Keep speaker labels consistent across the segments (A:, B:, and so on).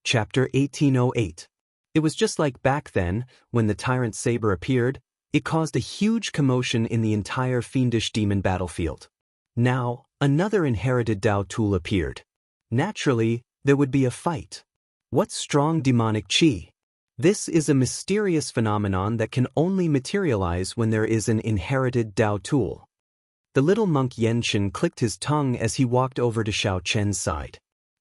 A: Chapter 1808. It was just like back then, when the tyrant saber appeared, it caused a huge commotion in the entire fiendish demon battlefield. Now, another inherited Tao tool appeared. Naturally, there would be a fight. What strong demonic chi? This is a mysterious phenomenon that can only materialize when there is an inherited Tao tool. The little monk Yenchen clicked his tongue as he walked over to Xiao Chen's side.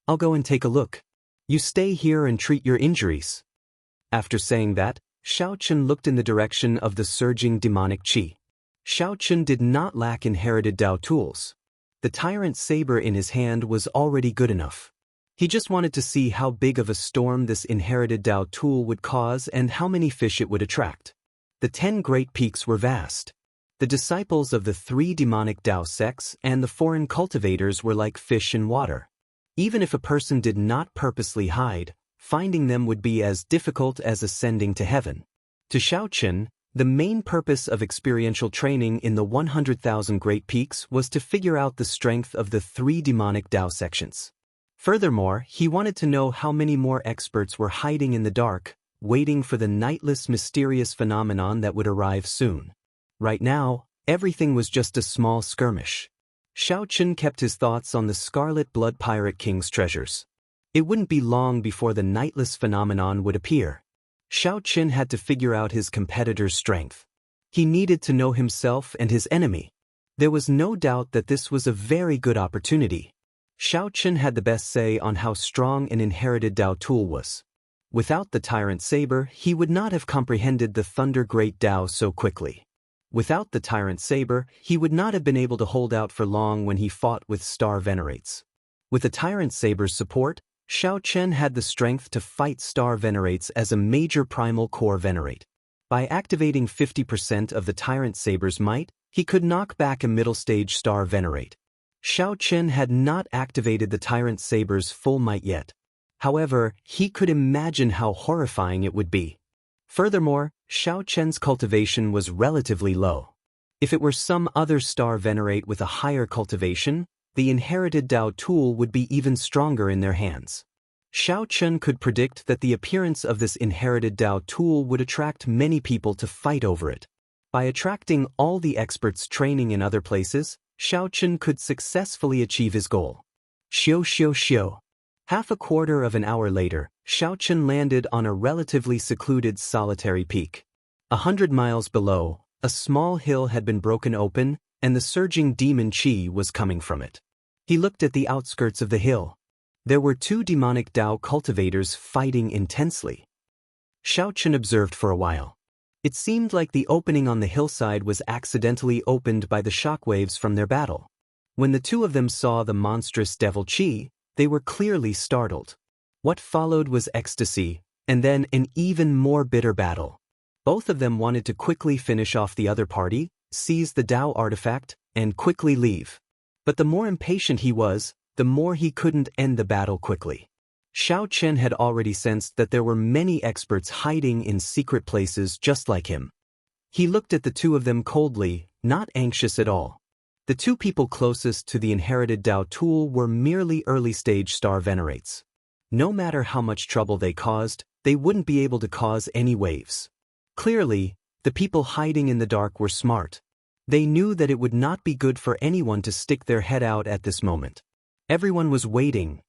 A: "I'll go and take a look. You stay here and treat your injuries." After saying that, Xiao Chen looked in the direction of the surging demonic chi. Xiao Chen did not lack inherited Tao tools. The tyrant saber in his hand was already good enough. He just wanted to see how big of a storm this inherited Tao tool would cause and how many fish it would attract. The 10 great peaks were vast. The disciples of the 3 demonic Tao sects and the foreign cultivators were like fish in water. Even if a person did not purposely hide, finding them would be as difficult as ascending to heaven. To Xiao Chen, the main purpose of experiential training in the 100,000 Great Peaks was to figure out the strength of the 3 demonic Tao sections. Furthermore, he wanted to know how many more experts were hiding in the dark, waiting for the nightless mysterious phenomenon that would arrive soon. Right now, everything was just a small skirmish. Xiao Chen kept his thoughts on the Scarlet Blood Pirate King's treasures. It wouldn't be long before the nightless phenomenon would appear. Xiao Chen had to figure out his competitor's strength. He needed to know himself and his enemy. There was no doubt that this was a very good opportunity. Xiao Chen had the best say on how strong an inherited Tao tool was. Without the tyrant saber, he would not have comprehended the Thunder Great Tao so quickly. Without the tyrant saber, he would not have been able to hold out for long when he fought with Star Venerates. With the tyrant saber's support, Xiao Chen had the strength to fight Star Venerates as a major primal core Venerate. By activating 50% of the tyrant saber's might, he could knock back a middle-stage Star Venerate. Xiao Chen had not activated the tyrant saber's full might yet. However, he could imagine how horrifying it would be. Furthermore, Xiao Chen's cultivation was relatively low. If it were some other Star Venerate with a higher cultivation, the inherited Tao tool would be even stronger in their hands. Xiao Chen could predict that the appearance of this inherited Tao tool would attract many people to fight over it. By attracting all the experts training in other places, Xiao Chen could successfully achieve his goal. Xiu. Half a quarter of an hour later, Xiao Chen landed on a relatively secluded solitary peak. 100 miles below, a small hill had been broken open, and the surging demon chi was coming from it. He looked at the outskirts of the hill. There were 2 demonic Tao cultivators fighting intensely. Xiao Chen observed for a while. It seemed like the opening on the hillside was accidentally opened by the shockwaves from their battle. When the 2 of them saw the monstrous devil chi, they were clearly startled. What followed was ecstasy, and then an even more bitter battle. Both of them wanted to quickly finish off the other party, seize the Tao artifact, and quickly leave. But the more impatient he was, the more he couldn't end the battle quickly. Xiao Chen had already sensed that there were many experts hiding in secret places just like him. He looked at the 2 of them coldly, not anxious at all. The 2 people closest to the inherited Tao tool were merely early-stage Star Venerates. No matter how much trouble they caused, they wouldn't be able to cause any waves. Clearly, the people hiding in the dark were smart. They knew that it would not be good for anyone to stick their head out at this moment. Everyone was waiting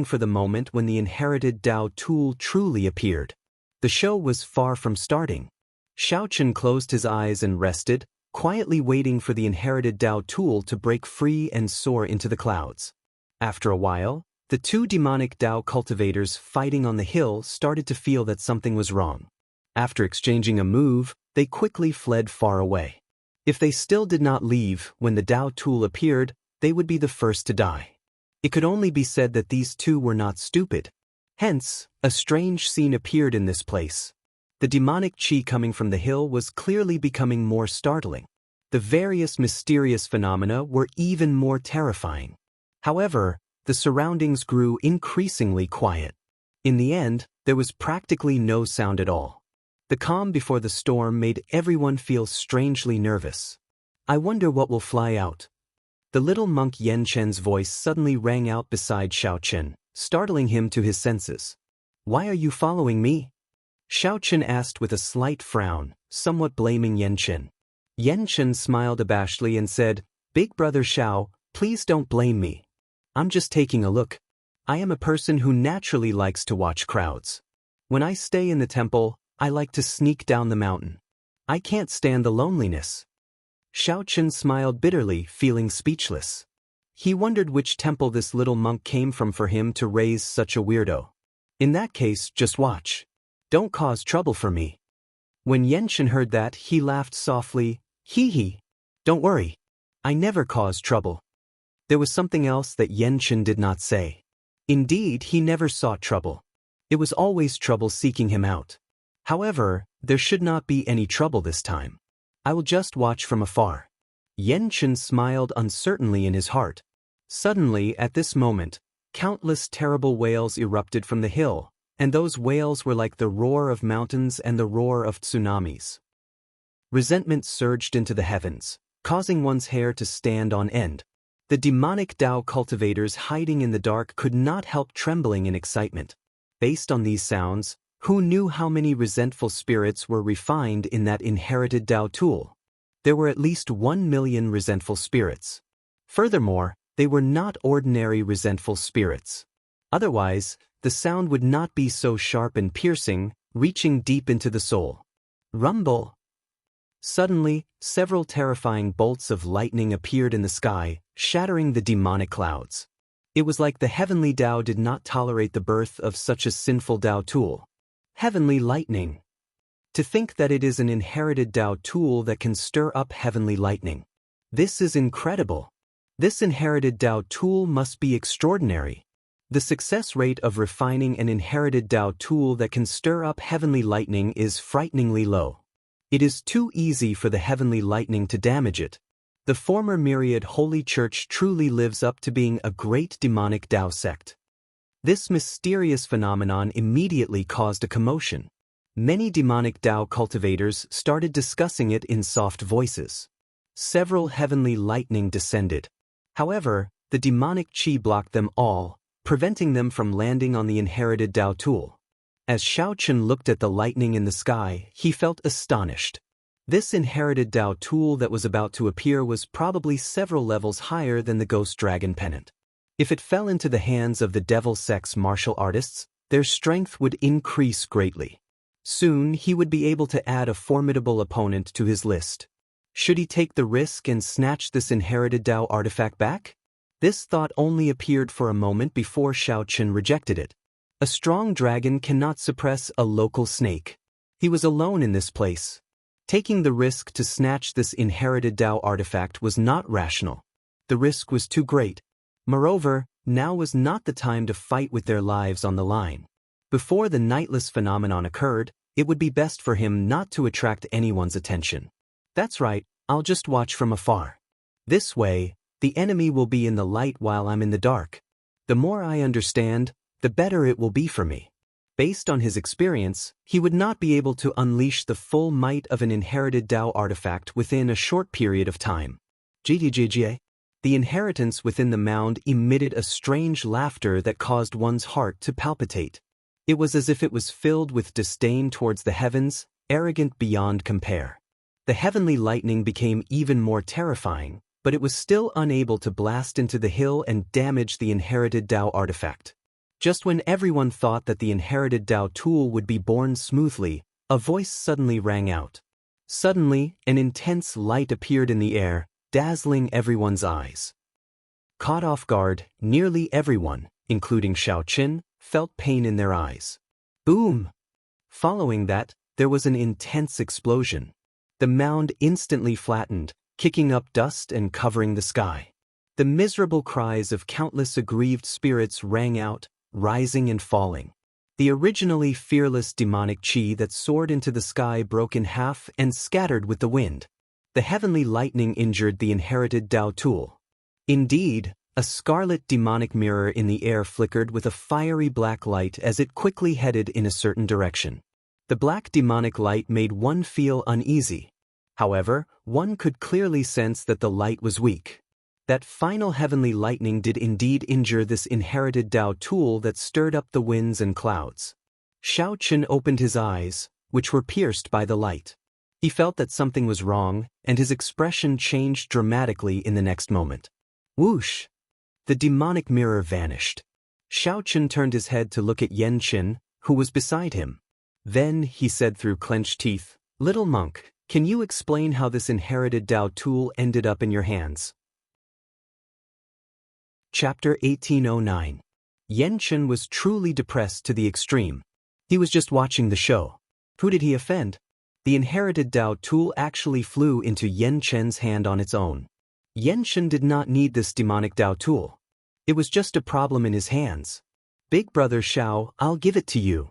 A: for the moment when the inherited Tao tool truly appeared. The show was far from starting. Xiao Chen closed his eyes and rested, quietly waiting for the inherited Tao tool to break free and soar into the clouds. After a while, the 2 demonic Tao cultivators fighting on the hill started to feel that something was wrong. After exchanging a move, they quickly fled far away. If they still did not leave when the Tao tool appeared, they would be the first to die. It could only be said that these 2 were not stupid. Hence, a strange scene appeared in this place. The demonic chi coming from the hill was clearly becoming more startling. The various mysterious phenomena were even more terrifying. However, the surroundings grew increasingly quiet. In the end, there was practically no sound at all. The calm before the storm made everyone feel strangely nervous. "I wonder what will fly out." The little monk Yen Chen's voice suddenly rang out beside Xiao Chen, startling him to his senses. Why are you following me? Xiao Chen asked with a slight frown, somewhat blaming Yan Chen. Yan Chen smiled abashedly and said, Big brother Xiao, please don't blame me. I'm just taking a look. I am a person who naturally likes to watch crowds. When I stay in the temple, I like to sneak down the mountain. I can't stand the loneliness. Xiao Chen smiled bitterly, feeling speechless. He wondered which temple this little monk came from for him to raise such a weirdo. In that case, just watch. Don't cause trouble for me. When Yan Chen heard that, he laughed softly. Hee hee. Don't worry. I never cause trouble. There was something else that Yan Chen did not say. Indeed, he never sought trouble. It was always trouble seeking him out. However, there should not be any trouble this time. I will just watch from afar. Yan Chen smiled uncertainly in his heart. Suddenly, at this moment, countless terrible wails erupted from the hill, and those wails were like the roar of mountains and the roar of tsunamis. Resentment surged into the heavens, causing one's hair to stand on end. The demonic Tao cultivators hiding in the dark could not help trembling in excitement. Based on these sounds, who knew how many resentful spirits were refined in that inherited Tao tool? There were at least 1 million resentful spirits. Furthermore, they were not ordinary resentful spirits. Otherwise, the sound would not be so sharp and piercing, reaching deep into the soul. Rumble! Suddenly, several terrifying bolts of lightning appeared in the sky, shattering the demonic clouds. It was like the heavenly Tao did not tolerate the birth of such a sinful Tao tool. Heavenly lightning. To think that it is an inherited Tao tool that can stir up heavenly lightning. This is incredible. This inherited Tao tool must be extraordinary. The success rate of refining an inherited Tao tool that can stir up heavenly lightning is frighteningly low. It is too easy for the heavenly lightning to damage it. The former myriad holy church truly lives up to being a great demonic Tao sect. This mysterious phenomenon immediately caused a commotion. Many demonic Tao cultivators started discussing it in soft voices. Several heavenly lightning descended. However, the demonic chi blocked them all, preventing them from landing on the inherited Tao tool. As Xiao Chen looked at the lightning in the sky, he felt astonished. This inherited Tao tool that was about to appear was probably several levels higher than the Ghost Dragon Pennant. If it fell into the hands of the Devil Sex martial artists, their strength would increase greatly. Soon he would be able to add a formidable opponent to his list. Should he take the risk and snatch this inherited Tao artifact back? This thought only appeared for a moment before Xiao Chen rejected it. A strong dragon cannot suppress a local snake. He was alone in this place. Taking the risk to snatch this inherited Tao artifact was not rational. The risk was too great. Moreover, now was not the time to fight with their lives on the line. Before the nightless phenomenon occurred, it would be best for him not to attract anyone's attention. That's right, I'll just watch from afar. This way, the enemy will be in the light while I'm in the dark. The more I understand, the better it will be for me. Based on his experience, he would not be able to unleash the full might of an inherited Tao artifact within a short period of time. GGGA. The inheritance within the mound emitted a strange laughter that caused one's heart to palpitate. It was as if it was filled with disdain towards the heavens, arrogant beyond compare. The heavenly lightning became even more terrifying, but it was still unable to blast into the hill and damage the inherited Tao artifact. Just when everyone thought that the inherited Tao tool would be born smoothly, a voice suddenly rang out. Suddenly, an intense light appeared in the air, dazzling everyone's eyes. Caught off guard, nearly everyone, including Xiao Chen, felt pain in their eyes. Boom! Following that, there was an intense explosion. The mound instantly flattened, kicking up dust and covering the sky. The miserable cries of countless aggrieved spirits rang out, rising and falling. The originally fearless demonic chi that soared into the sky broke in half and scattered with the wind. The heavenly lightning injured the inherited Tao tool. Indeed, a scarlet demonic mirror in the air flickered with a fiery black light as it quickly headed in a certain direction. The black demonic light made one feel uneasy. However, one could clearly sense that the light was weak. That final heavenly lightning did indeed injure this inherited Tao tool that stirred up the winds and clouds. Xiao Chen opened his eyes, which were pierced by the light. He felt that something was wrong, and his expression changed dramatically in the next moment. Whoosh! The demonic mirror vanished. Xiao Chen turned his head to look at Yan Qin, who was beside him. Then, he said through clenched teeth, "Little monk, can you explain how this inherited Dao tool ended up in your hands?" Chapter 1809. Yan Qin was truly depressed to the extreme. He was just watching the show. Who did he offend? The inherited Dao tool actually flew into Yan Qin's hand on its own. Yan Qin did not need this demonic Dao tool. It was just a problem in his hands. "Big brother Xiao, I'll give it to you."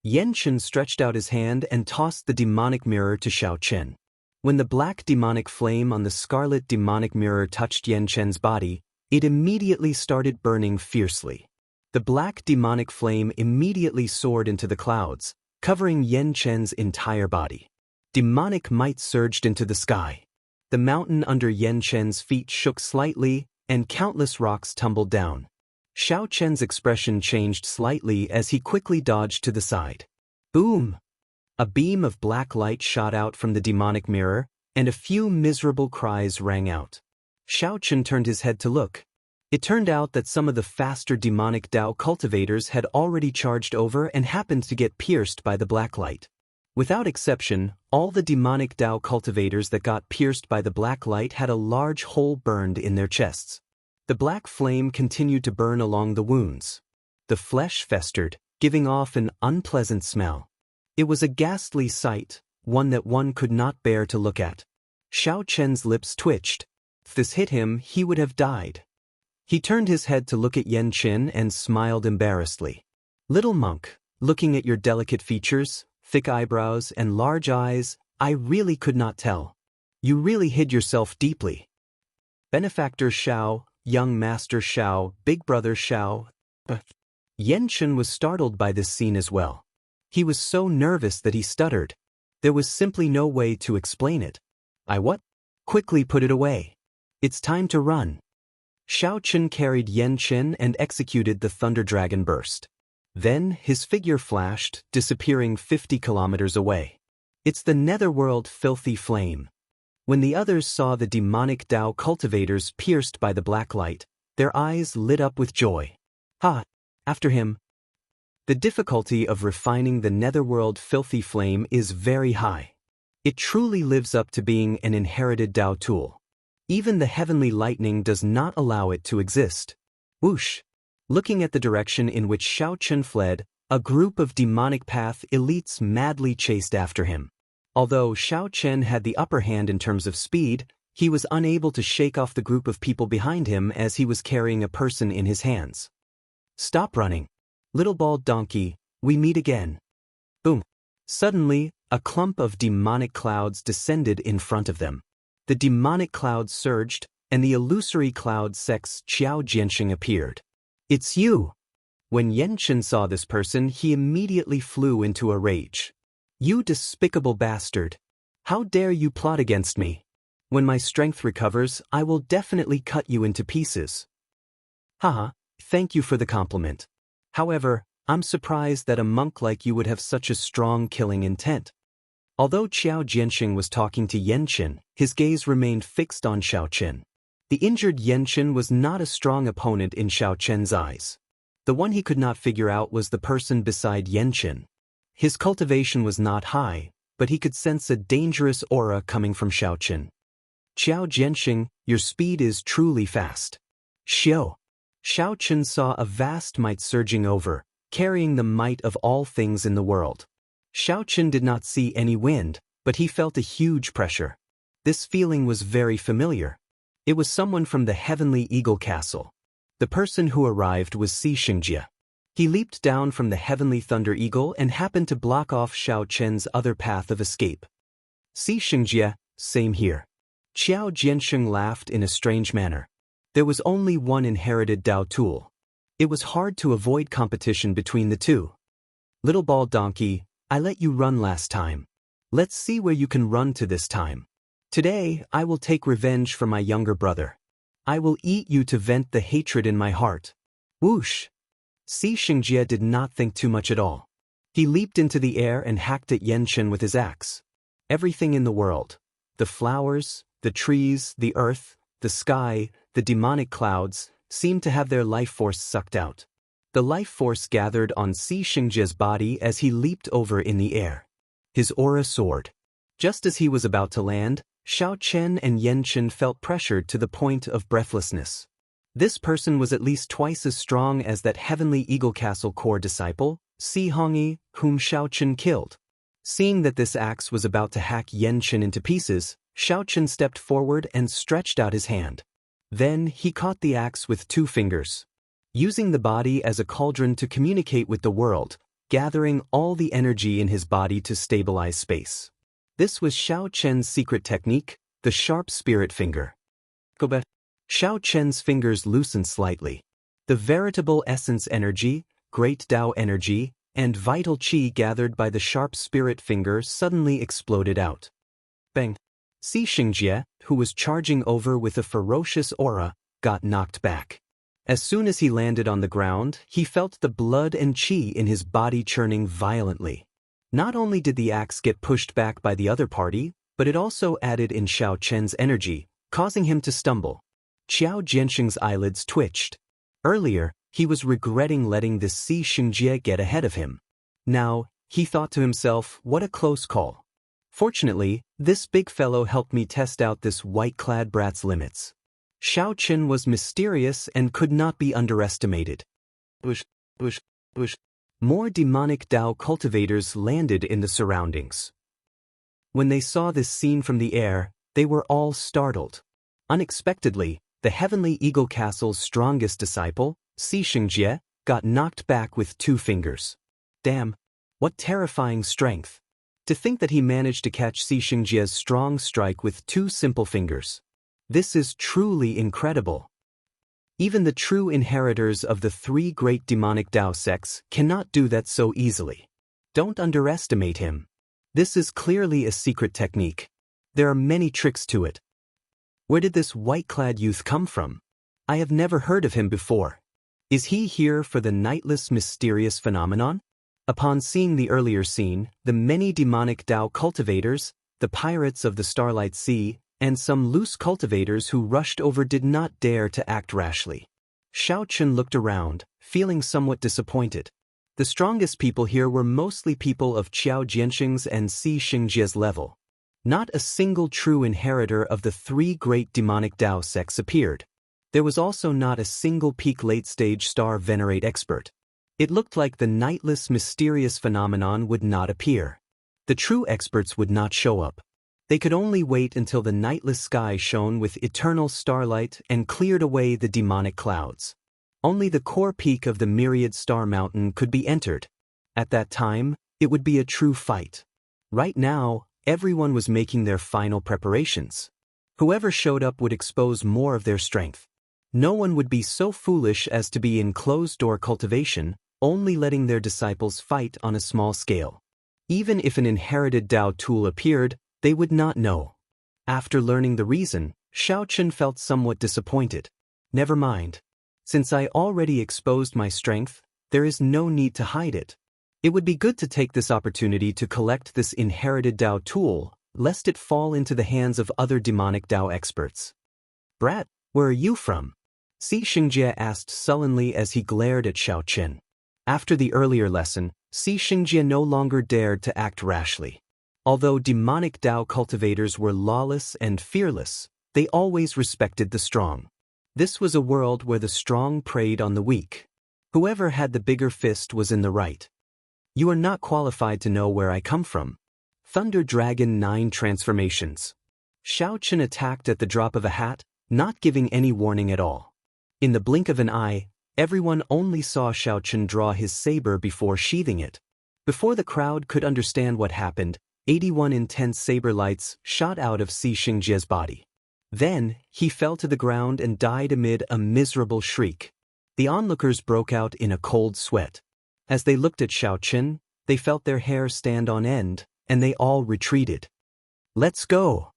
A: Yan Qin stretched out his hand and tossed the demonic mirror to Xiao Chen. When the black demonic flame on the scarlet demonic mirror touched Yan Chen's body, it immediately started burning fiercely. The black demonic flame immediately soared into the clouds, covering Yan Chen's entire body. Demonic might surged into the sky. The mountain under Yan Chen's feet shook slightly, and countless rocks tumbled down. Xiao Chen's expression changed slightly as he quickly dodged to the side. Boom! A beam of black light shot out from the demonic mirror, and a few miserable cries rang out. Xiao Chen turned his head to look. It turned out that some of the faster demonic Dao cultivators had already charged over and happened to get pierced by the black light. Without exception, all the demonic Dao cultivators that got pierced by the black light had a large hole burned in their chests. The black flame continued to burn along the wounds. The flesh festered, giving off an unpleasant smell. It was a ghastly sight, one that one could not bear to look at. Xiao Chen's lips twitched. If this hit him, he would have died. He turned his head to look at Yan Qin and smiled embarrassedly. "Little monk, looking at your delicate features, thick eyebrows and large eyes, I really could not tell. You really hid yourself deeply." Benefactor Xiao, young master Xiao, big brother Xiao. Yan Qin was startled by this scene as well. He was so nervous that he stuttered. There was simply no way to explain it. "I what?" "Quickly put it away. It's time to run." Xiao Chen carried Yan Qin and executed the Thunder Dragon Burst. Then, his figure flashed, disappearing 50 kilometers away. "It's the netherworld filthy flame." When the others saw the demonic Dao cultivators pierced by the black light, their eyes lit up with joy. "Ha! After him." The difficulty of refining the netherworld filthy flame is very high. It truly lives up to being an inherited Dao tool. Even the heavenly lightning does not allow it to exist. Whoosh! Looking at the direction in which Xiao Chen fled, a group of demonic path elites madly chased after him. Although Xiao Chen had the upper hand in terms of speed, he was unable to shake off the group of people behind him as he was carrying a person in his hands. "Stop running. Little bald donkey, we meet again." Boom! Suddenly, a clump of demonic clouds descended in front of them. The demonic clouds surged, and the illusory cloud sex Qiao Jianxing appeared. "It's you!" When Yan Qin saw this person, he immediately flew into a rage. "You despicable bastard! How dare you plot against me? When my strength recovers, I will definitely cut you into pieces." "Haha, thank you for the compliment. However, I'm surprised that a monk like you would have such a strong killing intent." Although Qiao Jianxing was talking to Yan Qin, his gaze remained fixed on Xiao Chen. The injured Yan Qin was not a strong opponent in Xiao Chen's eyes. The one he could not figure out was the person beside Yan Qin. His cultivation was not high, but he could sense a dangerous aura coming from Xiao Chen. "Qiao Jianxing, your speed is truly fast." "Xiao." Xiao Chen saw a vast might surging over, carrying the might of all things in the world. Xiao Chen did not see any wind, but he felt a huge pressure. This feeling was very familiar. It was someone from the Heavenly Eagle Castle. The person who arrived was Xingjie. He leaped down from the Heavenly Thunder Eagle and happened to block off Xiao Chen's other path of escape. "Xingjie, same here." Qiao Jianxing laughed in a strange manner. There was only one inherited Dao tool. It was hard to avoid competition between the two. "Little bald donkey, I let you run last time. Let's see where you can run to this time. Today, I will take revenge for my younger brother. I will eat you to vent the hatred in my heart." Whoosh! Xingjie did not think too much at all. He leaped into the air and hacked at Yenchen with his axe. Everything in the world, the flowers, the trees, the earth, the sky, the demonic clouds, seemed to have their life force sucked out. The life force gathered on Si Xingjie's body as he leaped over in the air. His aura soared. Just as he was about to land, Xiao Chen and Yenchen felt pressured to the point of breathlessness. This person was at least twice as strong as that Heavenly Eagle Castle core disciple, Si Hongyi, whom Xiao Chen killed. Seeing that this axe was about to hack Yenchen into pieces, Xiao Chen stepped forward and stretched out his hand. Then he caught the axe with 2 fingers. Using the body as a cauldron to communicate with the world, gathering all the energy in his body to stabilize space. This was Xiao Chen's secret technique, the sharp spirit finger. Xiao Chen's fingers loosened slightly. The veritable essence energy, great Tao energy, and vital qi gathered by the sharp spirit finger suddenly exploded out. Bang! Si Xingjie, who was charging over with a ferocious aura, got knocked back. As soon as he landed on the ground, he felt the blood and qi in his body churning violently. Not only did the axe get pushed back by the other party, but it also added in Xiao Chen's energy, causing him to stumble. Qiao Jianxing's eyelids twitched. Earlier, he was regretting letting this Si Xingjie get ahead of him. Now, he thought to himself, what a close call. Fortunately, this big fellow helped me test out this white-clad brat's limits. Xiao Chen was mysterious and could not be underestimated. More demonic Tao cultivators landed in the surroundings. When they saw this scene from the air, they were all startled. Unexpectedly, the Heavenly Eagle Castle's strongest disciple, Si Xingjie, got knocked back with 2 fingers. Damn! What terrifying strength! To think that he managed to catch Si Xingjie's strong strike with 2 simple fingers. This is truly incredible. Even the true inheritors of the 3 great demonic Tao sects cannot do that so easily. Don't underestimate him. This is clearly a secret technique. There are many tricks to it. Where did this white-clad youth come from? I have never heard of him before. Is he here for the nightless mysterious phenomenon? Upon seeing the earlier scene, the many demonic Tao cultivators, the pirates of the Starlight Sea, and some loose cultivators who rushed over did not dare to act rashly. Xiao Chen looked around, feeling somewhat disappointed. The strongest people here were mostly people of Qiao Jianxing's and Si Xingjie's level. Not a single true inheritor of the 3 great demonic Tao sects appeared. There was also not a single peak late-stage star venerate expert. It looked like the nightless mysterious phenomenon would not appear. The true experts would not show up. They could only wait until the nightless sky shone with eternal starlight and cleared away the demonic clouds. Only the core peak of the myriad star mountain could be entered. At that time, it would be a true fight. Right now, everyone was making their final preparations. Whoever showed up would expose more of their strength. No one would be so foolish as to be in closed-door cultivation, only letting their disciples fight on a small scale. Even if an inherited Tao tool appeared, they would not know. After learning the reason, Xiao Chen felt somewhat disappointed. Never mind. Since I already exposed my strength, there is no need to hide it. It would be good to take this opportunity to collect this inherited Tao tool, lest it fall into the hands of other demonic Tao experts. Brat, where are you from? Si Xingjie asked sullenly as he glared at Xiao Chen. After the earlier lesson, Si Xingjie no longer dared to act rashly. Although demonic Tao cultivators were lawless and fearless, they always respected the strong. This was a world where the strong preyed on the weak. Whoever had the bigger fist was in the right. You are not qualified to know where I come from. Thunder Dragon 9 Transformations. Xiao Chen attacked at the drop of a hat, not giving any warning at all. In the blink of an eye, everyone only saw Xiao Chen draw his saber before sheathing it. Before the crowd could understand what happened, 81 intense saber lights shot out of Si Xingjie's body. Then, he fell to the ground and died amid a miserable shriek. The onlookers broke out in a cold sweat. As they looked at Xiao Chen, they felt their hair stand on end, and they all retreated. Let's go!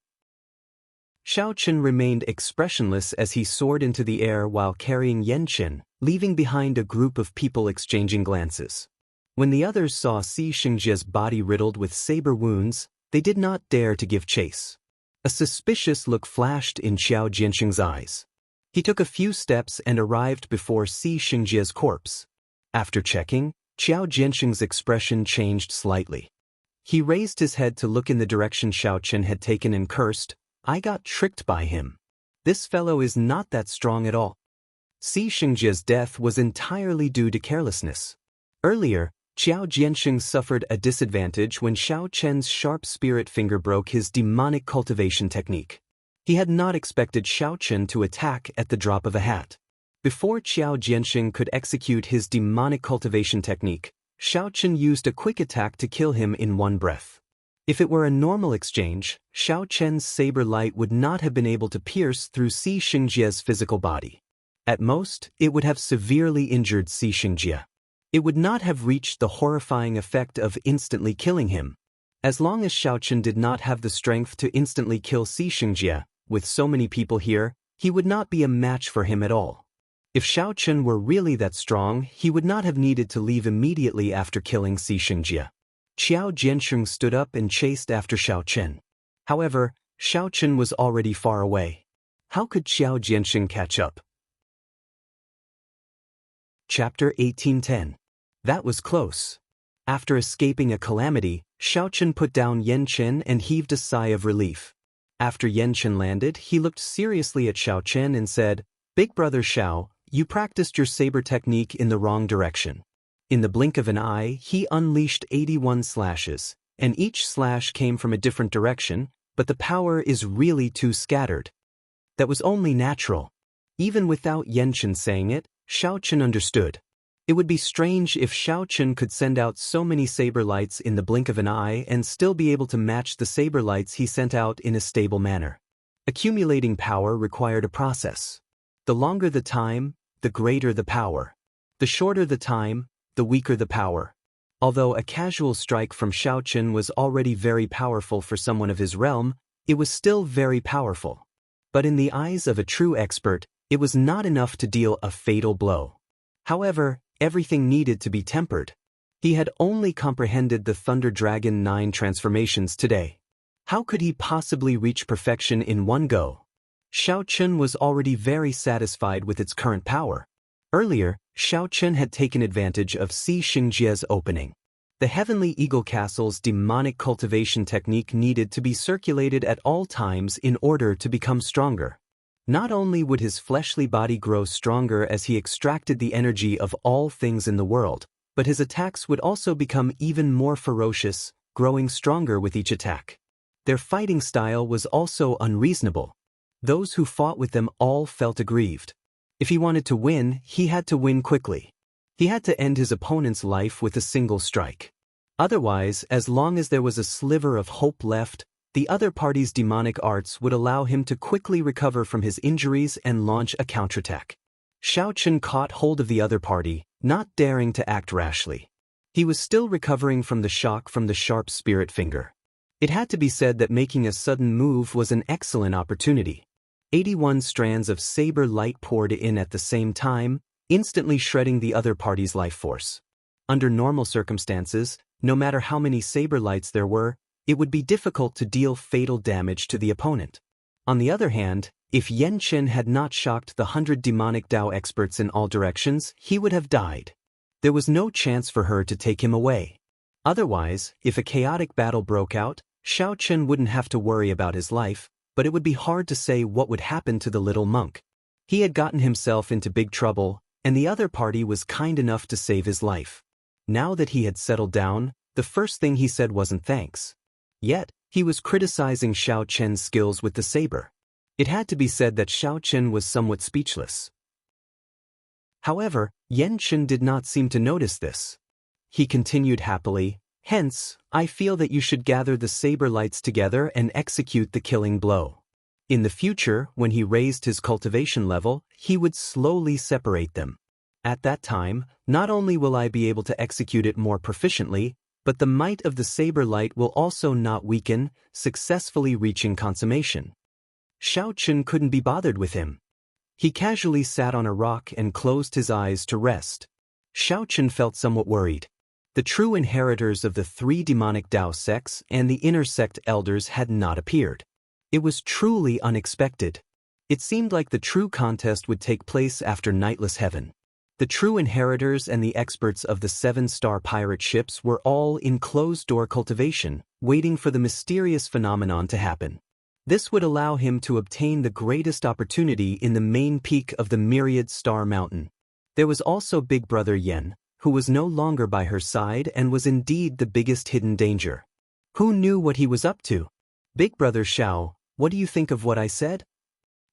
A: Xiao Chen remained expressionless as he soared into the air while carrying Yenchen, leaving behind a group of people exchanging glances. When the others saw Si Xingjia's body riddled with saber wounds, they did not dare to give chase. A suspicious look flashed in Xiao Jianxing's eyes. He took a few steps and arrived before Si Xingjia's corpse. After checking, Xiao Jianxing's expression changed slightly. He raised his head to look in the direction Xiao Chen had taken and cursed, "I got tricked by him. This fellow is not that strong at all." Si Xingjia's death was entirely due to carelessness. Earlier, Xiao Jianxing suffered a disadvantage when Xiao Chen's sharp spirit finger broke his demonic cultivation technique. He had not expected Xiao Chen to attack at the drop of a hat. Before Xiao Jianxing could execute his demonic cultivation technique, Xiao Chen used a quick attack to kill him in one breath. If it were a normal exchange, Xiao Chen's saber light would not have been able to pierce through Si Xingjia's physical body. At most, it would have severely injured Si Xingjia. It would not have reached the horrifying effect of instantly killing him. As long as Xiao Chen did not have the strength to instantly kill Si Xingjia, with so many people here, he would not be a match for him at all. If Xiao Chen were really that strong, he would not have needed to leave immediately after killing Si Xingjia. Xiao Jianxing stood up and chased after Xiao Chen. However, Xiao Chen was already far away. How could Xiao Jianxing catch up? Chapter 1810. That was close. After escaping a calamity, Xiao Chen put down Yan Chen and heaved a sigh of relief. After Yan Chen landed, he looked seriously at Xiao Chen and said, "Big brother Xiao, you practiced your saber technique in the wrong direction." In the blink of an eye, he unleashed 81 slashes, and each slash came from a different direction, but the power is really too scattered. That was only natural. Even without Yan Chen saying it, Xiao Chen understood. It would be strange if Xiao Chen could send out so many saber lights in the blink of an eye and still be able to match the saber lights he sent out in a stable manner. Accumulating power required a process. The longer the time, the greater the power. The shorter the time, the weaker the power. Although a casual strike from Xiao Chen was already very powerful for someone of his realm, it was still very powerful. But in the eyes of a true expert, it was not enough to deal a fatal blow. However, everything needed to be tempered. He had only comprehended the Thunder Dragon 9 transformations today. How could he possibly reach perfection in one go? Xiao Chen was already very satisfied with its current power. Earlier, Xiao Chen had taken advantage of Si Xingjia's opening. The Heavenly Eagle Castle's demonic cultivation technique needed to be circulated at all times in order to become stronger. Not only would his fleshly body grow stronger as he extracted the energy of all things in the world, but his attacks would also become even more ferocious, growing stronger with each attack. Their fighting style was also unreasonable. Those who fought with them all felt aggrieved. If he wanted to win, he had to win quickly. He had to end his opponent's life with a single strike. Otherwise, as long as there was a sliver of hope left, the other party's demonic arts would allow him to quickly recover from his injuries and launch a counterattack. Xiao Chen caught hold of the other party, not daring to act rashly. He was still recovering from the shock from the sharp spirit finger. It had to be said that making a sudden move was an excellent opportunity. 81 strands of saber light poured in at the same time, instantly shredding the other party's life force. Under normal circumstances, no matter how many saber lights there were, it would be difficult to deal fatal damage to the opponent. On the other hand, if Yan Chen had not shocked the 100 demonic Dao experts in all directions, he would have died. There was no chance for her to take him away. Otherwise, if a chaotic battle broke out, Xiao Chen wouldn't have to worry about his life, but it would be hard to say what would happen to the little monk. He had gotten himself into big trouble, and the other party was kind enough to save his life. Now that he had settled down, the first thing he said wasn't thanks. Yet, he was criticizing Xiao Chen's skills with the saber. It had to be said that Xiao Chen was somewhat speechless. However, Yan Chen did not seem to notice this. He continued happily, "Hence, I feel that you should gather the saber lights together and execute the killing blow." In the future, when he raised his cultivation level, he would slowly separate them. At that time, not only will I be able to execute it more proficiently, but the might of the saber light will also not weaken, successfully reaching consummation. Xiao Chen couldn't be bothered with him. He casually sat on a rock and closed his eyes to rest. Xiao Chen felt somewhat worried. The true inheritors of the three demonic Dao sects and the inner sect elders had not appeared. It was truly unexpected. It seemed like the true contest would take place after Nightless Heaven. The true inheritors and the experts of the 7-star pirate ships were all in closed-door cultivation, waiting for the mysterious phenomenon to happen. This would allow him to obtain the greatest opportunity in the main peak of the Myriad Star Mountain. There was also Big Brother Yen, who was no longer by her side and was indeed the biggest hidden danger. Who knew what he was up to? Big Brother Xiao, what do you think of what I said?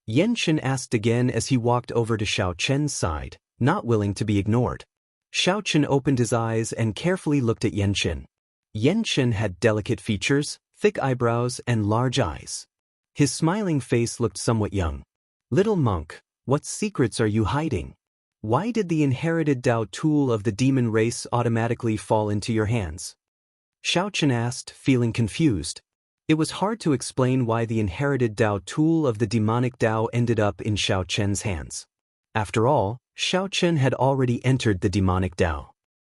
A: Yen Chen asked again as he walked over to Xiao Chen's side, not willing to be ignored. Xiao Chen opened his eyes and carefully looked at Yen Chen. Yen Chen had delicate features, thick eyebrows, and large eyes. His smiling face looked somewhat young. Little monk, what secrets are you hiding? Why did the inherited Dao tool of the demon race automatically fall into your hands? Xiao Chen asked, feeling confused. It was hard to explain why the inherited Dao tool of the demonic Dao ended up in Xiao Chen's hands. After all, Xiao Chen had already entered the demonic Dao.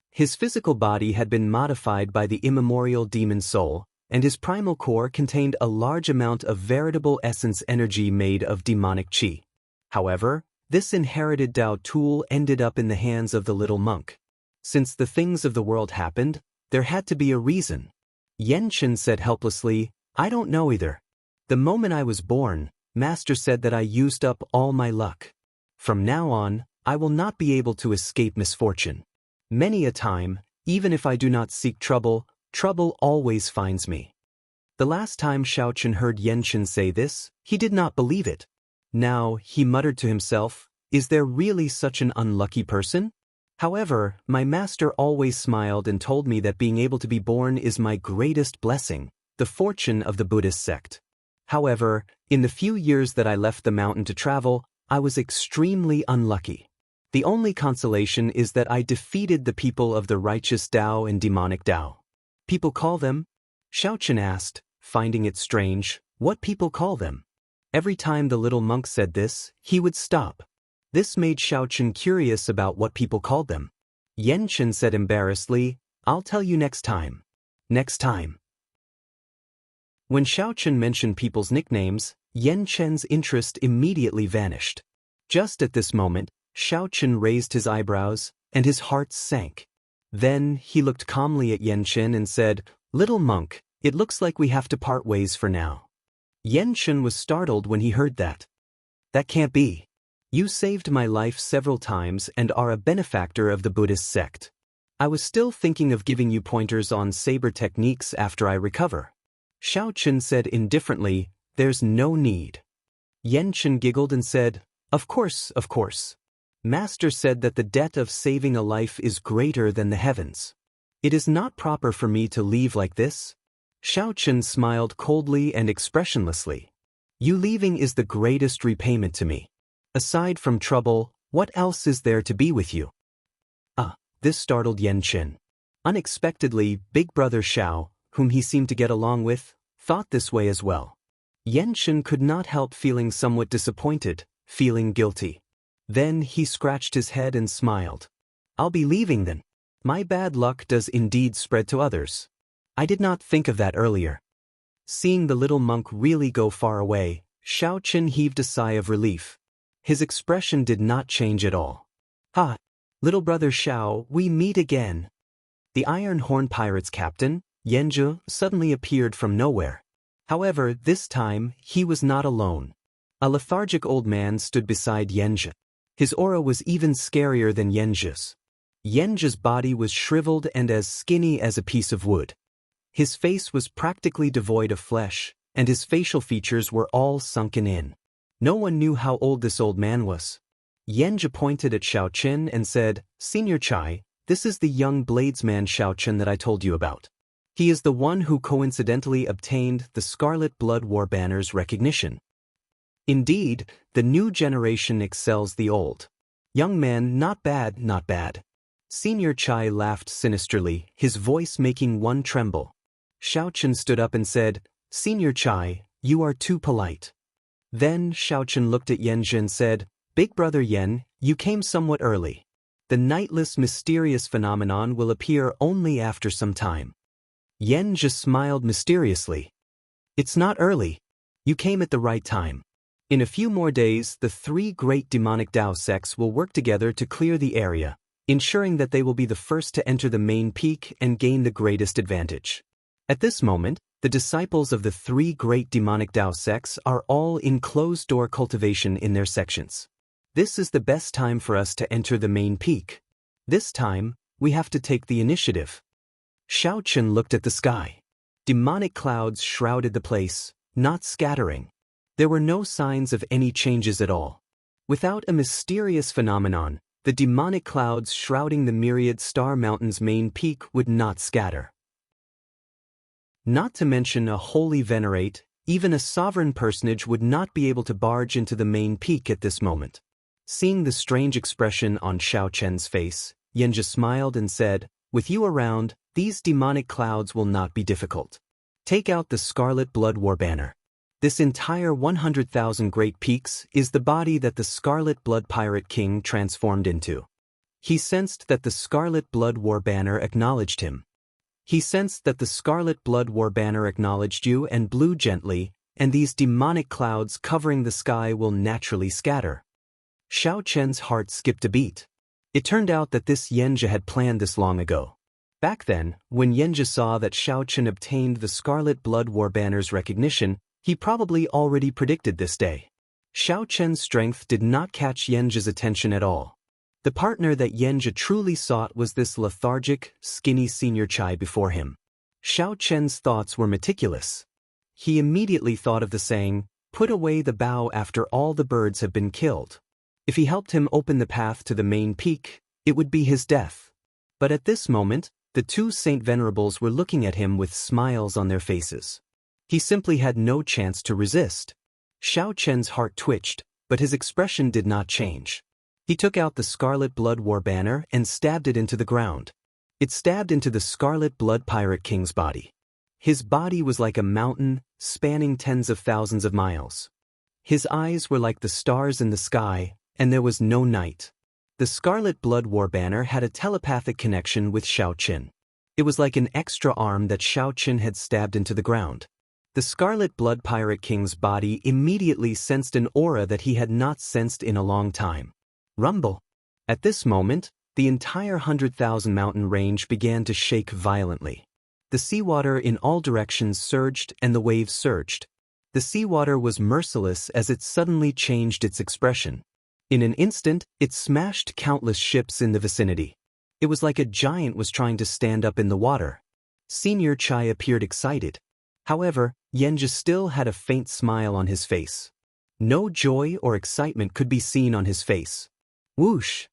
A: His physical body had been modified by the immemorial demon soul, and his primal core contained a large amount of veritable essence energy made of demonic qi. However, this inherited Dao tool ended up in the hands of the little monk. Since the things of the world happened, there had to be a reason. Yen Chen said helplessly, I don't know either. The moment I was born, Master said that I used up all my luck. From now on, I will not be able to escape misfortune. Many a time, even if I do not seek trouble, trouble always finds me. The last time Xiao Chen heard Yen Chen say this, he did not believe it. Now, he muttered to himself, is there really such an unlucky person? However, my master always smiled and told me that being able to be born is my greatest blessing, the fortune of the Buddhist sect. However, in the few years that I left the mountain to travel, I was extremely unlucky. The only consolation is that I defeated the people of the righteous Dao and demonic Dao. People call them? Xiao Chen asked, finding it strange, what people call them? Every time the little monk said this, he would stop. This made Xiao Chen curious about what people called them. Yen Chen said embarrassedly, I'll tell you next time. Next time. When Xiao Chen mentioned people's nicknames, Yen Chen's interest immediately vanished. Just at this moment, Xiao Chen raised his eyebrows, and his heart sank. Then, he looked calmly at Yen Chen and said, Little monk, it looks like we have to part ways for now. Yen Chen was startled when he heard that. That can't be. You saved my life several times and are a benefactor of the Buddhist sect. I was still thinking of giving you pointers on saber techniques after I recover. Xiao Chen said indifferently, there's no need. Yen Chen giggled and said, Of course, of course. Master said that the debt of saving a life is greater than the heavens. It is not proper for me to leave like this. Xiao Chen smiled coldly and expressionlessly. You leaving is the greatest repayment to me. Aside from trouble, what else is there to be with you? This startled Yen Chen. Unexpectedly, Big Brother Xiao, whom he seemed to get along with, thought this way as well. Yen Chen could not help feeling somewhat disappointed, feeling guilty. Then he scratched his head and smiled. I'll be leaving then. My bad luck does indeed spread to others. I did not think of that earlier. Seeing the little monk really go far away, Xiao Chen heaved a sigh of relief. His expression did not change at all. Ha! Little brother Xiao, we meet again. The Iron Horn Pirates captain, Yanzhe, suddenly appeared from nowhere. However, this time, he was not alone. A lethargic old man stood beside Yanzhe. His aura was even scarier than Yanzhe's. Yanzhe's body was shriveled and as skinny as a piece of wood. His face was practically devoid of flesh, and his facial features were all sunken in. No one knew how old this old man was. Yanzhe pointed at Xiao Chen and said, Senior Chai, this is the young bladesman Xiao Chen that I told you about. He is the one who coincidentally obtained the Scarlet Blood War Banner's recognition. Indeed, the new generation excels the old. Young man, not bad, not bad. Senior Chai laughed sinisterly, his voice making one tremble. Xiao Chen stood up and said, Senior Chai, you are too polite. Then Xiao Chen looked at Yanzhe and said, Big brother Yen, you came somewhat early. The nightless mysterious phenomenon will appear only after some time. Yan Zhi smiled mysteriously. It's not early. You came at the right time. In a few more days, the three great demonic Dao sects will work together to clear the area, ensuring that they will be the first to enter the main peak and gain the greatest advantage. At this moment, the disciples of the three great demonic Dao sects are all in closed-door cultivation in their sections. This is the best time for us to enter the main peak. This time, we have to take the initiative. Xiaochen looked at the sky. Demonic clouds shrouded the place, not scattering. There were no signs of any changes at all. Without a mysterious phenomenon, the demonic clouds shrouding the myriad star mountain's main peak would not scatter. Not to mention a holy venerate, even a sovereign personage would not be able to barge into the main peak at this moment. Seeing the strange expression on Xiaochen's face, Yan Zhi smiled and said, "With you around, these demonic clouds will not be difficult. Take out the Scarlet Blood War banner. This entire 100,000 great peaks is the body that the Scarlet Blood Pirate King transformed into." He sensed that the Scarlet Blood War banner acknowledged him. He sensed that the Scarlet Blood War banner acknowledged you and blew gently, and these demonic clouds covering the sky will naturally scatter. Xiaochen's heart skipped a beat. It turned out that this Yan Zhi had planned this long ago. Back then, when Yan Zhi saw that Xiaochen obtained the Scarlet Blood War banner's recognition, he probably already predicted this day. Xiaochen's strength did not catch Yan Zhi's attention at all. The partner that Yan Zhi truly sought was this lethargic, skinny senior Chai before him. Xiaochen's thoughts were meticulous. He immediately thought of the saying, "Put away the bow after all the birds have been killed." If he helped him open the path to the main peak, it would be his death. But at this moment, the two Saint Venerables were looking at him with smiles on their faces. He simply had no chance to resist. Xiaochen's heart twitched, but his expression did not change. He took out the Scarlet Blood War banner and stabbed it into the ground. It stabbed into the Scarlet Blood Pirate King's body. His body was like a mountain, spanning tens of thousands of miles. His eyes were like the stars in the sky, and there was no night. The Scarlet Blood War banner had a telepathic connection with Xiaochen. It was like an extra arm that Xiaochen had stabbed into the ground. The Scarlet Blood Pirate King's body immediately sensed an aura that he had not sensed in a long time. Rumble. At this moment, the entire 100,000 mountain range began to shake violently. The seawater in all directions surged and the waves surged. The seawater was merciless as it suddenly changed its expression. In an instant, it smashed countless ships in the vicinity. It was like a giant was trying to stand up in the water. Senior Chai appeared excited. However, Yan Zhi still had a faint smile on his face. No joy or excitement could be seen on his face. Whoosh!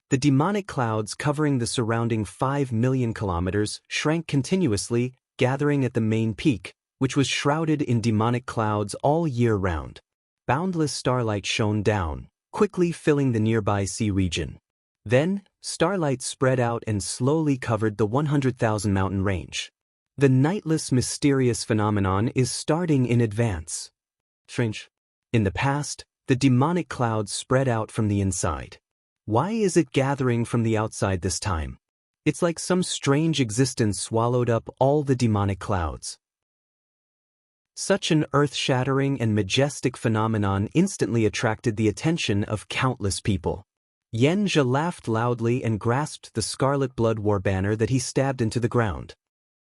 A: The demonic clouds covering the surrounding 5 million kilometers shrank continuously, gathering at the main peak, which was shrouded in demonic clouds all year round. Boundless starlight shone down, quickly filling the nearby sea region. Then, starlight spread out and slowly covered the 100,000 mountain range. The nightless mysterious phenomenon is starting in advance. Strange. In the past, the demonic clouds spread out from the inside. Why is it gathering from the outside this time? It's like some strange existence swallowed up all the demonic clouds. Such an earth-shattering and majestic phenomenon instantly attracted the attention of countless people. Yan Zhi laughed loudly and grasped the Scarlet Blood War banner that he stabbed into the ground.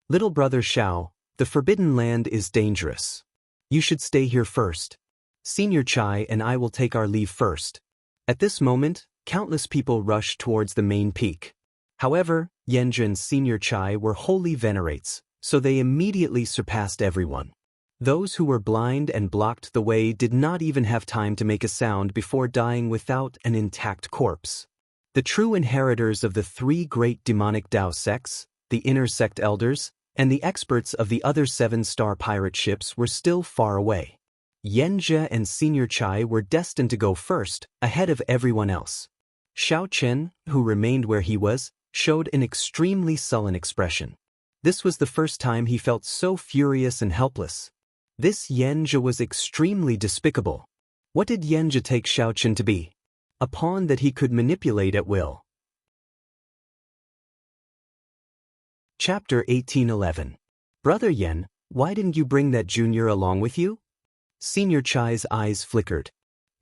A: "Little brother Xiao, the Forbidden Land is dangerous. You should stay here first. Senior Chai and I will take our leave first." At this moment, countless people rushed towards the main peak. However, Yan Zhi and Senior Chai were holy venerates, so they immediately surpassed everyone. Those who were blind and blocked the way did not even have time to make a sound before dying without an intact corpse. The true inheritors of the three great demonic Dao sects, the inner sect elders, and the experts of the other 7-star pirate ships were still far away. Yan Zhi and Senior Chai were destined to go first, ahead of everyone else. Xiaochen, who remained where he was, showed an extremely sullen expression. This was the first time he felt so furious and helpless. This Yan Zhi was extremely despicable. What did Yan Zhi take Xiaochen to be? A pawn that he could manipulate at will. Chapter 1811. Brother Yen, why didn't you bring that junior along with you? Senior Chai's eyes flickered.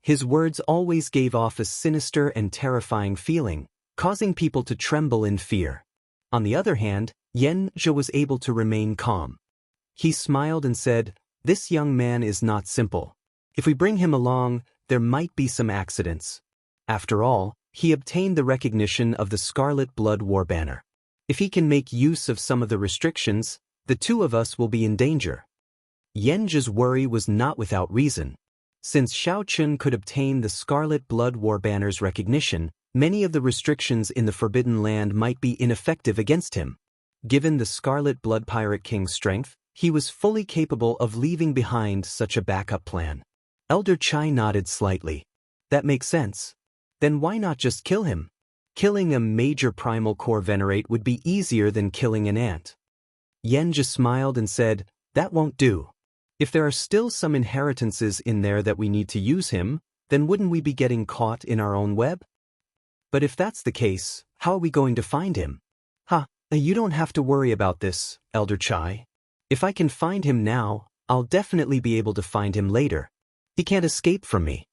A: His words always gave off a sinister and terrifying feeling, causing people to tremble in fear. On the other hand, Yen Zhe was able to remain calm. He smiled and said, "This young man is not simple. If we bring him along, there might be some accidents. After all, he obtained the recognition of the Scarlet Blood War banner. If he can make use of some of the restrictions, the two of us will be in danger." Yen Zhe's worry was not without reason. Since Xiao Chun could obtain the Scarlet Blood War banner's recognition, many of the restrictions in the Forbidden Land might be ineffective against him. Given the Scarlet Blood Pirate King's strength, he was fully capable of leaving behind such a backup plan. Elder Chai nodded slightly. That makes sense. Then why not just kill him? Killing a major primal core venerate would be easier than killing an ant. Yen just smiled and said, "That won't do. If there are still some inheritances in there that we need to use him, then wouldn't we be getting caught in our own web? But if that's the case, how are we going to find him?" You don't have to worry about this, Elder Chai. If I can find him now, I'll definitely be able to find him later. He can't escape from me."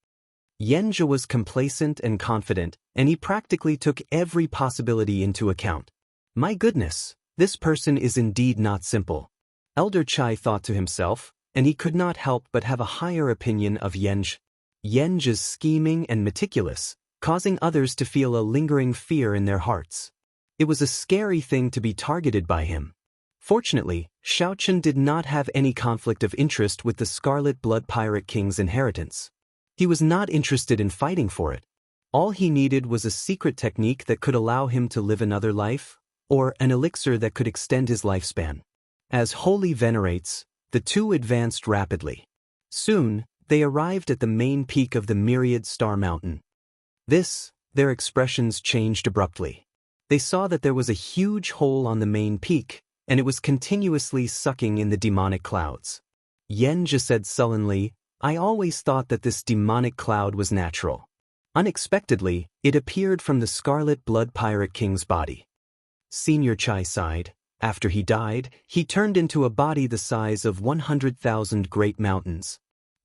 A: Yen Zhe was complacent and confident, and he practically took every possibility into account. My goodness, this person is indeed not simple. Elder Chai thought to himself, and he could not help but have a higher opinion of Yen Zhe. Yen Zhe's scheming and meticulous, causing others to feel a lingering fear in their hearts. It was a scary thing to be targeted by him. Fortunately, Xiao Chun did not have any conflict of interest with the Scarlet Blood Pirate King's inheritance. He was not interested in fighting for it. All he needed was a secret technique that could allow him to live another life, or an elixir that could extend his lifespan. As holy venerates, the two advanced rapidly. Soon, they arrived at the main peak of the Myriad Star Mountain. Their expressions changed abruptly. They saw that there was a huge hole on the main peak, and it was continuously sucking in the demonic clouds. Yen Zhe said sullenly, "I always thought that this demonic cloud was natural." Unexpectedly, it appeared from the Scarlet Blood Pirate King's body. Senior Chai sighed. After he died, he turned into a body the size of 100,000 great mountains.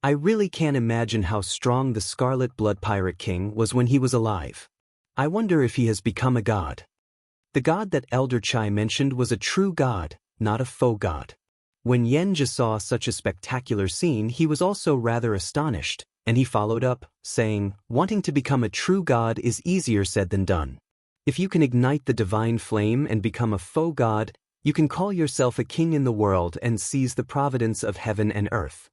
A: I really can't imagine how strong the Scarlet Blood Pirate King was when he was alive. I wonder if he has become a god. The god that Elder Chai mentioned was a true god, not a faux god. When Yen Zhe saw such a spectacular scene, he was also rather astonished, and he followed up, saying, "Wanting to become a true god is easier said than done. If you can ignite the divine flame and become a faux god, you can call yourself a king in the world and seize the providence of heaven and earth."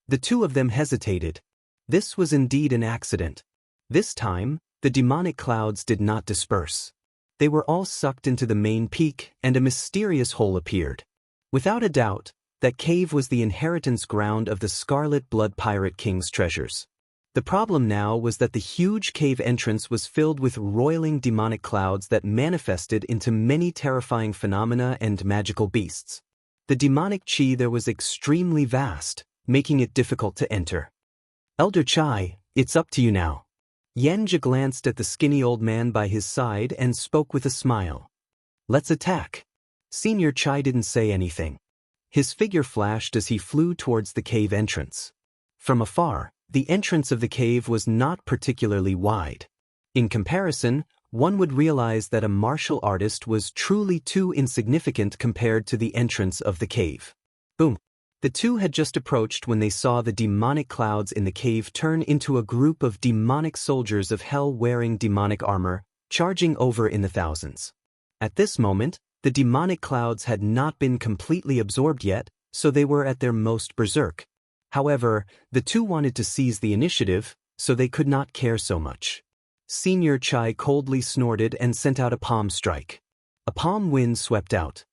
A: The two of them hesitated. This was indeed an accident. This time, the demonic clouds did not disperse. They were all sucked into the main peak, and a mysterious hole appeared. Without a doubt, that cave was the inheritance ground of the Scarlet Blood Pirate King's treasures. The problem now was that the huge cave entrance was filled with roiling demonic clouds that manifested into many terrifying phenomena and magical beasts. The demonic chi there was extremely vast, making it difficult to enter. "Elder Chai, it's up to you now." Yen Zhe glanced at the skinny old man by his side and spoke with a smile. "Let's attack." Senior Chai didn't say anything. His figure flashed as he flew towards the cave entrance. From afar, the entrance of the cave was not particularly wide. In comparison, one would realize that a martial artist was truly too insignificant compared to the entrance of the cave. Boom! The two had just approached when they saw the demonic clouds in the cave turn into a group of demonic soldiers of hell wearing demonic armor, charging over in the thousands. At this moment, the demonic clouds had not been completely absorbed yet, so they were at their most berserk. However, the two wanted to seize the initiative, so they could not care so much. Senior Chai coldly snorted and sent out a palm strike. A palm wind swept out.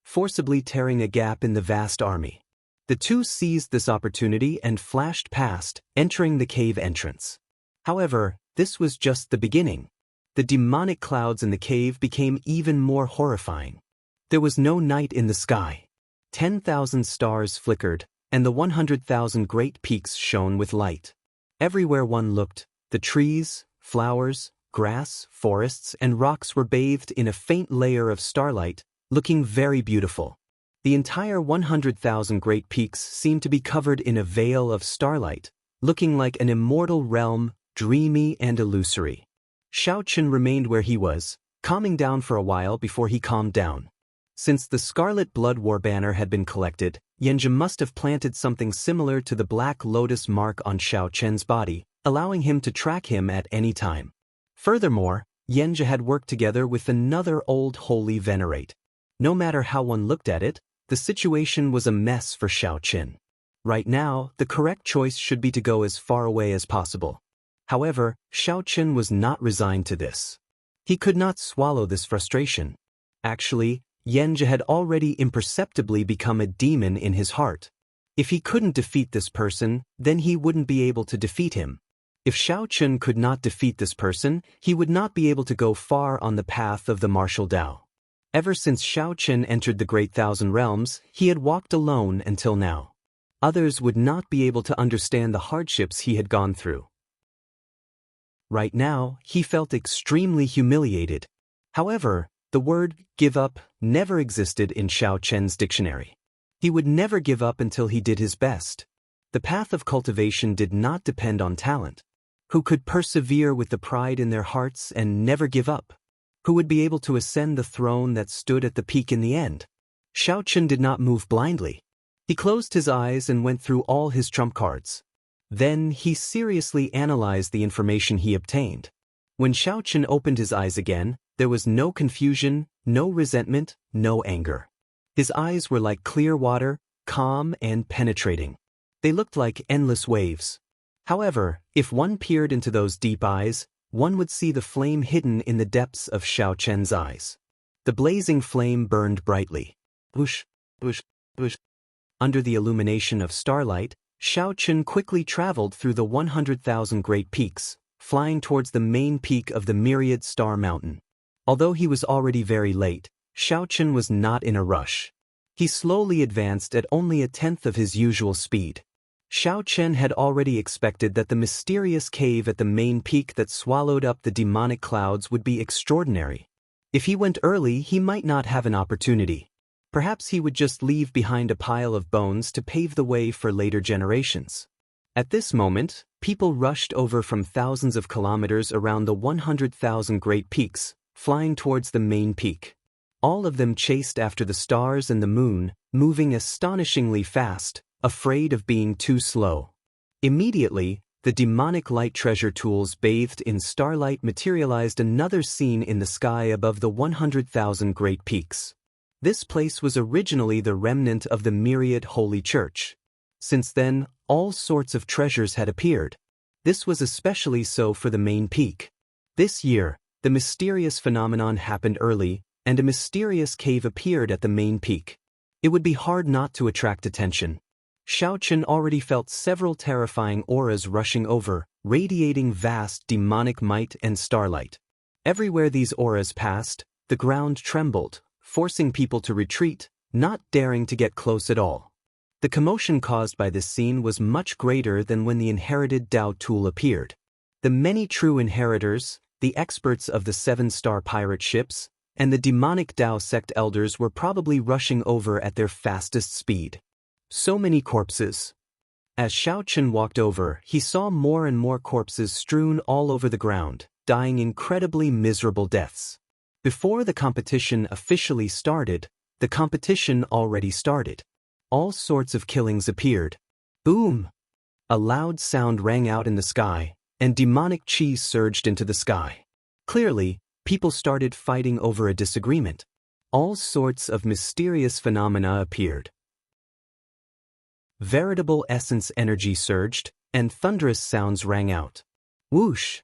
A: Forcibly tearing a gap in the vast army. The two seized this opportunity and flashed past, entering the cave entrance. However, this was just the beginning. The demonic clouds in the cave became even more horrifying. There was no night in the sky. 10,000 stars flickered, and the 100,000 great peaks shone with light. Everywhere one looked, the trees, flowers, grass, forests, and rocks were bathed in a faint layer of starlight, looking very beautiful. The entire 100,000 great peaks seemed to be covered in a veil of starlight, looking like an immortal realm, dreamy and illusory. Xiao Qun remained where he was, calming down for a while before he calmed down. Since the Scarlet Blood War banner had been collected, Yanzhi must have planted something similar to the black lotus mark on Xiao Chen's body, allowing him to track him at any time. Furthermore, Yanzhi had worked together with another old holy venerate. No matter how one looked at it, the situation was a mess for Xiao Chen. Right now, the correct choice should be to go as far away as possible. However, Xiao Chen was not resigned to this. He could not swallow this frustration. Actually, Yanzhi had already imperceptibly become a demon in his heart. If he couldn't defeat this person, then he wouldn't be able to defeat him. If Xiao Chen could not defeat this person, he would not be able to go far on the path of the martial Tao. Ever since Xiao Chen entered the Great Thousand Realms, he had walked alone until now. Others would not be able to understand the hardships he had gone through. Right now, he felt extremely humiliated. However, the word give up never existed in Xiao Chen's dictionary. He would never give up until he did his best. The path of cultivation did not depend on talent. Who could persevere with the pride in their hearts and never give up? Who would be able to ascend the throne that stood at the peak in the end? Xiao Chen did not move blindly. He closed his eyes and went through all his trump cards. Then he seriously analyzed the information he obtained. When Xiao Chen opened his eyes again, there was no confusion, no resentment, no anger. His eyes were like clear water, calm and penetrating. They looked like endless waves. However, if one peered into those deep eyes, one would see the flame hidden in the depths of Xiao Chen's eyes. The blazing flame burned brightly. Whoosh, whoosh, whoosh. Under the illumination of starlight, Xiao Chen quickly traveled through the 100,000 great peaks, flying towards the main peak of the Myriad Star Mountain. Although he was already very late, Xiao Chen was not in a rush. He slowly advanced at only a tenth of his usual speed. Xiao Chen had already expected that the mysterious cave at the main peak that swallowed up the demonic clouds would be extraordinary. If he went early, he might not have an opportunity. Perhaps he would just leave behind a pile of bones to pave the way for later generations. At this moment, people rushed over from thousands of kilometers around the 100,000 great peaks, flying towards the main peak. All of them chased after the stars and the moon, moving astonishingly fast, afraid of being too slow. Immediately, the demonic light treasure tools bathed in starlight materialized another scene in the sky above the 100,000 great peaks. This place was originally the remnant of the Myriad Holy Church. Since then, all sorts of treasures had appeared. This was especially so for the main peak. This year, the mysterious phenomenon happened early, and a mysterious cave appeared at the main peak. It would be hard not to attract attention. Xiao Chen already felt several terrifying auras rushing over, radiating vast demonic might and starlight. Everywhere these auras passed, the ground trembled, forcing people to retreat, not daring to get close at all. The commotion caused by this scene was much greater than when the inherited Tao tool appeared. The many true inheritors, the experts of the 7-star pirate ships, and the demonic Tao sect elders were probably rushing over at their fastest speed. So many corpses. As Xiao Chen walked over, he saw more and more corpses strewn all over the ground, dying incredibly miserable deaths. Before the competition officially started, the competition already started. All sorts of killings appeared. Boom! A loud sound rang out in the sky, and demonic chi surged into the sky. Clearly, people started fighting over a disagreement. All sorts of mysterious phenomena appeared. Veritable essence energy surged, and thunderous sounds rang out. Whoosh!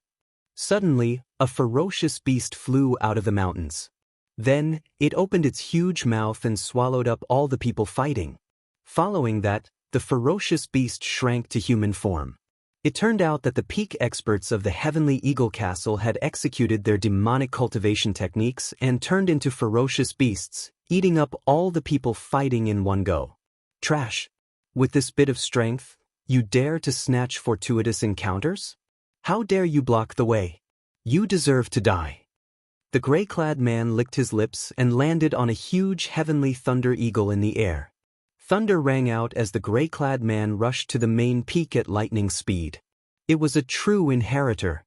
A: Suddenly, a ferocious beast flew out of the mountains. Then, it opened its huge mouth and swallowed up all the people fighting. Following that, the ferocious beast shrank to human form. It turned out that the peak experts of the Heavenly Eagle Castle had executed their demonic cultivation techniques and turned into ferocious beasts, eating up all the people fighting in one go. Trash! With this bit of strength, you dare to snatch fortuitous encounters? How dare you block the way? You deserve to die. The gray-clad man licked his lips and landed on a huge heavenly thunder eagle in the air. Thunder rang out as the gray-clad man rushed to the main peak at lightning speed. It was a true inheritor.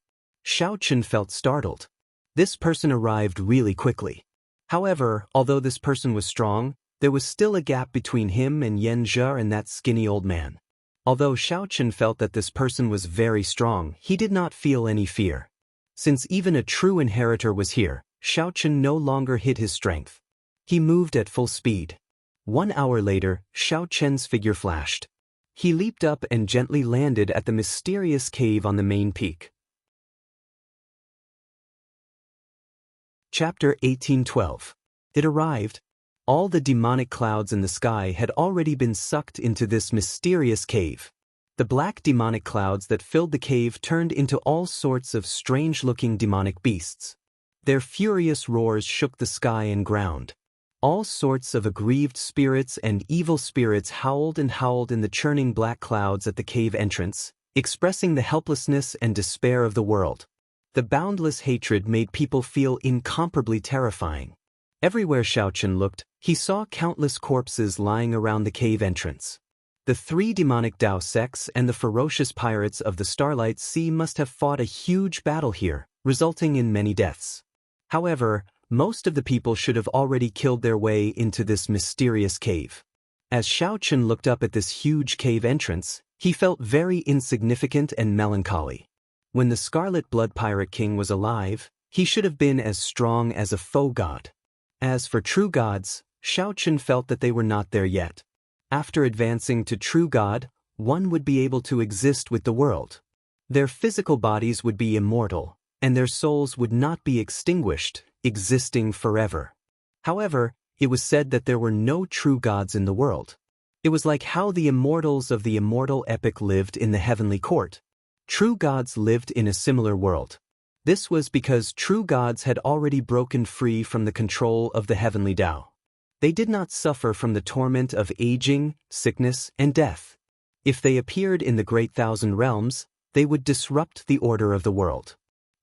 A: Xiao Chen felt startled. This person arrived really quickly. However, although this person was strong, there was still a gap between him and Yan Zhe and that skinny old man. Although Xiao Chen felt that this person was very strong, he did not feel any fear. Since even a true inheritor was here, Xiao Chen no longer hid his strength. He moved at full speed. 1 hour later, Xiao Chen's figure flashed. He leaped up and gently landed at the mysterious cave on the main peak. Chapter 1812. It arrived. All the demonic clouds in the sky had already been sucked into this mysterious cave. The black demonic clouds that filled the cave turned into all sorts of strange-looking demonic beasts. Their furious roars shook the sky and ground. All sorts of aggrieved spirits and evil spirits howled and howled in the churning black clouds at the cave entrance, expressing the helplessness and despair of the world. The boundless hatred made people feel incomparably terrifying. Everywhere Xiao Chen looked, he saw countless corpses lying around the cave entrance. The 3 demonic Dao sects and the ferocious pirates of the Starlight Sea must have fought a huge battle here, resulting in many deaths. However, most of the people should have already killed their way into this mysterious cave. As Xiao Chen looked up at this huge cave entrance, he felt very insignificant and melancholy. When the Scarlet Blood Pirate King was alive, he should have been as strong as a faux god. As for true gods, Xiao Chen felt that they were not there yet. After advancing to true god, one would be able to exist with the world. Their physical bodies would be immortal, and their souls would not be extinguished, existing forever. However, it was said that there were no true gods in the world. It was like how the immortals of the immortal epic lived in the heavenly court. True gods lived in a similar world. This was because true gods had already broken free from the control of the heavenly Tao. They did not suffer from the torment of aging, sickness, and death. If they appeared in the Great Thousand Realms, they would disrupt the order of the world.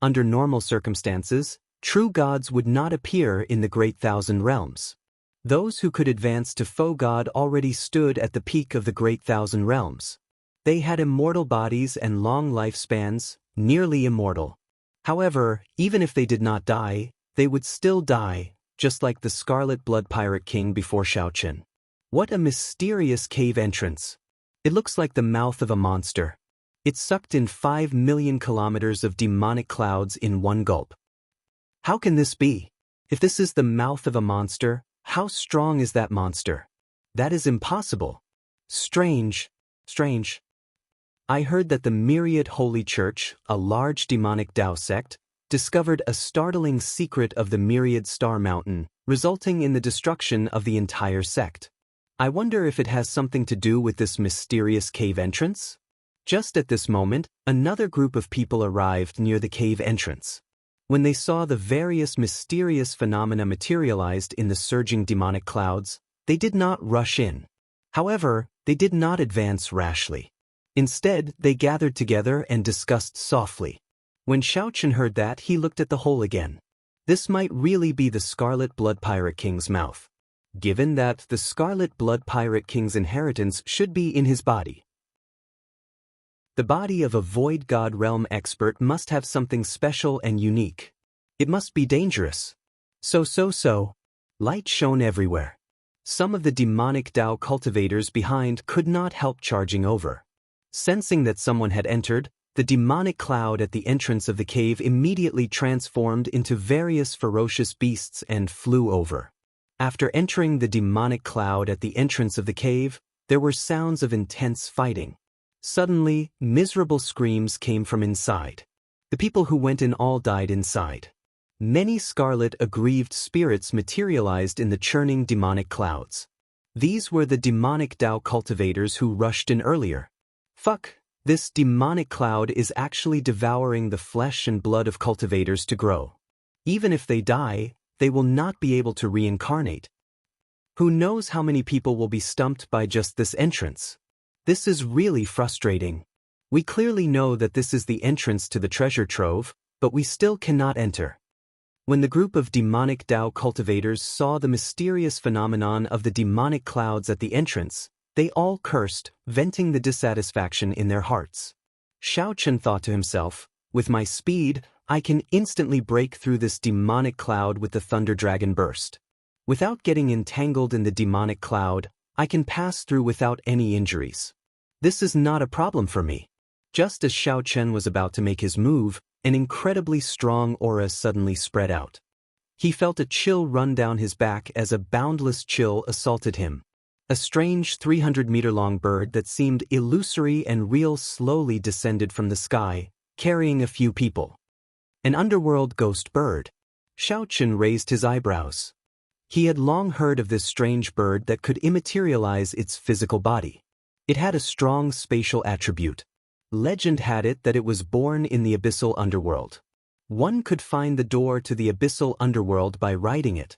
A: Under normal circumstances, true gods would not appear in the Great Thousand Realms. Those who could advance to faux god already stood at the peak of the Great Thousand Realms. They had immortal bodies and long lifespans, nearly immortal. However, even if they did not die, they would still die, just like the Scarlet Blood Pirate King before Xiao Chen. What a mysterious cave entrance. It looks like the mouth of a monster. It sucked in 5 million kilometers of demonic clouds in one gulp. How can this be? If this is the mouth of a monster, how strong is that monster? That is impossible. Strange. I heard that the Myriad Holy Church, a large demonic Tao sect, discovered a startling secret of the Myriad Star Mountain, resulting in the destruction of the entire sect. I wonder if it has something to do with this mysterious cave entrance? Just at this moment, another group of people arrived near the cave entrance. When they saw the various mysterious phenomena materialized in the surging demonic clouds, they did not rush in. However, they did not advance rashly. Instead, they gathered together and discussed softly. When Xiao Chen heard that, he looked at the hole again. This might really be the Scarlet Blood Pirate King's mouth. Given that the Scarlet Blood Pirate King's inheritance should be in his body. The body of a Void God Realm expert must have something special and unique. It must be dangerous. So. Light shone everywhere. Some of the demonic Tao cultivators behind could not help charging over. Sensing that someone had entered, the demonic cloud at the entrance of the cave immediately transformed into various ferocious beasts and flew over. After entering the demonic cloud at the entrance of the cave, there were sounds of intense fighting. Suddenly, miserable screams came from inside. The people who went in all died inside. Many scarlet aggrieved spirits materialized in the churning demonic clouds. These were the demonic Tao cultivators who rushed in earlier. Fuck, this demonic cloud is actually devouring the flesh and blood of cultivators to grow. Even if they die, they will not be able to reincarnate. Who knows how many people will be stumped by just this entrance? This is really frustrating. We clearly know that this is the entrance to the treasure trove, but we still cannot enter. When the group of demonic Dao cultivators saw the mysterious phenomenon of the demonic clouds at the entrance, they all cursed, venting the dissatisfaction in their hearts. Xiao Chen thought to himself, with my speed, I can instantly break through this demonic cloud with the Thunder Dragon Burst. Without getting entangled in the demonic cloud, I can pass through without any injuries. This is not a problem for me. Just as Xiao Chen was about to make his move, an incredibly strong aura suddenly spread out. He felt a chill run down his back as a boundless chill assaulted him. A strange 300-meter-long bird that seemed illusory and real slowly descended from the sky, carrying a few people. An underworld ghost bird. Xiao Chen raised his eyebrows. He had long heard of this strange bird that could immaterialize its physical body. It had a strong spatial attribute. Legend had it that it was born in the abyssal underworld. One could find the door to the abyssal underworld by riding it.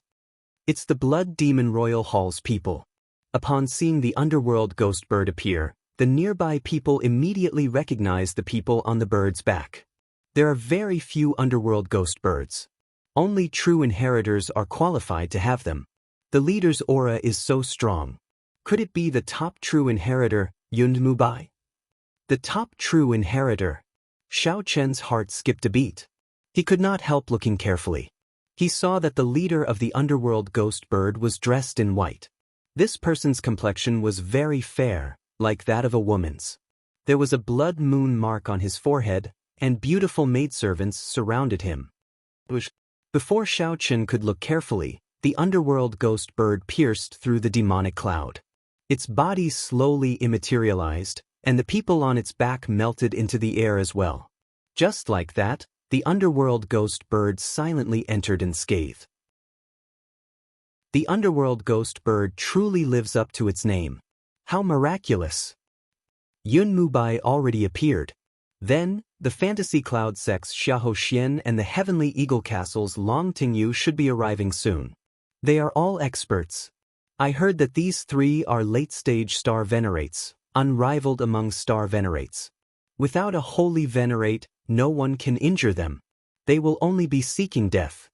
A: It's the Blood Demon Royal Hall's people. Upon seeing the underworld ghost bird appear, the nearby people immediately recognized the people on the bird's back. There are very few underworld ghost birds. Only true inheritors are qualified to have them. The leader's aura is so strong. Could it be the top true inheritor, Yun Mubai? The top true inheritor. Xiao Chen's heart skipped a beat. He could not help looking carefully. He saw that the leader of the underworld ghost bird was dressed in white. This person's complexion was very fair, like that of a woman's. There was a blood moon mark on his forehead, and beautiful maidservants surrounded him. Before Xiao Chen could look carefully, the underworld ghost bird pierced through the demonic cloud. Its body slowly immaterialized, and the people on its back melted into the air as well. Just like that, the underworld ghost bird silently entered unscathed. The underworld ghost bird truly lives up to its name. How miraculous! Yun Mubai already appeared. Then, the fantasy cloud sects Xiahou Xian and the heavenly eagle castles Long Tingyu should be arriving soon. They are all experts. I heard that these three are late-stage star venerates, unrivaled among star venerates. Without a holy venerate, no one can injure them. They will only be seeking death.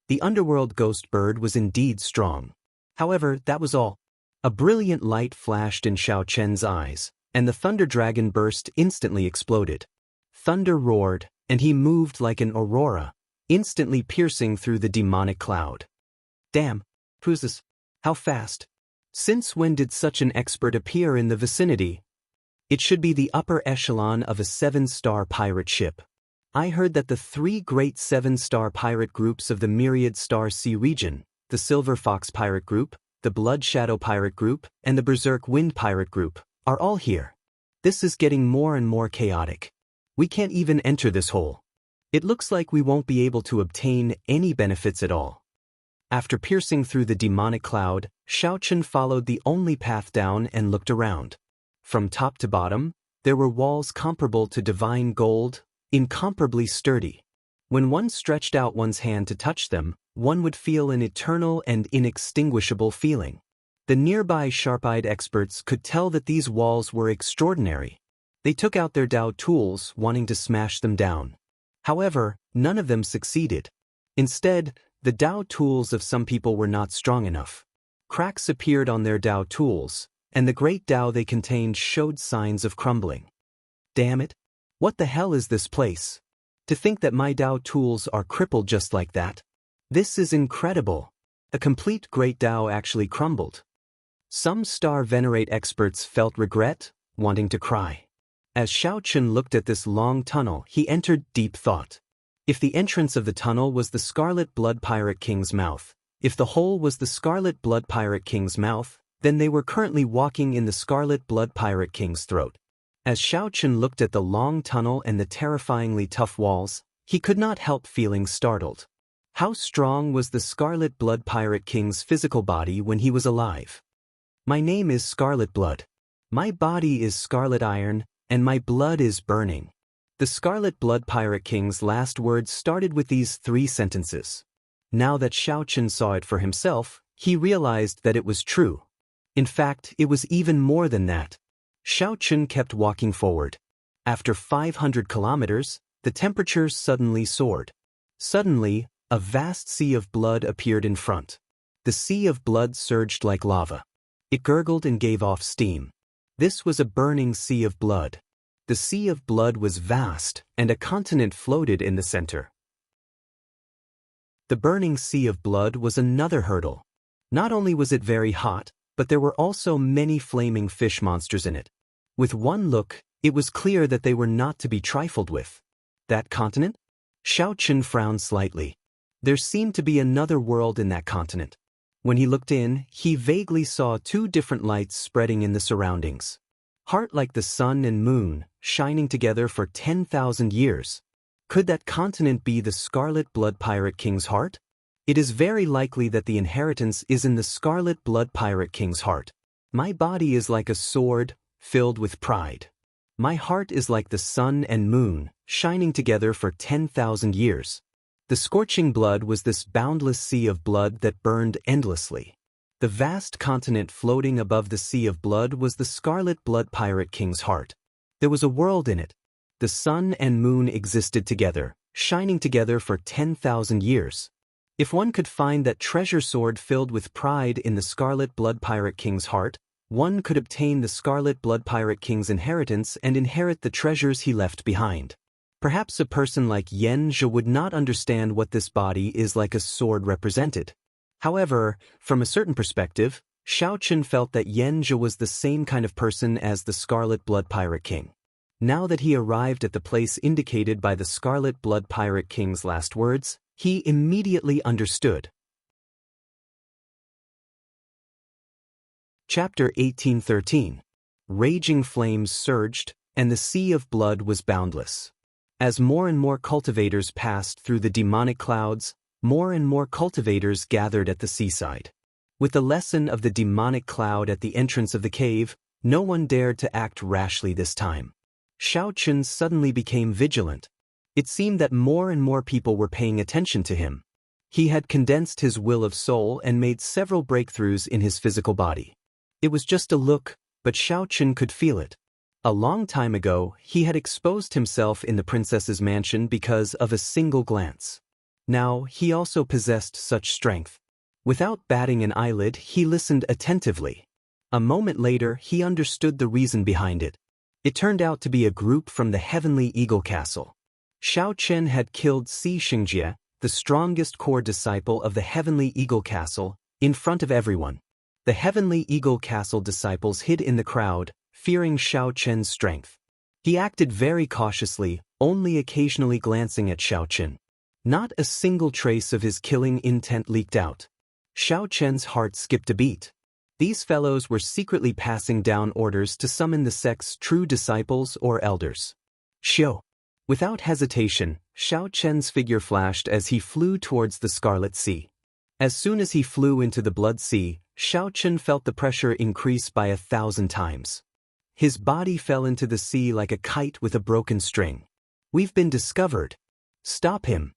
A: The underworld ghost bird was indeed strong. However, that was all. A brilliant light flashed in Xiao Chen's eyes, and the thunder dragon burst instantly exploded. Thunder roared, and he moved like an aurora, instantly piercing through the demonic cloud. Damn, who's this? How fast? Since when did such an expert appear in the vicinity? It should be the upper echelon of a 7-star pirate ship. I heard that the 3 great 7-star pirate groups of the Myriad Star Sea region, the Silver Fox Pirate Group, the Blood Shadow Pirate Group, and the Berserk Wind Pirate Group, are all here. This is getting more and more chaotic. We can't even enter this hole. It looks like we won't be able to obtain any benefits at all. After piercing through the demonic cloud, Xiao Chen followed the only path down and looked around. From top to bottom, there were walls comparable to divine gold, incomparably sturdy. When one stretched out one's hand to touch them, one would feel an eternal and inextinguishable feeling. The nearby sharp-eyed experts could tell that these walls were extraordinary. They took out their Dao tools, wanting to smash them down. However, none of them succeeded. Instead, the Dao tools of some people were not strong enough. Cracks appeared on their Dao tools, and the great Dao they contained showed signs of crumbling. Damn it! What the hell is this place? To think that my Dao tools are crippled just like that. This is incredible. A complete great Dao actually crumbled. Some star venerate experts felt regret, wanting to cry. As Xiao Chen looked at this long tunnel, he entered deep thought. If the entrance of the tunnel was the Scarlet Blood Pirate King's mouth, if the hole was the Scarlet Blood Pirate King's mouth, then they were currently walking in the Scarlet Blood Pirate King's throat. As Xiao Chen looked at the long tunnel and the terrifyingly tough walls, he could not help feeling startled. How strong was the Scarlet Blood Pirate King's physical body when he was alive? My name is Scarlet Blood. My body is scarlet iron, and my blood is burning. The Scarlet Blood Pirate King's last words started with these 3 sentences. Now that Xiao Chen saw it for himself, he realized that it was true. In fact, it was even more than that. Xiao Chen kept walking forward. After 500 kilometers, the temperatures suddenly soared. Suddenly, a vast sea of blood appeared in front. The sea of blood surged like lava. It gurgled and gave off steam. This was a burning sea of blood. The sea of blood was vast, and a continent floated in the center. The burning sea of blood was another hurdle. Not only was it very hot, but there were also many flaming fish monsters in it. With one look, it was clear that they were not to be trifled with. That continent? Xiaochen frowned slightly. There seemed to be another world in that continent. When he looked in, he vaguely saw two different lights spreading in the surroundings. Heart like the sun and moon, shining together for 10,000 years. Could that continent be the Scarlet Blood Pirate King's heart? It is very likely that the inheritance is in the Scarlet Blood Pirate King's heart. My body is like a sword, filled with pride. My heart is like the sun and moon, shining together for 10,000 years. The scorching blood was this boundless sea of blood that burned endlessly. The vast continent floating above the sea of blood was the Scarlet Blood Pirate King's heart. There was a world in it. The sun and moon existed together, shining together for 10,000 years. If one could find that treasure sword filled with pride in the Scarlet Blood Pirate King's heart, one could obtain the Scarlet Blood Pirate King's inheritance and inherit the treasures he left behind. Perhaps a person like Yan Zhe would not understand what this body is like a sword represented. However, from a certain perspective, Xiaochen felt that Yan Zhe was the same kind of person as the Scarlet Blood Pirate King. Now that he arrived at the place indicated by the Scarlet Blood Pirate King's last words, he immediately understood. Chapter 1813. Raging flames surged, and the sea of blood was boundless. As more and more cultivators passed through the demonic clouds, more and more cultivators gathered at the seaside. With the lesson of the demonic cloud at the entrance of the cave, no one dared to act rashly this time. Xiaochen suddenly became vigilant. It seemed that more and more people were paying attention to him. He had condensed his will of soul and made several breakthroughs in his physical body. It was just a look, but Xiaochen could feel it. A long time ago, he had exposed himself in the princess's mansion because of a single glance. Now, he also possessed such strength. Without batting an eyelid, he listened attentively. A moment later, he understood the reason behind it. It turned out to be a group from the Heavenly Eagle Castle. Xiaochen had killed Si Xingjie, the strongest core disciple of the Heavenly Eagle Castle, in front of everyone. The Heavenly Eagle Castle disciples hid in the crowd, fearing Xiaochen's strength. He acted very cautiously, only occasionally glancing at Xiaochen. Not a single trace of his killing intent leaked out. Xiaochen's heart skipped a beat. These fellows were secretly passing down orders to summon the sect's true disciples or elders. Xiao. Without hesitation, Xiaochen's figure flashed as he flew towards the Scarlet Sea. As soon as he flew into the Blood Sea, Xiaochen felt the pressure increase by 1,000 times. His body fell into the sea like a kite with a broken string. "We've been discovered. Stop him."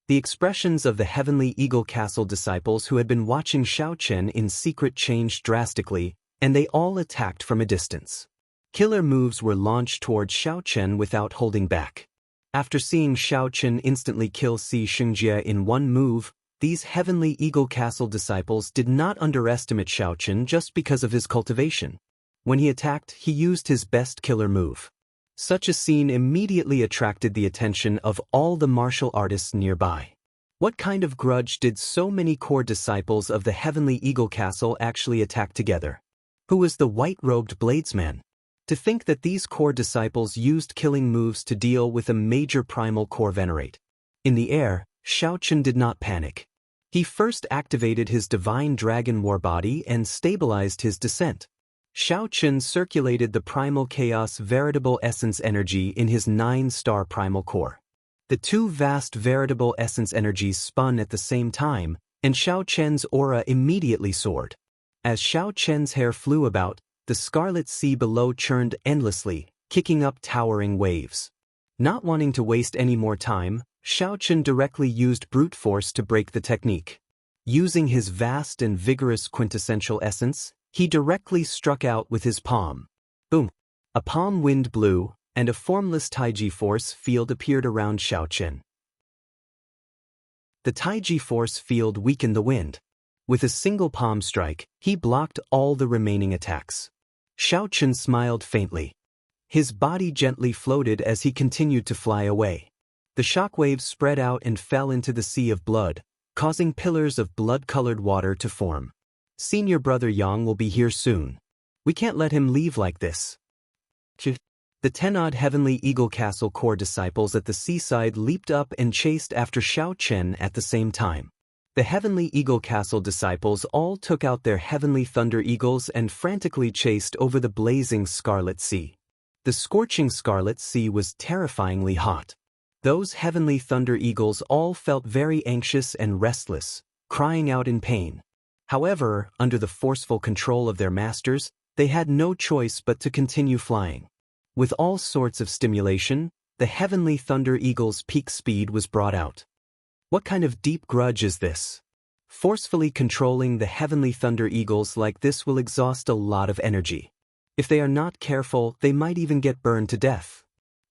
A: The expressions of the Heavenly Eagle Castle disciples who had been watching Xiaochen in secret changed drastically, and they all attacked from a distance. Killer moves were launched toward Xiaochen without holding back. After seeing Xiaochen instantly kill Si Xingjie in one move, these Heavenly Eagle Castle disciples did not underestimate Xiaochen just because of his cultivation. When he attacked, he used his best killer move. Such a scene immediately attracted the attention of all the martial artists nearby. What kind of grudge did so many core disciples of the Heavenly Eagle Castle actually attack together? Who was the white-robed bladesman? To think that these core disciples used killing moves to deal with a major primal core venerate. In the air, Xiaochen did not panic. He first activated his divine dragon war body and stabilized his descent. Xiaochen circulated the primal chaos veritable essence energy in his 9-star primal core. The two vast veritable essence energies spun at the same time, and Xiaochen's aura immediately soared. As Xiaochen's hair flew about, the scarlet sea below churned endlessly, kicking up towering waves. Not wanting to waste any more time, Xiaochen directly used brute force to break the technique. Using his vast and vigorous quintessential essence, he directly struck out with his palm. Boom! A palm wind blew, and a formless Taiji force field appeared around Xiao Chen. The Taiji force field weakened the wind. With a single palm strike, he blocked all the remaining attacks. Xiao Chen smiled faintly. His body gently floated as he continued to fly away. The shockwaves spread out and fell into the sea of blood, causing pillars of blood-colored water to form. Senior brother Yang will be here soon. We can't let him leave like this. The 10-odd Heavenly Eagle Castle core disciples at the seaside leaped up and chased after Xiao Chen at the same time. The Heavenly Eagle Castle disciples all took out their Heavenly Thunder Eagles and frantically chased over the blazing Scarlet Sea. The scorching Scarlet Sea was terrifyingly hot. Those Heavenly Thunder Eagles all felt very anxious and restless, crying out in pain. However, under the forceful control of their masters, they had no choice but to continue flying. With all sorts of stimulation, the Heavenly Thunder Eagle's peak speed was brought out. What kind of deep grudge is this? Forcefully controlling the Heavenly Thunder Eagles like this will exhaust a lot of energy. If they are not careful, they might even get burned to death.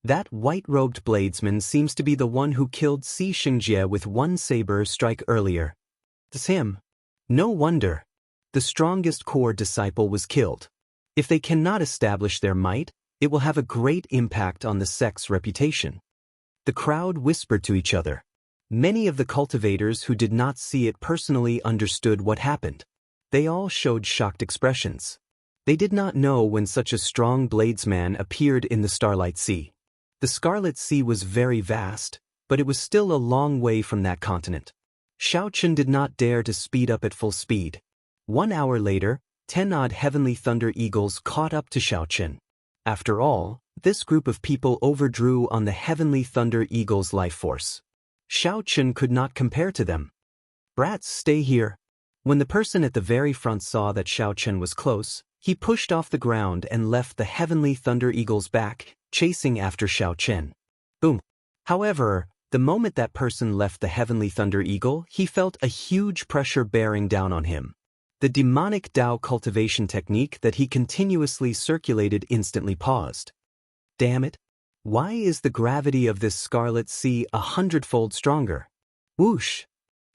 A: That white-robed bladesman seems to be the one who killed Si Xingjie with one saber strike earlier. It's him. No wonder. The strongest core disciple was killed. If they cannot establish their might, it will have a great impact on the sect's reputation. The crowd whispered to each other. Many of the cultivators who did not see it personally understood what happened. They all showed shocked expressions. They did not know when such a strong bladesman appeared in the Starlight Sea. The Scarlet Sea was very vast, but it was still a long way from that continent. Xiao Chen did not dare to speed up at full speed. 1 hour later, 10-odd Heavenly Thunder Eagles caught up to Xiao Chen. After all, this group of people overdrew on the Heavenly Thunder Eagle's life force. Xiao Chen could not compare to them. Brats, stay here. When the person at the very front saw that Xiao Chen was close, he pushed off the ground and left the Heavenly Thunder Eagles back, chasing after Xiao Chen. Boom. However, the moment that person left the Heavenly Thunder Eagle, he felt a huge pressure bearing down on him. The demonic Dao cultivation technique that he continuously circulated instantly paused. Damn it! Why is the gravity of this Scarlet Sea 100-fold stronger? Whoosh!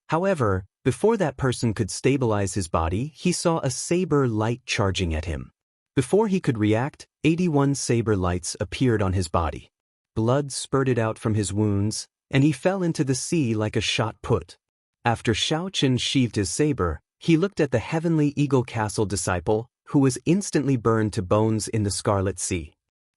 A: However, before that person could stabilize his body, he saw a saber light charging at him. Before he could react, 81 saber lights appeared on his body. Blood spurted out from his wounds, and he fell into the sea like a shot put. After Xiao Chen sheathed his saber, he looked at the Heavenly Eagle Castle disciple, who was instantly burned to bones in the Scarlet Sea.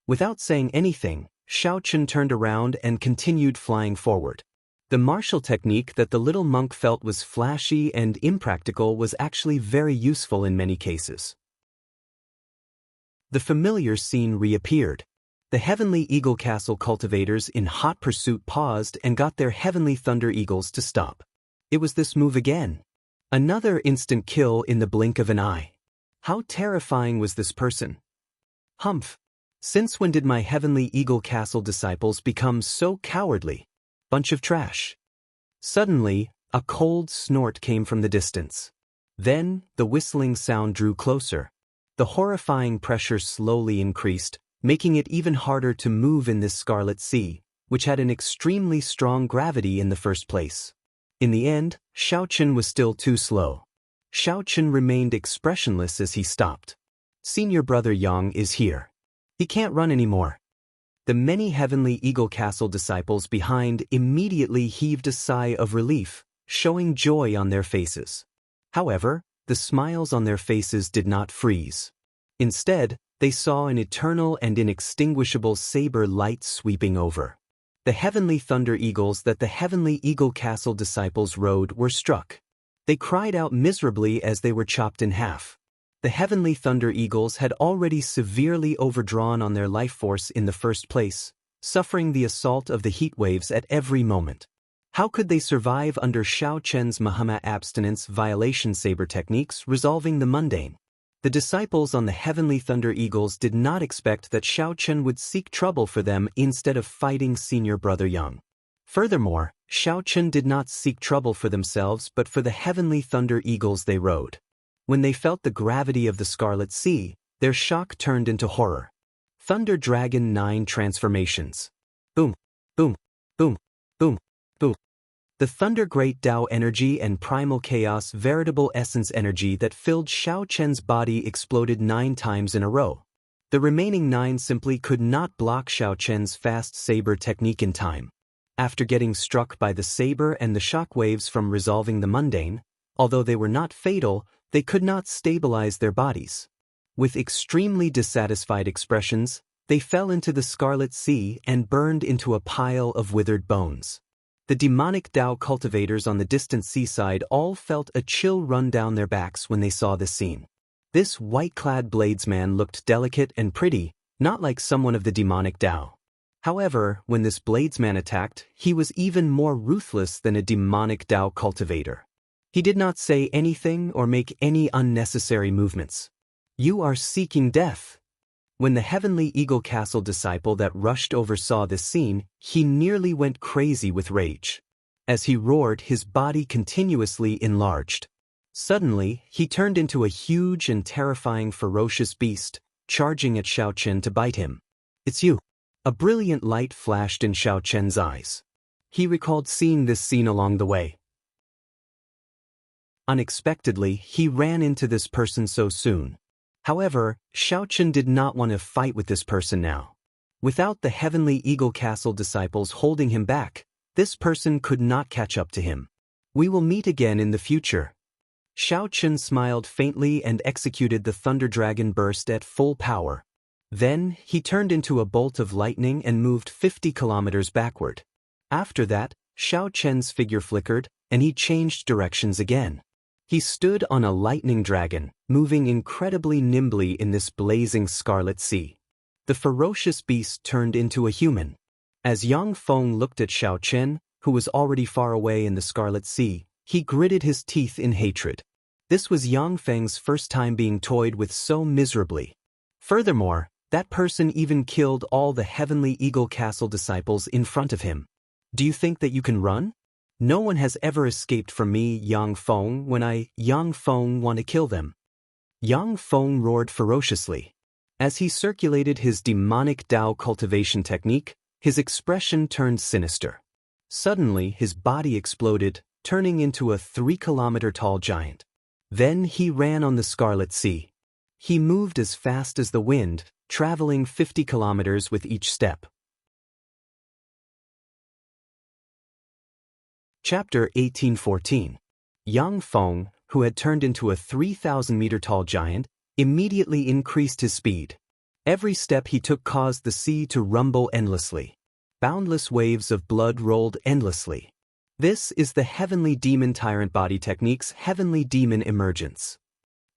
A: Without saying anything, Xiao Chen turned around and continued flying forward. The martial technique that the little monk felt was flashy and impractical was actually very useful in many cases. The familiar scene reappeared. The Heavenly Eagle Castle cultivators in hot pursuit paused and got their Heavenly Thunder Eagles to stop. It was this move again. Another instant kill in the blink of an eye. How terrifying was this person? Humph! Since when did my Heavenly Eagle Castle disciples become so cowardly? Bunch of trash. Suddenly, a cold snort came from the distance. Then, the whistling sound drew closer. The horrifying pressure slowly increased, making it even harder to move in this Scarlet Sea, which had an extremely strong gravity in the first place. In the end, Xiao Chen was still too slow. Xiao Chen remained expressionless as he stopped. Senior brother Yang is here. He can't run anymore. The many Heavenly Eagle Castle disciples behind immediately heaved a sigh of relief, showing joy on their faces. However, the smiles on their faces did not freeze. Instead, they saw an eternal and inextinguishable saber light sweeping over. The Heavenly Thunder Eagles that the Heavenly Eagle Castle disciples rode were struck. They cried out miserably as they were chopped in half. The Heavenly Thunder Eagles had already severely overdrawn on their life force in the first place, suffering the assault of the heat waves at every moment. How could they survive under Xiao Chen's Mahama abstinence violation saber techniques resolving the mundane? The disciples on the Heavenly Thunder Eagles did not expect that Xiao Chen would seek trouble for them instead of fighting senior brother Yang. Furthermore, Xiao Chen did not seek trouble for themselves but for the Heavenly Thunder Eagles they rode. When they felt the gravity of the Scarlet Sea, their shock turned into horror. Thunder Dragon 9 Transformations. Boom, boom, boom, boom, boom. The Thunder Great Tao energy and Primal Chaos veritable essence energy that filled Xiao Chen's body exploded 9 times in a row. The remaining 9 simply could not block Xiao Chen's fast saber technique in time. After getting struck by the saber and the shock waves from resolving the mundane, although they were not fatal, they could not stabilize their bodies. With extremely dissatisfied expressions, they fell into the Scarlet Sea and burned into a pile of withered bones. The demonic Tao cultivators on the distant seaside all felt a chill run down their backs when they saw this scene. This white-clad bladesman looked delicate and pretty, not like someone of the demonic Tao. However, when this bladesman attacked, he was even more ruthless than a demonic Tao cultivator. He did not say anything or make any unnecessary movements. "You are seeking death." When the Heavenly Eagle Castle disciple that rushed over saw this scene, he nearly went crazy with rage. As he roared, his body continuously enlarged. Suddenly, he turned into a huge and terrifying ferocious beast, charging at Xiao Chen to bite him. "It's you." A brilliant light flashed in Xiao Chen's eyes. He recalled seeing this scene along the way. Unexpectedly, he ran into this person so soon. However, Xiao Chen did not want to fight with this person now. Without the Heavenly Eagle Castle disciples holding him back, this person could not catch up to him. "We will meet again in the future." Xiao Chen smiled faintly and executed the Thunder Dragon burst at full power. Then, he turned into a bolt of lightning and moved 50 kilometers backward. After that, Xiao Chen's figure flickered, and he changed directions again. He stood on a lightning dragon, moving incredibly nimbly in this blazing scarlet sea. The ferocious beast turned into a human. As Yang Feng looked at Xiao Chen, who was already far away in the scarlet sea, he gritted his teeth in hatred. This was Yang Feng's first time being toyed with so miserably. Furthermore, that person even killed all the Heavenly Eagle Castle disciples in front of him. "Do you think that you can run? No one has ever escaped from me, Yang Feng, when Yang Feng, want to kill them." Yang Feng roared ferociously. As he circulated his demonic Tao cultivation technique, his expression turned sinister. Suddenly, his body exploded, turning into a 3-kilometer-tall giant. Then he ran on the Scarlet Sea. He moved as fast as the wind, traveling 50 kilometers with each step. Chapter 1814. Yang Feng, who had turned into a 3,000-meter-tall giant, immediately increased his speed. Every step he took caused the sea to rumble endlessly. Boundless waves of blood rolled endlessly. This is the Heavenly Demon Tyrant Body Technique's Heavenly Demon Emergence.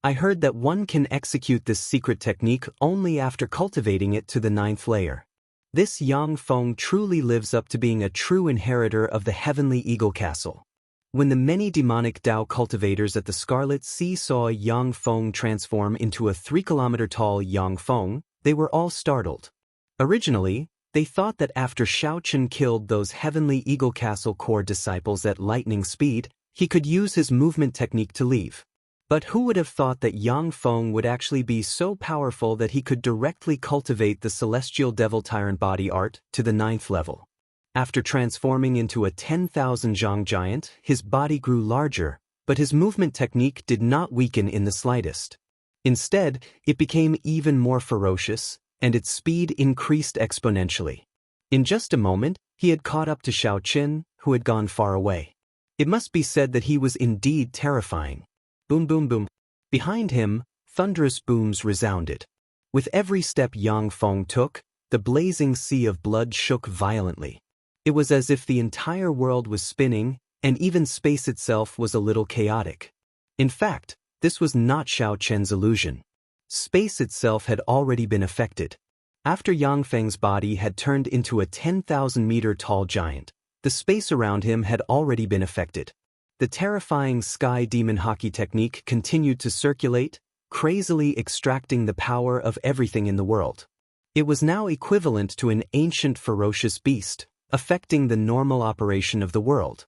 A: I heard that one can execute this secret technique only after cultivating it to the 9th layer. This Yang Feng truly lives up to being a true inheritor of the Heavenly Eagle Castle. When the many demonic Tao cultivators at the Scarlet Sea saw Yang Feng transform into a 3-kilometer-tall Yang Feng, they were all startled. Originally, they thought that after Xiao Chen killed those Heavenly Eagle Castle core disciples at lightning speed, he could use his movement technique to leave. But who would have thought that Yang Feng would actually be so powerful that he could directly cultivate the Celestial Devil Tyrant Body Art to the 9th level? After transforming into a 10,000 zhang giant, his body grew larger, but his movement technique did not weaken in the slightest. Instead, it became even more ferocious, and its speed increased exponentially. In just a moment, he had caught up to Xiao Chen, who had gone far away. It must be said that he was indeed terrifying. Boom boom boom. Behind him, thunderous booms resounded. With every step Yang Feng took, the blazing sea of blood shook violently. It was as if the entire world was spinning, and even space itself was a little chaotic. In fact, this was not Xiao Chen's illusion. Space itself had already been affected. After Yang Feng's body had turned into a 10,000-meter-tall giant, the space around him had already been affected. The terrifying Sky Demon Hockey technique continued to circulate, crazily extracting the power of everything in the world. It was now equivalent to an ancient ferocious beast, affecting the normal operation of the world.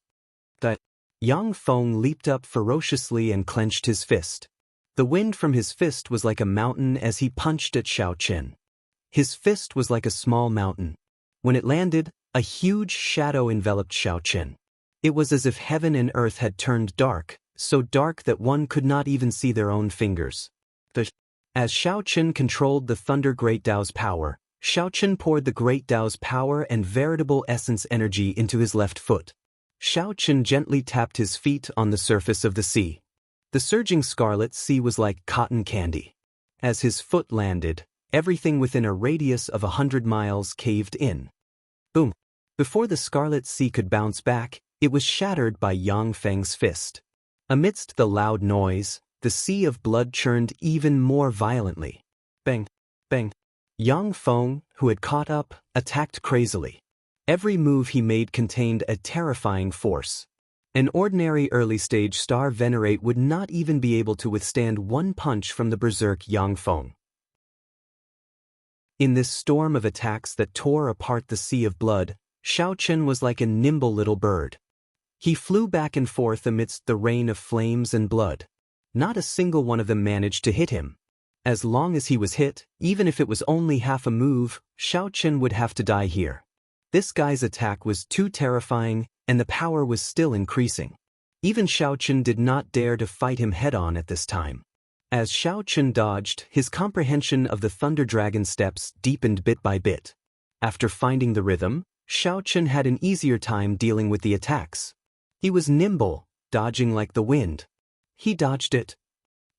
A: But Yang Feng leaped up ferociously and clenched his fist. The wind from his fist was like a mountain as he punched at Xiao Chen. His fist was like a small mountain. When it landed, a huge shadow enveloped Xiao Chen. It was as if heaven and earth had turned dark, so dark that one could not even see their own fingers. As Xiao Chen controlled the Thunder Great Tao's power, Xiao Chen poured the Great Tao's power and veritable essence energy into his left foot. Xiao Chen gently tapped his feet on the surface of the sea. The surging scarlet sea was like cotton candy. As his foot landed, everything within a radius of 100 miles caved in. Boom! Before the scarlet sea could bounce back, it was shattered by Yang Feng's fist. Amidst the loud noise, the sea of blood churned even more violently. Bang! Bang! Yang Feng, who had caught up, attacked crazily. Every move he made contained a terrifying force. An ordinary early-stage star venerate would not even be able to withstand one punch from the berserk Yang Feng. In this storm of attacks that tore apart the sea of blood, Xiao Chen was like a nimble little bird. He flew back and forth amidst the rain of flames and blood. Not a single one of them managed to hit him. As long as he was hit, even if it was only half a move, Xiao Chen would have to die here. This guy's attack was too terrifying, and the power was still increasing. Even Xiao Chen did not dare to fight him head-on at this time. As Xiao Chen dodged, his comprehension of the Thunder Dragon steps deepened bit by bit. After finding the rhythm, Xiao Chen had an easier time dealing with the attacks. He was nimble, dodging like the wind. He dodged it.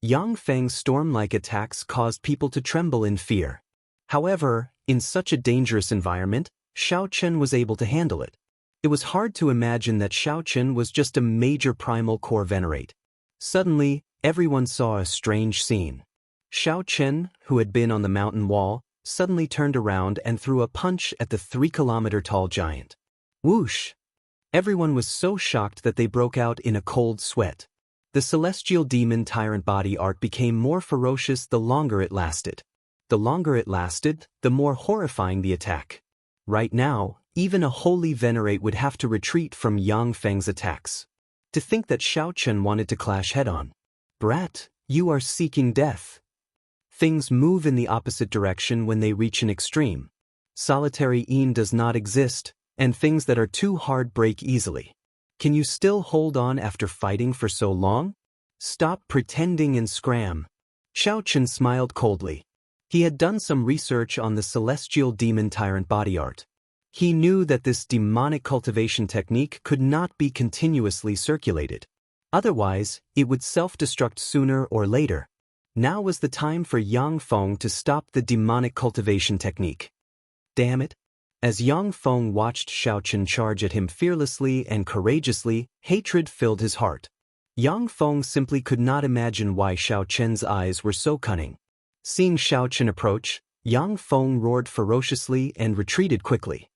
A: Yang Feng's storm-like attacks caused people to tremble in fear. However, in such a dangerous environment, Xiao Chen was able to handle it. It was hard to imagine that Xiao Chen was just a major primal core venerate. Suddenly, everyone saw a strange scene. Xiao Chen, who had been on the mountain wall, suddenly turned around and threw a punch at the 3-kilometer-tall giant. Whoosh! Everyone was so shocked that they broke out in a cold sweat. The celestial demon tyrant body art became more ferocious the longer it lasted. The longer it lasted, the more horrifying the attack. Right now, even a holy venerate would have to retreat from Yang Feng's attacks. To think that Xiao Chen wanted to clash head-on. Brat, you are seeking death. Things move in the opposite direction when they reach an extreme. Solitary Yin does not exist, and things that are too hard break easily. Can you still hold on after fighting for so long? Stop pretending and scram. Xiao Chen smiled coldly. He had done some research on the celestial demon tyrant body art. He knew that this demonic cultivation technique could not be continuously circulated. Otherwise, it would self-destruct sooner or later. Now was the time for Yang Feng to stop the demonic cultivation technique. Damn it! As Yang Feng watched Xiao Chen charge at him fearlessly and courageously, hatred filled his heart. Yang Feng simply could not imagine why Xiao Chen's eyes were so cunning. Seeing Xiao Chen approach, Yang Feng roared ferociously and retreated quickly.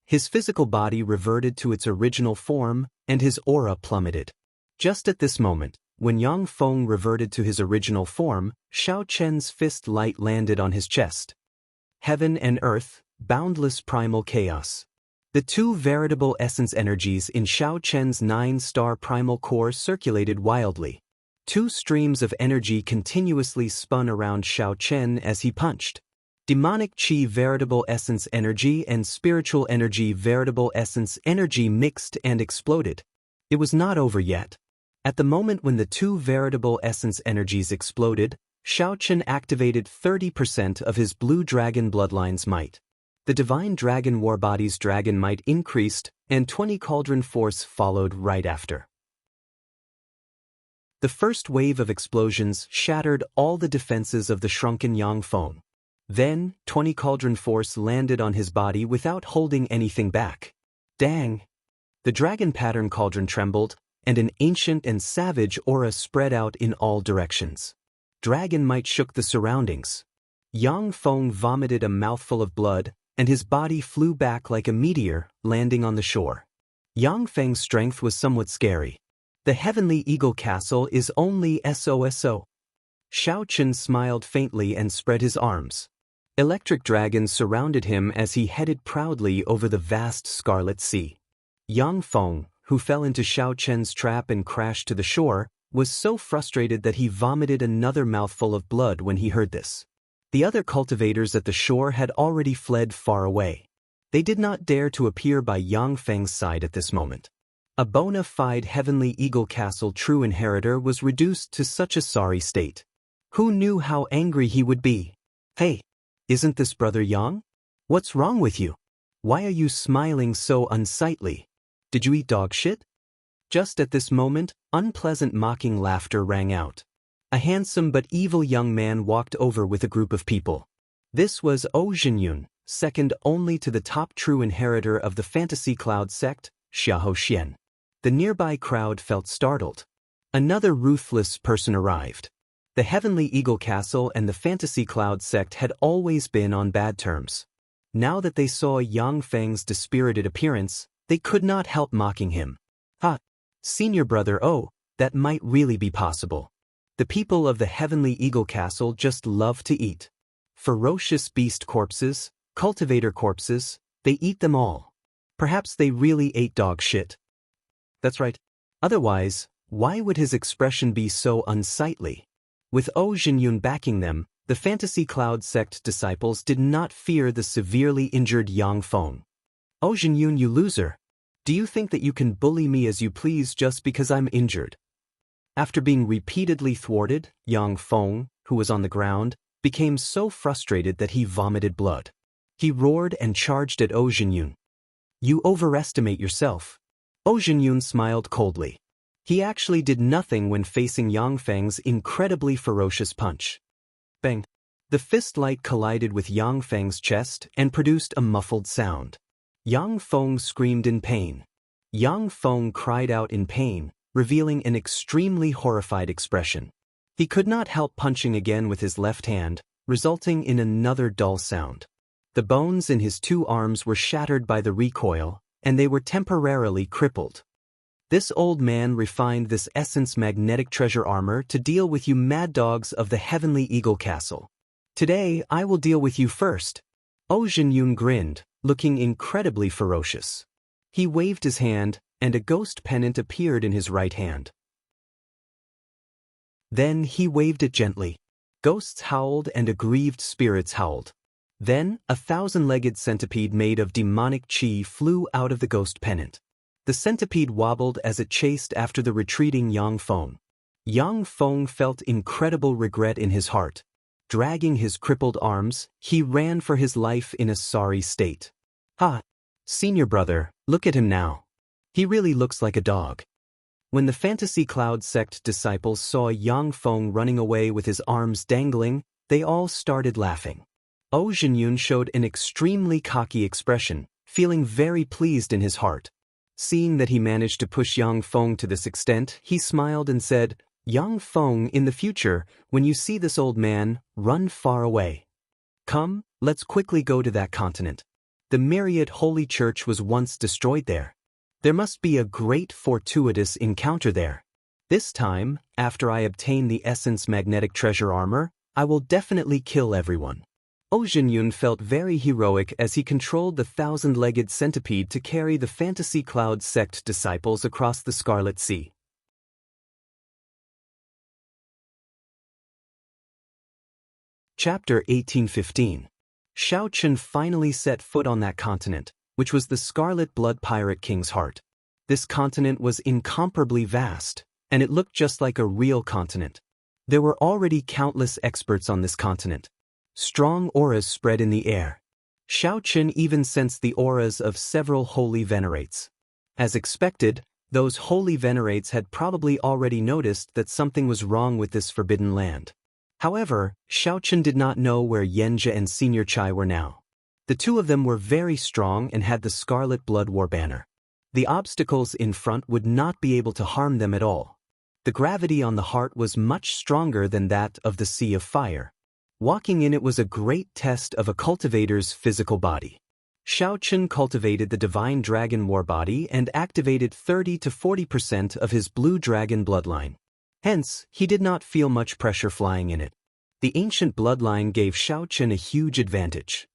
A: His physical body reverted to its original form, and his aura plummeted. Just at this moment, when Yang Feng reverted to his original form, Xiao Chen's fist light landed on his chest. Heaven and earth, boundless primal chaos. The two veritable essence energies in Xiao Chen's 9-star primal core circulated wildly. Two streams of energy continuously spun around Xiao Chen as he punched. Demonic Qi veritable essence energy and spiritual energy veritable essence energy mixed and exploded. It was not over yet. At the moment when the two veritable essence energies exploded, Xiao Chen activated 30% of his Blue Dragon Bloodline's might. The Divine Dragon Warbody's dragon might increased, and 20 Cauldron Force followed right after. The first wave of explosions shattered all the defenses of the shrunken Yang Feng. Then, 20 Cauldron Force landed on his body without holding anything back. Dang! The dragon pattern cauldron trembled, and an ancient and savage aura spread out in all directions. Dragon might shook the surroundings. Yang Feng vomited a mouthful of blood, and his body flew back like a meteor, landing on the shore. Yang Feng's strength was somewhat scary. The Heavenly Eagle Castle is only SOSO. Xiao Chen smiled faintly and spread his arms. Electric dragons surrounded him as he headed proudly over the vast Scarlet Sea. Yang Feng, who fell into Xiao Chen's trap and crashed to the shore, was so frustrated that he vomited another mouthful of blood when he heard this. The other cultivators at the shore had already fled far away. They did not dare to appear by Yang Feng's side at this moment. A bona fide Heavenly Eagle Castle true inheritor was reduced to such a sorry state. Who knew how angry he would be? Hey, isn't this Brother Yang? What's wrong with you? Why are you smiling so unsightly? Did you eat dog shit? Just at this moment, unpleasant mocking laughter rang out. A handsome but evil young man walked over with a group of people. This was Oh Jinyun, second only to the top true inheritor of the Fantasy Cloud sect, Xiahou Xian. The nearby crowd felt startled. Another ruthless person arrived. The Heavenly Eagle Castle and the Fantasy Cloud sect had always been on bad terms. Now that they saw Yang Feng's dispirited appearance, they could not help mocking him. Ha! Senior brother Oh, that might really be possible. The people of the Heavenly Eagle Castle just love to eat. Ferocious beast corpses, cultivator corpses, they eat them all. Perhaps they really ate dog shit. That's right. Otherwise, why would his expression be so unsightly? With Oh Jinyun backing them, the Fantasy Cloud sect disciples did not fear the severely injured Yang Feng. Oh Jinyun, you loser. Do you think that you can bully me as you please just because I'm injured? After being repeatedly thwarted, Yang Feng, who was on the ground, became so frustrated that he vomited blood. He roared and charged at Oh Jinyun. You overestimate yourself. Oh Jinyun smiled coldly. He actually did nothing when facing Yang Feng's incredibly ferocious punch. Bang! The fist light collided with Yang Feng's chest and produced a muffled sound. Yang Feng screamed in pain. Yang Feng cried out in pain, revealing an extremely horrified expression. He could not help punching again with his left hand, resulting in another dull sound. The bones in his two arms were shattered by the recoil, and they were temporarily crippled. This old man refined this essence magnetic treasure armor to deal with you mad dogs of the Heavenly Eagle Castle. Today, I will deal with you first. Oh Jinyun grinned, looking incredibly ferocious. He waved his hand, and a ghost pennant appeared in his right hand. Then he waved it gently. Ghosts howled and aggrieved spirits howled. Then, a 1,000-legged centipede made of demonic chi flew out of the ghost pennant. The centipede wobbled as it chased after the retreating Yang Feng. Yang Feng felt incredible regret in his heart. Dragging his crippled arms, he ran for his life in a sorry state. Ha! Senior brother, look at him now. He really looks like a dog. When the Fantasy Cloud sect disciples saw Yang Feng running away with his arms dangling, they all started laughing. Oh Jinyun showed an extremely cocky expression, feeling very pleased in his heart. Seeing that he managed to push Yang Feng to this extent, he smiled and said, Yang Feng, in the future, when you see this old man, run far away. Come, let's quickly go to that continent. The myriad holy church was once destroyed there. There must be a great fortuitous encounter there. This time, after I obtain the essence magnetic treasure armor, I will definitely kill everyone. Oh Jinyun felt very heroic as he controlled the 1,000-legged centipede to carry the Fantasy Cloud sect disciples across the Scarlet Sea. Chapter 1815. Xiao Chen finally set foot on that continent, which was the Scarlet Blood Pirate King's heart. This continent was incomparably vast, and it looked just like a real continent. There were already countless experts on this continent. Strong auras spread in the air. Xiao Chen even sensed the auras of several holy venerates. As expected, those holy venerates had probably already noticed that something was wrong with this forbidden land. However, Xiao Chen did not know where Yanjia and Senior Chai were now. The two of them were very strong and had the Scarlet Blood War banner. The obstacles in front would not be able to harm them at all. The gravity on the heart was much stronger than that of the Sea of Fire. Walking in it was a great test of a cultivator's physical body. Xiao Chen cultivated the Divine Dragon War body and activated 30 to 40% of his Blue Dragon bloodline. Hence, he did not feel much pressure flying in it. The ancient bloodline gave Xiao Chen a huge advantage.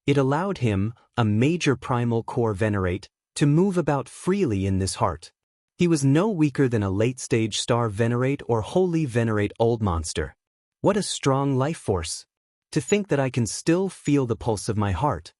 A: It allowed him, a major primal core venerate, to move about freely in this heart. He was no weaker than a late-stage star venerate or holy venerate old monster. What a strong life force! To think that I can still feel the pulse of my heart.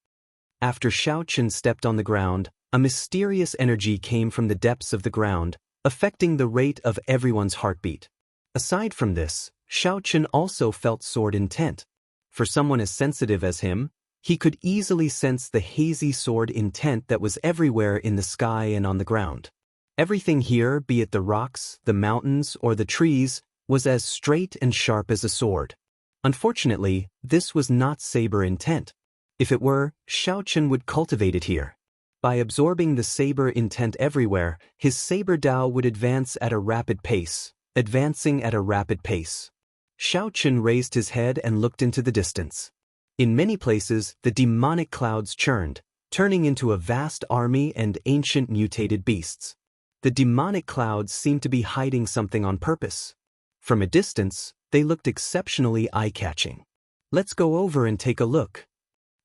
A: After Xiao Chen stepped on the ground, a mysterious energy came from the depths of the ground, affecting the rate of everyone's heartbeat. Aside from this, Xiao Chen also felt sword intent. For someone as sensitive as him, he could easily sense the hazy sword intent that was everywhere in the sky and on the ground. Everything here, be it the rocks, the mountains, or the trees, was as straight and sharp as a sword. Unfortunately, this was not saber intent. If it were, Xiao Chen would cultivate it here. By absorbing the saber intent everywhere, his saber Dao would advance at a rapid pace, advancing at a rapid pace. Xiao Chen raised his head and looked into the distance. In many places, the demonic clouds churned, turning into a vast army and ancient mutated beasts. The demonic clouds seemed to be hiding something on purpose. From a distance, they looked exceptionally eye-catching. Let's go over and take a look.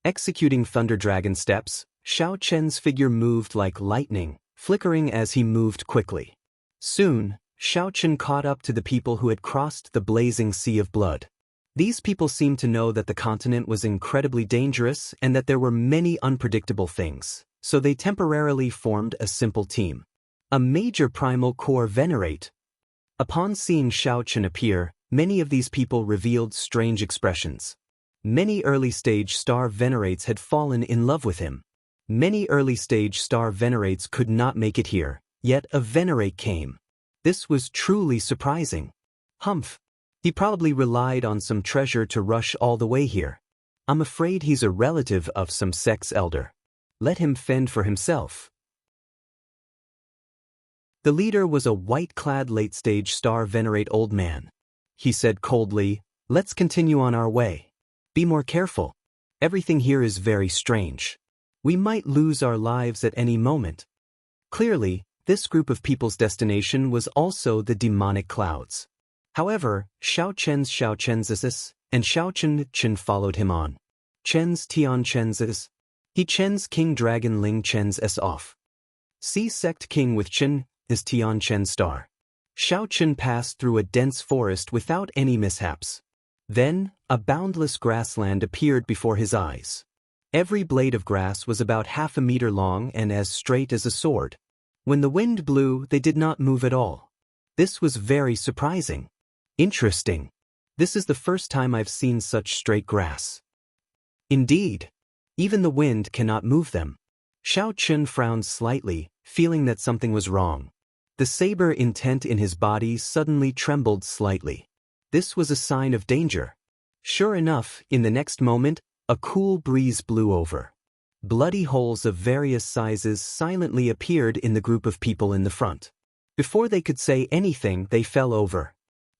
A: Executing Thunder Dragon steps, Xiao Chen's figure moved like lightning, flickering as he moved quickly. Soon, Xiao Chen caught up to the people who had crossed the blazing sea of blood. These people seemed to know that the continent was incredibly dangerous and that there were many unpredictable things, so they temporarily formed a simple team. A major primal core venerate. Upon seeing Xiao Chen appear, many of these people revealed strange expressions. Many early-stage star venerates had fallen in love with him. Many early-stage star venerates could not make it here, yet a venerate came. This was truly surprising. Humph. He probably relied on some treasure to rush all the way here. I'm afraid he's a relative of some sex elder. Let him fend for himself. The leader was a white-clad late-stage star venerate old man. He said coldly, "Let's continue on our way. Be more careful. Everything here is very strange. We might lose our lives at any moment." Clearly, this group of people's destination was also the demonic clouds. However, Xiao Chen's and Xiao Chen followed him on. Chen's Tian Chen's. He Chen's King Dragon Ling Chen's S off. See Sect King with Chen is Tian Chen star. Xiao Chen passed through a dense forest without any mishaps. Then, a boundless grassland appeared before his eyes. Every blade of grass was about half a meter long and as straight as a sword. When the wind blew, they did not move at all. This was very surprising. Interesting. This is the first time I've seen such straight grass. Indeed. Even the wind cannot move them. Xiao Chen frowned slightly, feeling that something was wrong. The saber intent in his body suddenly trembled slightly. This was a sign of danger. Sure enough, in the next moment, a cool breeze blew over. Bloody holes of various sizes silently appeared in the group of people in the front. Before they could say anything, they fell over.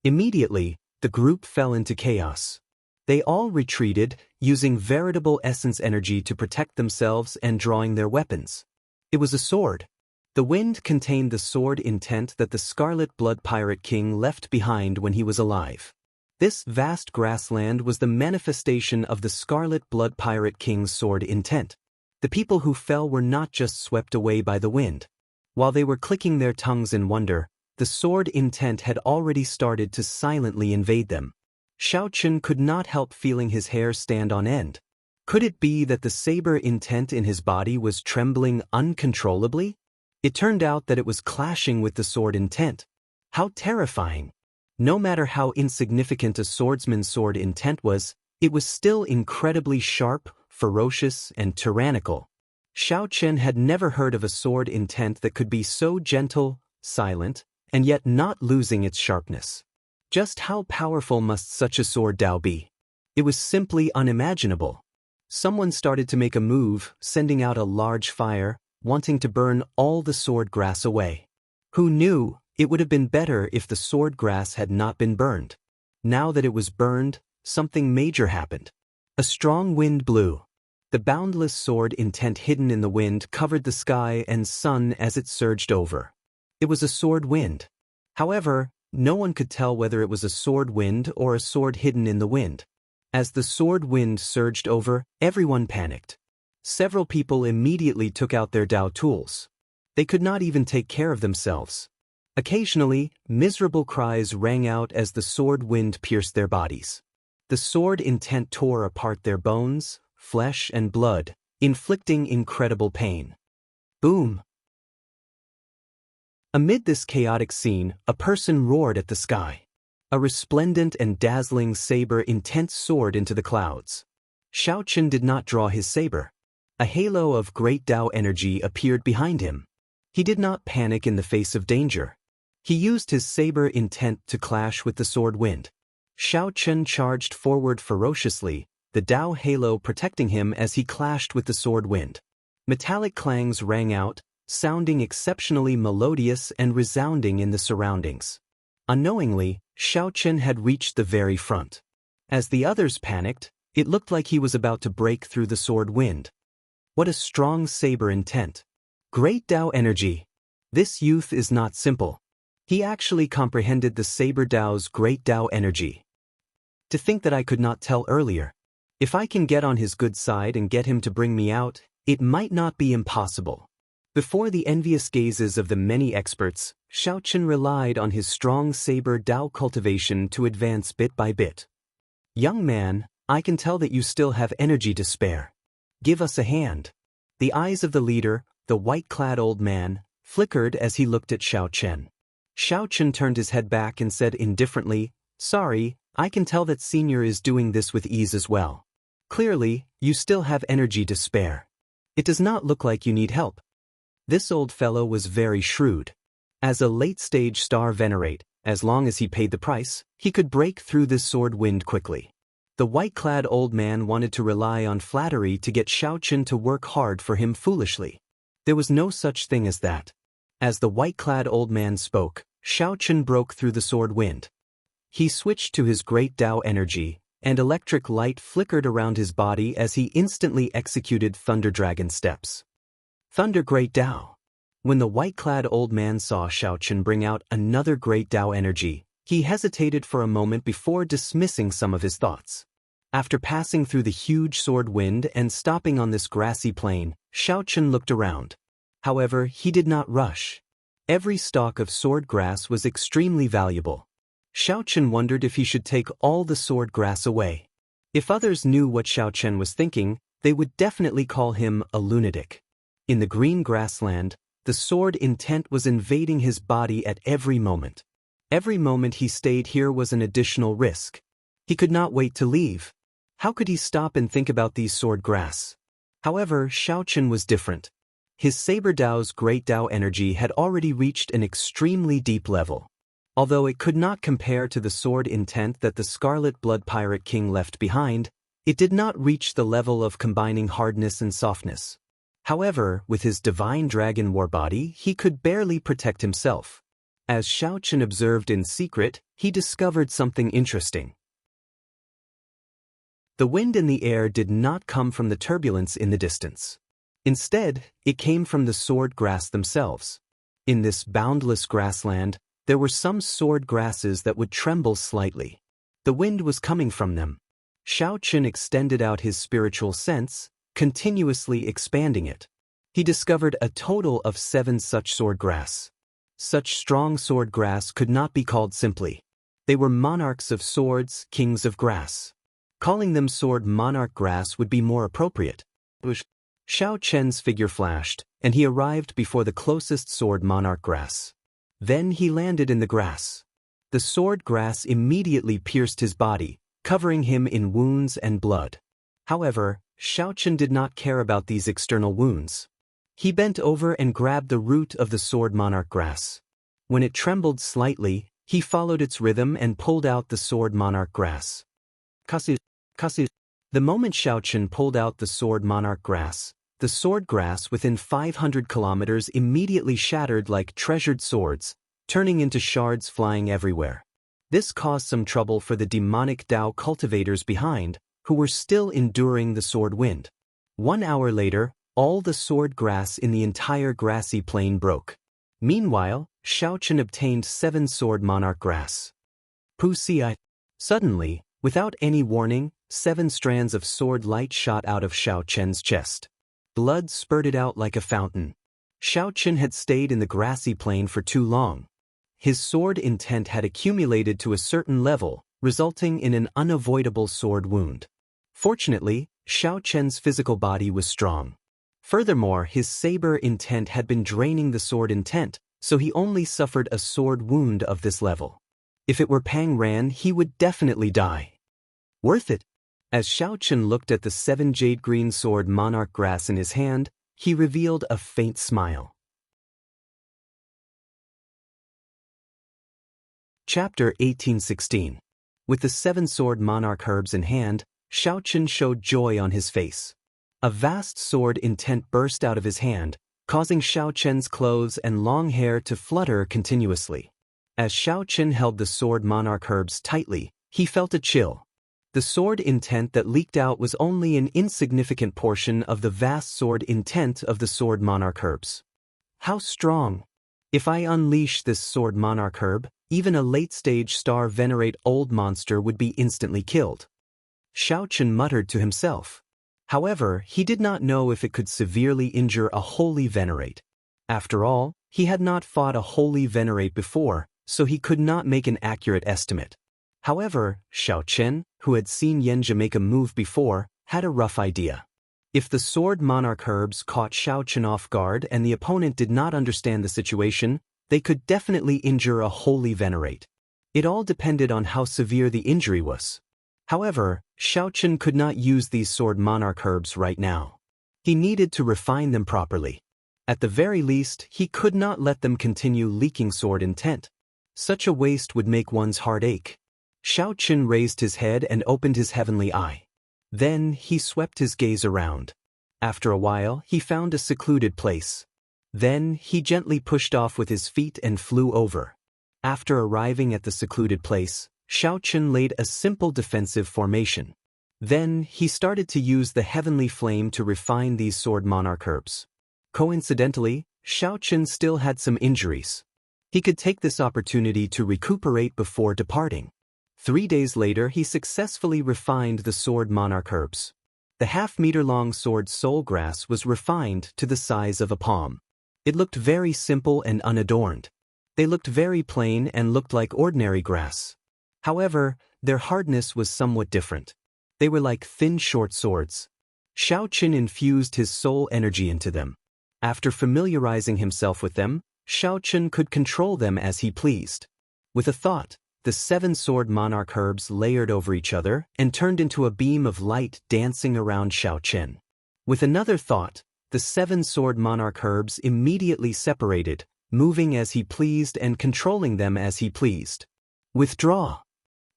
A: Immediately, the group fell into chaos. They all retreated, using veritable essence energy to protect themselves and drawing their weapons. It was a sword. The wind contained the sword intent that the Scarlet Blood Pirate King left behind when he was alive. This vast grassland was the manifestation of the Scarlet Blood Pirate King's sword intent. The people who fell were not just swept away by the wind. While they were clicking their tongues in wonder, the sword intent had already started to silently invade them. Xiao Chen could not help feeling his hair stand on end. Could it be that the saber intent in his body was trembling uncontrollably? It turned out that it was clashing with the sword intent. How terrifying! No matter how insignificant a swordsman's sword intent was, it was still incredibly sharp, ferocious, and tyrannical. Xiao Chen had never heard of a sword intent that could be so gentle, silent, and yet not losing its sharpness. Just how powerful must such a sword Dao be? It was simply unimaginable. Someone started to make a move, sending out a large fire, wanting to burn all the sword grass away. Who knew? It would have been better if the sword grass had not been burned. Now that it was burned, something major happened. A strong wind blew. The boundless sword intent hidden in the wind covered the sky and sun as it surged over. It was a sword wind. However, no one could tell whether it was a sword wind or a sword hidden in the wind. As the sword wind surged over, everyone panicked. Several people immediately took out their Dao tools. They could not even take care of themselves. Occasionally, miserable cries rang out as the sword wind pierced their bodies. The sword intent tore apart their bones, flesh, and blood, inflicting incredible pain. Boom! Amid this chaotic scene, a person roared at the sky. A resplendent and dazzling saber-intent soared into the clouds. Shao Chen did not draw his saber. A halo of great Tao energy appeared behind him. He did not panic in the face of danger. He used his saber intent to clash with the sword wind. Shao Chen charged forward ferociously, the Tao halo protecting him as he clashed with the sword wind. Metallic clangs rang out, sounding exceptionally melodious and resounding in the surroundings. Unknowingly, Shao Chen had reached the very front. As the others panicked, it looked like he was about to break through the sword wind. What a strong saber intent! Great Tao energy! This youth is not simple. He actually comprehended the saber Tao's great Tao energy. To think that I could not tell earlier. If I can get on his good side and get him to bring me out, it might not be impossible. Before the envious gazes of the many experts, Shao Chen relied on his strong saber Tao cultivation to advance bit by bit. Young man, I can tell that you still have energy to spare. Give us a hand. The eyes of the leader, the white-clad old man, flickered as he looked at Shao Chen. Shao Chen turned his head back and said indifferently, "Sorry, I can tell that senior is doing this with ease as well. Clearly, you still have energy to spare. It does not look like you need help." This old fellow was very shrewd. As a late-stage star venerate, as long as he paid the price, he could break through this sword wind quickly. The white-clad old man wanted to rely on flattery to get Shao Chen to work hard for him foolishly. There was no such thing as that. As the white-clad old man spoke, Shao Chen broke through the sword wind. He switched to his great Tao energy, and electric light flickered around his body as he instantly executed Thunder Dragon steps. Thunder Great Tao. When the white-clad old man saw Shao Chen bring out another great Tao energy, he hesitated for a moment before dismissing some of his thoughts. After passing through the huge sword wind and stopping on this grassy plain, Shao Chen looked around. However, he did not rush. Every stalk of sword grass was extremely valuable. Shao Chen wondered if he should take all the sword grass away. If others knew what Shao Chen was thinking, they would definitely call him a lunatic. In the green grassland, the sword intent was invading his body at every moment. Every moment he stayed here was an additional risk. He could not wait to leave. How could he stop and think about these sword grass? However, Shao Chen was different. His saber Tao's great Tao energy had already reached an extremely deep level. Although it could not compare to the sword intent that the Scarlet Blood Pirate King left behind, it did not reach the level of combining hardness and softness. However, with his divine dragon war body, he could barely protect himself. As Shao Chen observed in secret, he discovered something interesting. The wind in the air did not come from the turbulence in the distance. Instead, it came from the sword grass themselves. In this boundless grassland, there were some sword grasses that would tremble slightly. The wind was coming from them. Shao Chen extended out his spiritual sense, continuously expanding it. He discovered a total of 7 such sword grass. Such strong sword grass could not be called simply. They were monarchs of swords, kings of grass. Calling them sword monarch grass would be more appropriate. Shao Chen's figure flashed, and he arrived before the closest sword monarch grass. Then he landed in the grass. The sword grass immediately pierced his body, covering him in wounds and blood. However, Shao Chen did not care about these external wounds. He bent over and grabbed the root of the sword monarch grass. When it trembled slightly, he followed its rhythm and pulled out the sword monarch grass. Kasu. The moment Shao Chen pulled out the sword monarch grass, the sword grass within 500 kilometers immediately shattered like treasured swords, turning into shards flying everywhere. This caused some trouble for the demonic Tao cultivators behind, who were still enduring the sword wind. 1 hour later, all the sword grass in the entire grassy plain broke. Meanwhile, Shao Chen obtained 7 sword monarch grass. Suddenly, without any warning, 7 strands of sword light shot out of Shao Chen's chest. Blood spurted out like a fountain. Shao Chen had stayed in the grassy plain for too long. His sword intent had accumulated to a certain level, resulting in an unavoidable sword wound. Fortunately, Xiao Chen's physical body was strong. Furthermore, his saber intent had been draining the sword intent, so he only suffered a sword wound of this level. If it were Pang Ran, he would definitely die. Worth it. As Xiao Chen looked at the 7 jade green sword monarch grass in his hand, he revealed a faint smile. Chapter 1816. With the 7 sword monarch herbs in hand, Xiao Chen showed joy on his face. A vast sword intent burst out of his hand, causing Xiao Chen's clothes and long hair to flutter continuously. As Xiao Chen held the sword monarch herbs tightly, he felt a chill. The sword intent that leaked out was only an insignificant portion of the vast sword intent of the sword monarch herbs. How strong! If I unleash this sword monarch herb, even a late-stage star venerate old monster would be instantly killed. Xiao Chen muttered to himself. However, he did not know if it could severely injure a holy venerate. After all, he had not fought a holy venerate before, so he could not make an accurate estimate. However, Xiao Chen, who had seen Yanjia make a move before, had a rough idea. If the sword monarch herbs caught Xiao Chen off guard and the opponent did not understand the situation, they could definitely injure a holy venerate. It all depended on how severe the injury was. However, Xiao Chen could not use these sword monarch herbs right now. He needed to refine them properly. At the very least, he could not let them continue leaking sword intent. Such a waste would make one's heart ache. Xiao Chen raised his head and opened his heavenly eye. Then he swept his gaze around. After a while, he found a secluded place. Then he gently pushed off with his feet and flew over. After arriving at the secluded place, Xiao Chen laid a simple defensive formation. Then he started to use the heavenly flame to refine these sword monarch herbs. Coincidentally, Xiao Chen still had some injuries. He could take this opportunity to recuperate before departing. 3 days later, he successfully refined the sword monarch herbs. The half-meter-long sword soul grass was refined to the size of a palm. It looked very simple and unadorned. They looked very plain and looked like ordinary grass. However, their hardness was somewhat different. They were like thin short swords. Xiao Chen infused his soul energy into them. After familiarizing himself with them, Xiao Chen could control them as he pleased. With a thought, the 7 sword monarch herbs layered over each other and turned into a beam of light dancing around Xiao Chen. With another thought, the 7 sword monarch herbs immediately separated, moving as he pleased and controlling them as he pleased. Withdraw!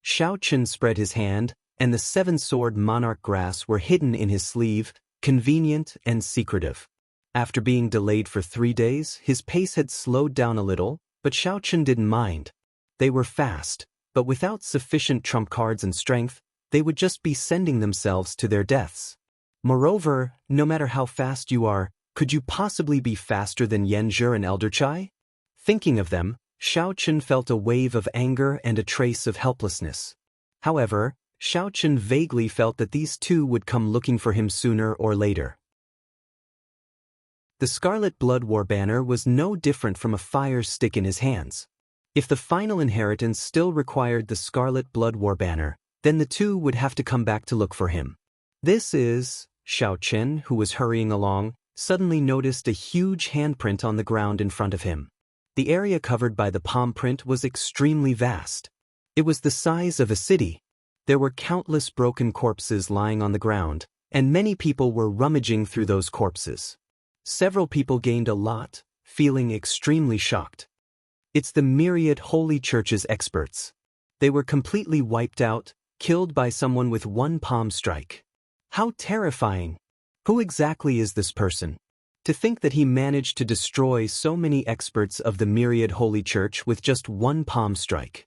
A: Xiao Chen spread his hand, and the 7 sword monarch grass were hidden in his sleeve, convenient and secretive. After being delayed for 3 days, his pace had slowed down a little, but Xiao Chen didn't mind. They were fast, but without sufficient trump cards and strength, they would just be sending themselves to their deaths. Moreover, no matter how fast you are, could you possibly be faster than Yanjia and Elder Chai? Thinking of them, Xiao Chen felt a wave of anger and a trace of helplessness. However, Xiao Chen vaguely felt that these two would come looking for him sooner or later. The Scarlet Blood War banner was no different from a fire stick in his hands. If the final inheritance still required the Scarlet Blood War banner, then the two would have to come back to look for him. Xiao Chen, who was hurrying along, suddenly noticed a huge handprint on the ground in front of him. The area covered by the palm print was extremely vast. It was the size of a city. There were countless broken corpses lying on the ground, and many people were rummaging through those corpses. Several people gained a lot, feeling extremely shocked. It's the myriad holy church's experts. They were completely wiped out, killed by someone with one palm strike. How terrifying! Who exactly is this person? To think that he managed to destroy so many experts of the myriad holy church with just one palm strike.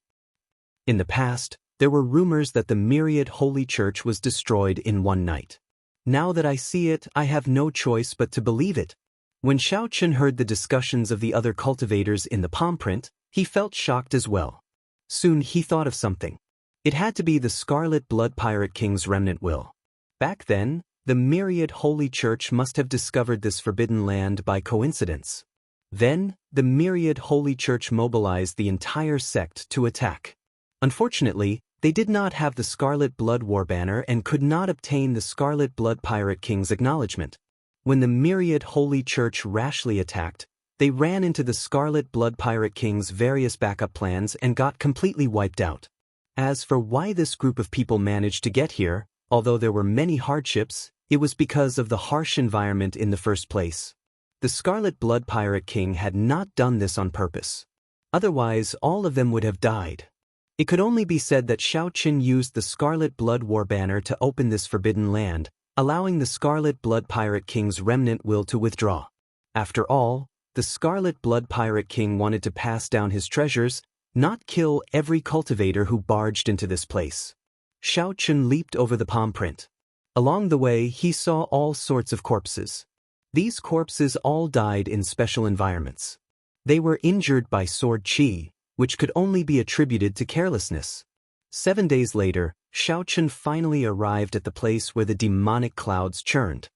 A: In the past, there were rumors that the myriad holy church was destroyed in one night. Now that I see it, I have no choice but to believe it. When Xiao Chen heard the discussions of the other cultivators in the palm print, he felt shocked as well. Soon he thought of something. It had to be the Scarlet Blood Pirate King's remnant will. Back then, the myriad holy church must have discovered this forbidden land by coincidence. Then, the myriad holy church mobilized the entire sect to attack. Unfortunately, They did not have the Scarlet Blood War banner and could not obtain the Scarlet Blood Pirate King's acknowledgement. When the myriad Holy Church rashly attacked, they ran into the Scarlet Blood Pirate King's various backup plans and got completely wiped out. As for why this group of people managed to get here, although there were many hardships, it was because of the harsh environment in the first place. The Scarlet Blood Pirate King had not done this on purpose. Otherwise, all of them would have died. It could only be said that Xiao Qin used the Scarlet Blood War banner to open this forbidden land, allowing the Scarlet Blood Pirate King's remnant will to withdraw. After all, the Scarlet Blood Pirate King wanted to pass down his treasures, not kill every cultivator who barged into this place. Xiao Qin leaped over the palm print. Along the way, he saw all sorts of corpses. These corpses all died in special environments. They were injured by sword qi, which could only be attributed to carelessness. 7 days later, Xiao Qin finally arrived at the place where the demonic clouds churned.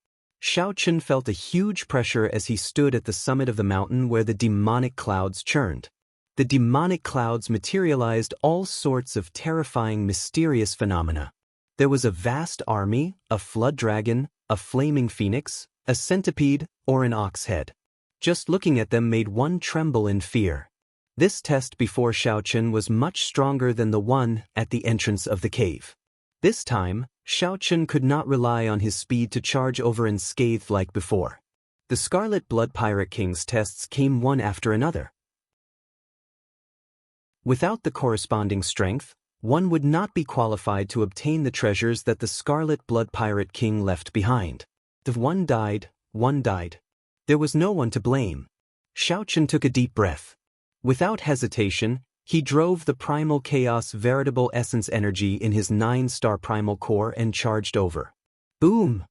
A: Xiao Qin felt a huge pressure as he stood at the summit of the mountain where the demonic clouds churned. The demonic clouds materialized all sorts of terrifying, mysterious phenomena. There was a vast army, a flood dragon, a flaming phoenix, a centipede, or an ox head. Just looking at them made one tremble in fear. This test before Xiao Qin was much stronger than the one at the entrance of the cave. This time, Xiao Qin could not rely on his speed to charge over unscathed like before. The Scarlet Blood Pirate King's tests came one after another. Without the corresponding strength, one would not be qualified to obtain the treasures that the Scarlet Blood Pirate King left behind. If one died, one died. There was no one to blame. Xiao Qin took a deep breath. Without hesitation, he drove the primal chaos veritable essence energy in his 9-star primal core and charged over. Boom!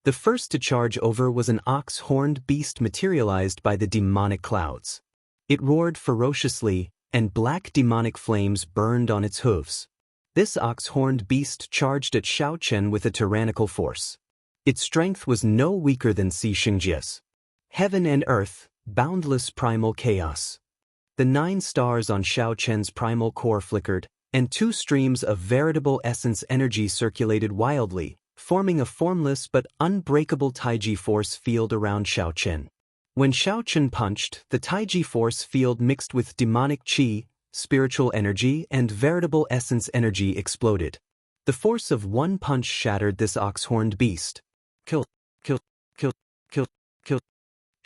A: The first to charge over was an ox-horned beast materialized by the demonic clouds. It roared ferociously, and black demonic flames burned on its hooves. This ox-horned beast charged at Xiao Qin with a tyrannical force. Its strength was no weaker than Si Xingjia's. Heaven and earth, boundless primal chaos. The 9 stars on Xiao Qin's primal core flickered, and 2 streams of veritable essence energy circulated wildly, forming a formless but unbreakable Taiji force field around Xiao Qin. When Xiao Qin punched, the Taiji force field mixed with demonic qi, spiritual energy, and veritable essence energy exploded. The force of one punch shattered this ox-horned beast. Kill, kill, kill, kill, kill.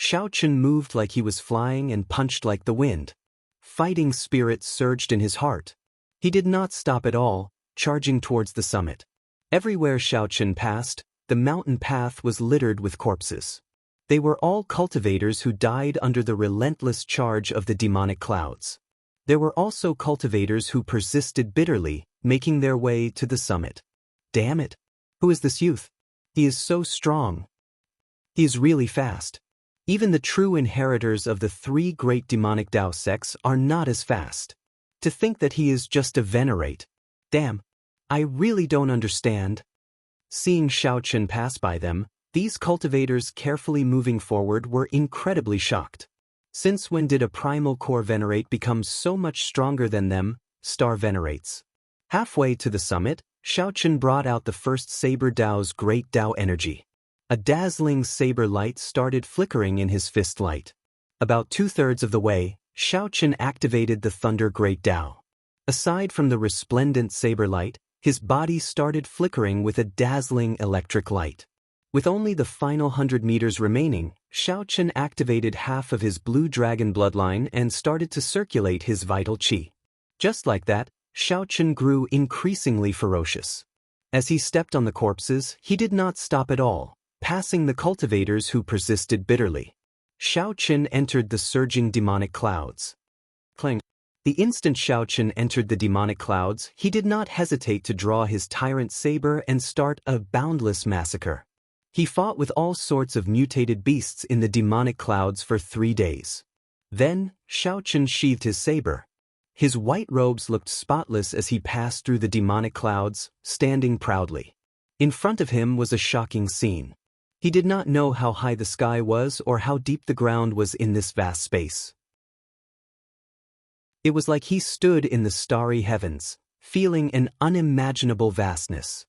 A: Xiao Qin moved like he was flying and punched like the wind. Fighting spirit surged in his heart. He did not stop at all, charging towards the summit. Everywhere Xiao Qin passed, the mountain path was littered with corpses. They were all cultivators who died under the relentless charge of the demonic clouds. There were also cultivators who persisted bitterly, making their way to the summit. Damn it! Who is this youth? He is so strong. He is really fast. Even the true inheritors of the 3 great demonic Dao sects are not as fast. To think that he is just a venerate. Damn, I really don't understand. Seeing Xiao Qin pass by them, these cultivators carefully moving forward were incredibly shocked. Since when did a primal core venerate become so much stronger than them, star venerates? Halfway to the summit, Xiao Qin brought out the first Saber Dao's great Dao energy. A dazzling saber light started flickering in his fist light. About 2/3 of the way, Xiao Qin activated the Thunder Great Dao. Aside from the resplendent saber light, his body started flickering with a dazzling electric light. With only the final 100 meters remaining, Xiao Qin activated half of his blue dragon bloodline and started to circulate his vital qi. Just like that, Xiao Qin grew increasingly ferocious. As he stepped on the corpses, he did not stop at all, passing the cultivators who persisted bitterly. Xiao Qin entered the surging demonic clouds. Clang. The instant Xiao Qin entered the demonic clouds, he did not hesitate to draw his tyrant saber and start a boundless massacre. He fought with all sorts of mutated beasts in the demonic clouds for 3 days. Then, Xiao Qin sheathed his saber. His white robes looked spotless as he passed through the demonic clouds, standing proudly. In front of him was a shocking scene. He did not know how high the sky was or how deep the ground was in this vast space. It was like he stood in the starry heavens, feeling an unimaginable vastness.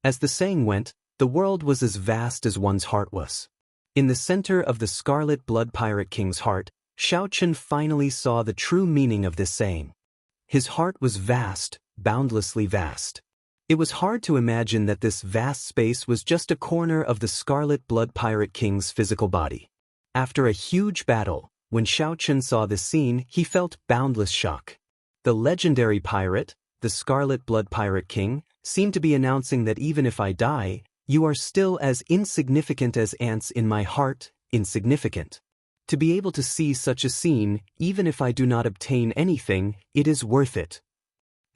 A: As the saying went, the world was as vast as one's heart was. In the center of the Scarlet Blood Pirate King's heart, Xiaochen finally saw the true meaning of this saying. His heart was vast, boundlessly vast. It was hard to imagine that this vast space was just a corner of the Scarlet Blood Pirate King's physical body. After a huge battle, when Xiaochen saw this scene, he felt boundless shock. The legendary pirate, the Scarlet Blood Pirate King, seemed to be announcing that even if I die, you are still as insignificant as ants in my heart, insignificant. To be able to see such a scene, even if I do not obtain anything, it is worth it.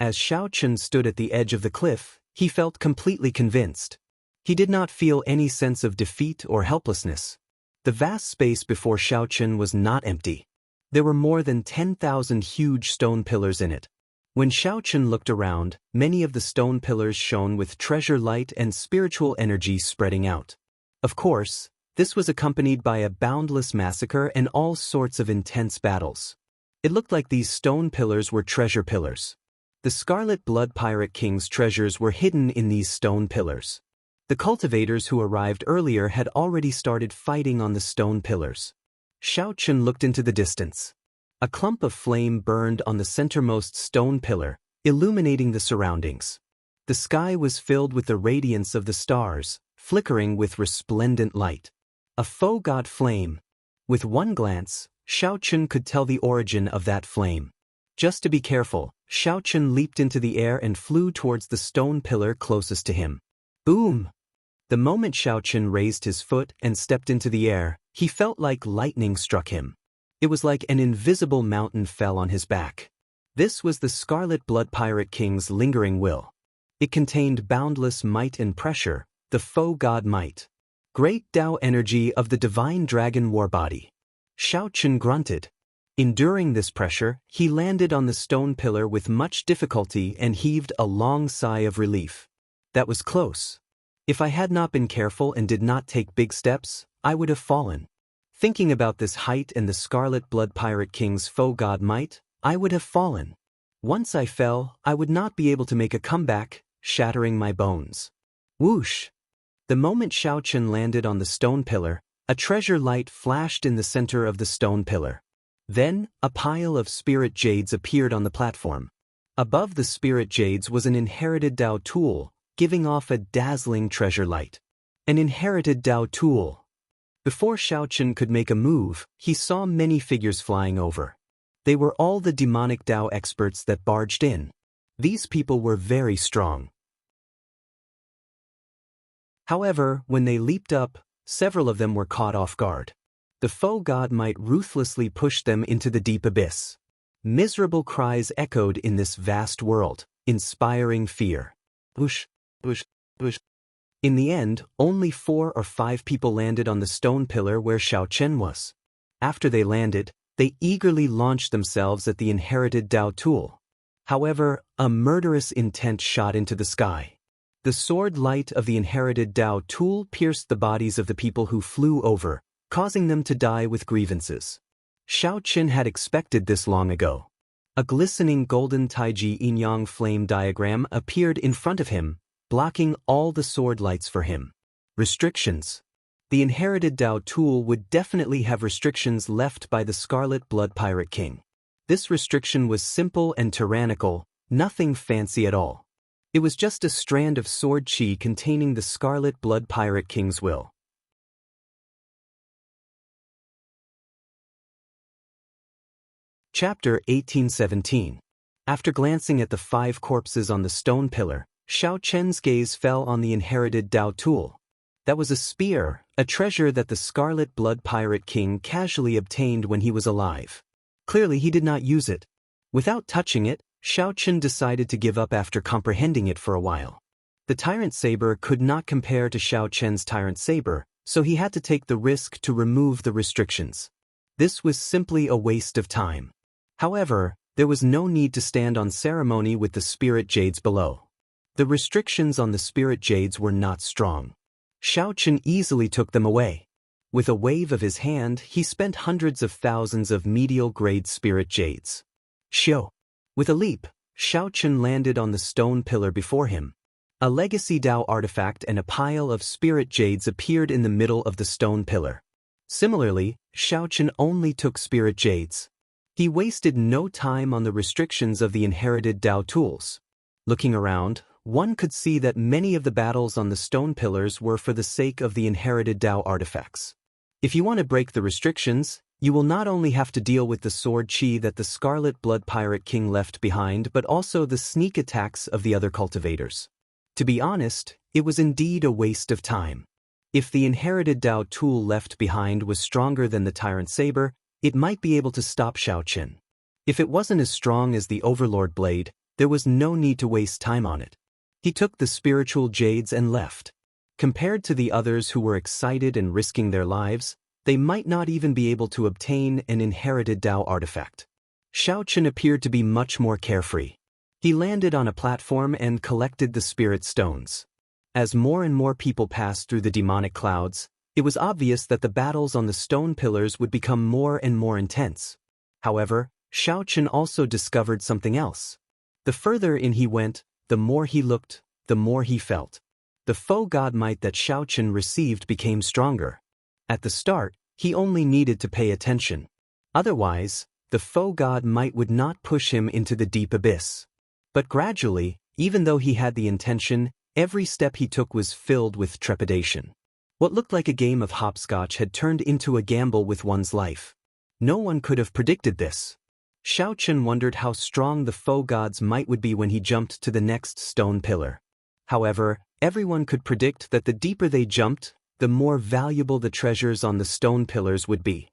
A: As Xiaochen stood at the edge of the cliff, he felt completely convinced. He did not feel any sense of defeat or helplessness. The vast space before Xiaochen was not empty. There were more than 10,000 huge stone pillars in it. When Xiaochen looked around, many of the stone pillars shone with treasure light and spiritual energy spreading out. Of course, this was accompanied by a boundless massacre and all sorts of intense battles. It looked like these stone pillars were treasure pillars. The Scarlet Blood Pirate King's treasures were hidden in these stone pillars. The cultivators who arrived earlier had already started fighting on the stone pillars. Xiaochen looked into the distance. A clump of flame burned on the centermost stone pillar, illuminating the surroundings. The sky was filled with the radiance of the stars, flickering with resplendent light. A faux god flame. With one glance, Xiaochen could tell the origin of that flame. Just to be careful, Xiaochen leaped into the air and flew towards the stone pillar closest to him. Boom! The moment Xiaochen raised his foot and stepped into the air, he felt like lightning struck him. It was like an invisible mountain fell on his back. This was the Scarlet Blood Pirate King's lingering will. It contained boundless might and pressure, the faux god might. Great Tao energy of the divine dragon war body. Xiaochen grunted. Enduring this pressure, he landed on the stone pillar with much difficulty and heaved a long sigh of relief. That was close. If I had not been careful and did not take big steps, I would have fallen. Thinking about this height and the Scarlet Blood Pirate King's faux god might, I would have fallen. Once I fell, I would not be able to make a comeback, shattering my bones. Whoosh! The moment Xiaochen landed on the stone pillar, a treasure light flashed in the center of the stone pillar. Then, a pile of spirit jades appeared on the platform. Above the spirit jades was an inherited Tao tool, giving off a dazzling treasure light. An inherited Tao tool. Before Xiaochen could make a move, he saw many figures flying over. They were all the demonic Tao experts that barged in. These people were very strong. However, when they leaped up, several of them were caught off guard. The faux god might ruthlessly push them into the deep abyss. Miserable cries echoed in this vast world, inspiring fear. Whoosh, whoosh, whoosh. In the end, only 4 or 5 people landed on the stone pillar where Xiaochen was. After they landed, they eagerly launched themselves at the inherited Tao tool. However, a murderous intent shot into the sky. The sword light of the inherited Tao tool pierced the bodies of the people who flew over, causing them to die with grievances. Xiaochen had expected this long ago. A glistening golden Taiji yin-yang flame diagram appeared in front of him, blocking all the sword lights for him. Restrictions. The inherited Tao tool would definitely have restrictions left by the Scarlet Blood Pirate King. This restriction was simple and tyrannical, nothing fancy at all. It was just a strand of sword chi containing the Scarlet Blood Pirate King's will. Chapter 1817. After glancing at the 5 corpses on the stone pillar, Xiaochen's gaze fell on the inherited Tao tool. That was a spear, a treasure that the Scarlet Blood Pirate King casually obtained when he was alive. Clearly he did not use it. Without touching it, Xiaochen decided to give up after comprehending it for a while. The Tyrant Saber could not compare to Xiaochen's Tyrant Saber, so he had to take the risk to remove the restrictions. This was simply a waste of time. However, there was no need to stand on ceremony with the spirit jades below. The restrictions on the spirit jades were not strong. Xiaochen easily took them away. With a wave of his hand, he spent hundreds of thousands of medial-grade spirit jades. Shio! With a leap, Shao Chen landed on the stone pillar before him. A legacy Dao artifact and a pile of spirit jades appeared in the middle of the stone pillar. Similarly, Shao Chen only took spirit jades. He wasted no time on the restrictions of the inherited Dao tools. Looking around, one could see that many of the battles on the stone pillars were for the sake of the inherited Dao artifacts. If you want to break the restrictions, you will not only have to deal with the sword chi that the Scarlet Blood Pirate King left behind but also the sneak attacks of the other cultivators. To be honest, it was indeed a waste of time. If the inherited Dao tool left behind was stronger than the Tyrant Saber, it might be able to stop Shao Chen. If it wasn't as strong as the Overlord Blade, there was no need to waste time on it. He took the spiritual jades and left. Compared to the others who were excited and risking their lives, they might not even be able to obtain an inherited Dao artifact. Shao Chen appeared to be much more carefree. He landed on a platform and collected the spirit stones. As more and more people passed through the demonic clouds, it was obvious that the battles on the stone pillars would become more and more intense. However, Shao Chen also discovered something else. The further in he went, the more he looked, the more he felt. The foe god might that Shao Chen received became stronger. At the start, he only needed to pay attention. Otherwise, the foe god might would not push him into the deep abyss. But gradually, even though he had the intention, every step he took was filled with trepidation. What looked like a game of hopscotch had turned into a gamble with one's life. No one could have predicted this. Shao Chen wondered how strong the foe god's might would be when he jumped to the next stone pillar. However, everyone could predict that the deeper they jumped, the more valuable the treasures on the stone pillars would be.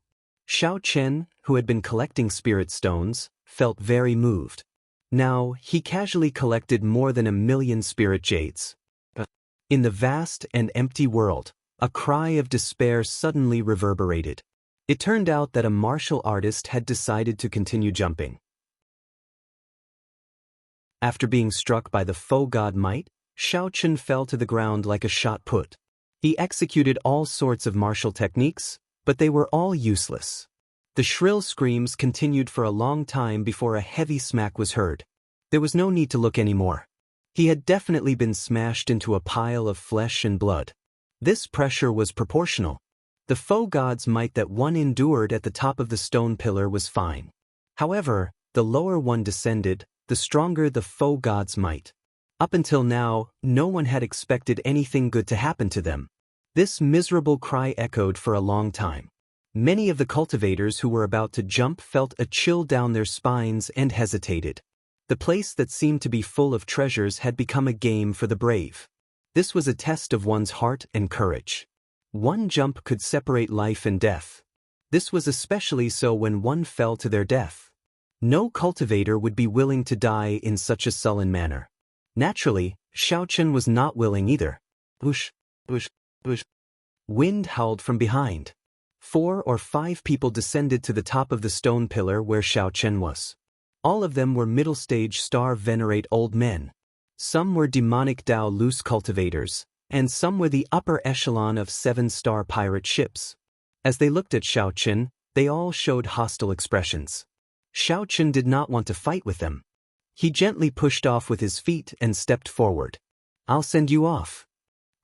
A: Shao Chen, who had been collecting spirit stones, felt very moved. Now, he casually collected more than 1,000,000 spirit jades. In the vast and empty world, a cry of despair suddenly reverberated. It turned out that a martial artist had decided to continue jumping. After being struck by the foe god might, Shao Chen fell to the ground like a shot put. He executed all sorts of martial techniques, but they were all useless. The shrill screams continued for a long time before a heavy smack was heard. There was no need to look anymore. He had definitely been smashed into a pile of flesh and blood. This pressure was proportional. The foe god's might that one endured at the top of the stone pillar was fine. However, the lower one descended, the stronger the foe god's might. Up until now, no one had expected anything good to happen to them. This miserable cry echoed for a long time. Many of the cultivators who were about to jump felt a chill down their spines and hesitated. The place that seemed to be full of treasures had become a game for the brave. This was a test of one's heart and courage. One jump could separate life and death. This was especially so when one fell to their death. No cultivator would be willing to die in such a sullen manner. Naturally, Shao Chen was not willing either. Whoosh, whoosh, whoosh. Wind howled from behind. 4 or 5 people descended to the top of the stone pillar where Shao Chen was. All of them were middle-stage star-venerate old men. Some were demonic Dao loose cultivators, and some were the upper echelon of 7-star pirate ships. As they looked at Shao Chen, they all showed hostile expressions. Shao Chen did not want to fight with them. He gently pushed off with his feet and stepped forward. "I'll send you off."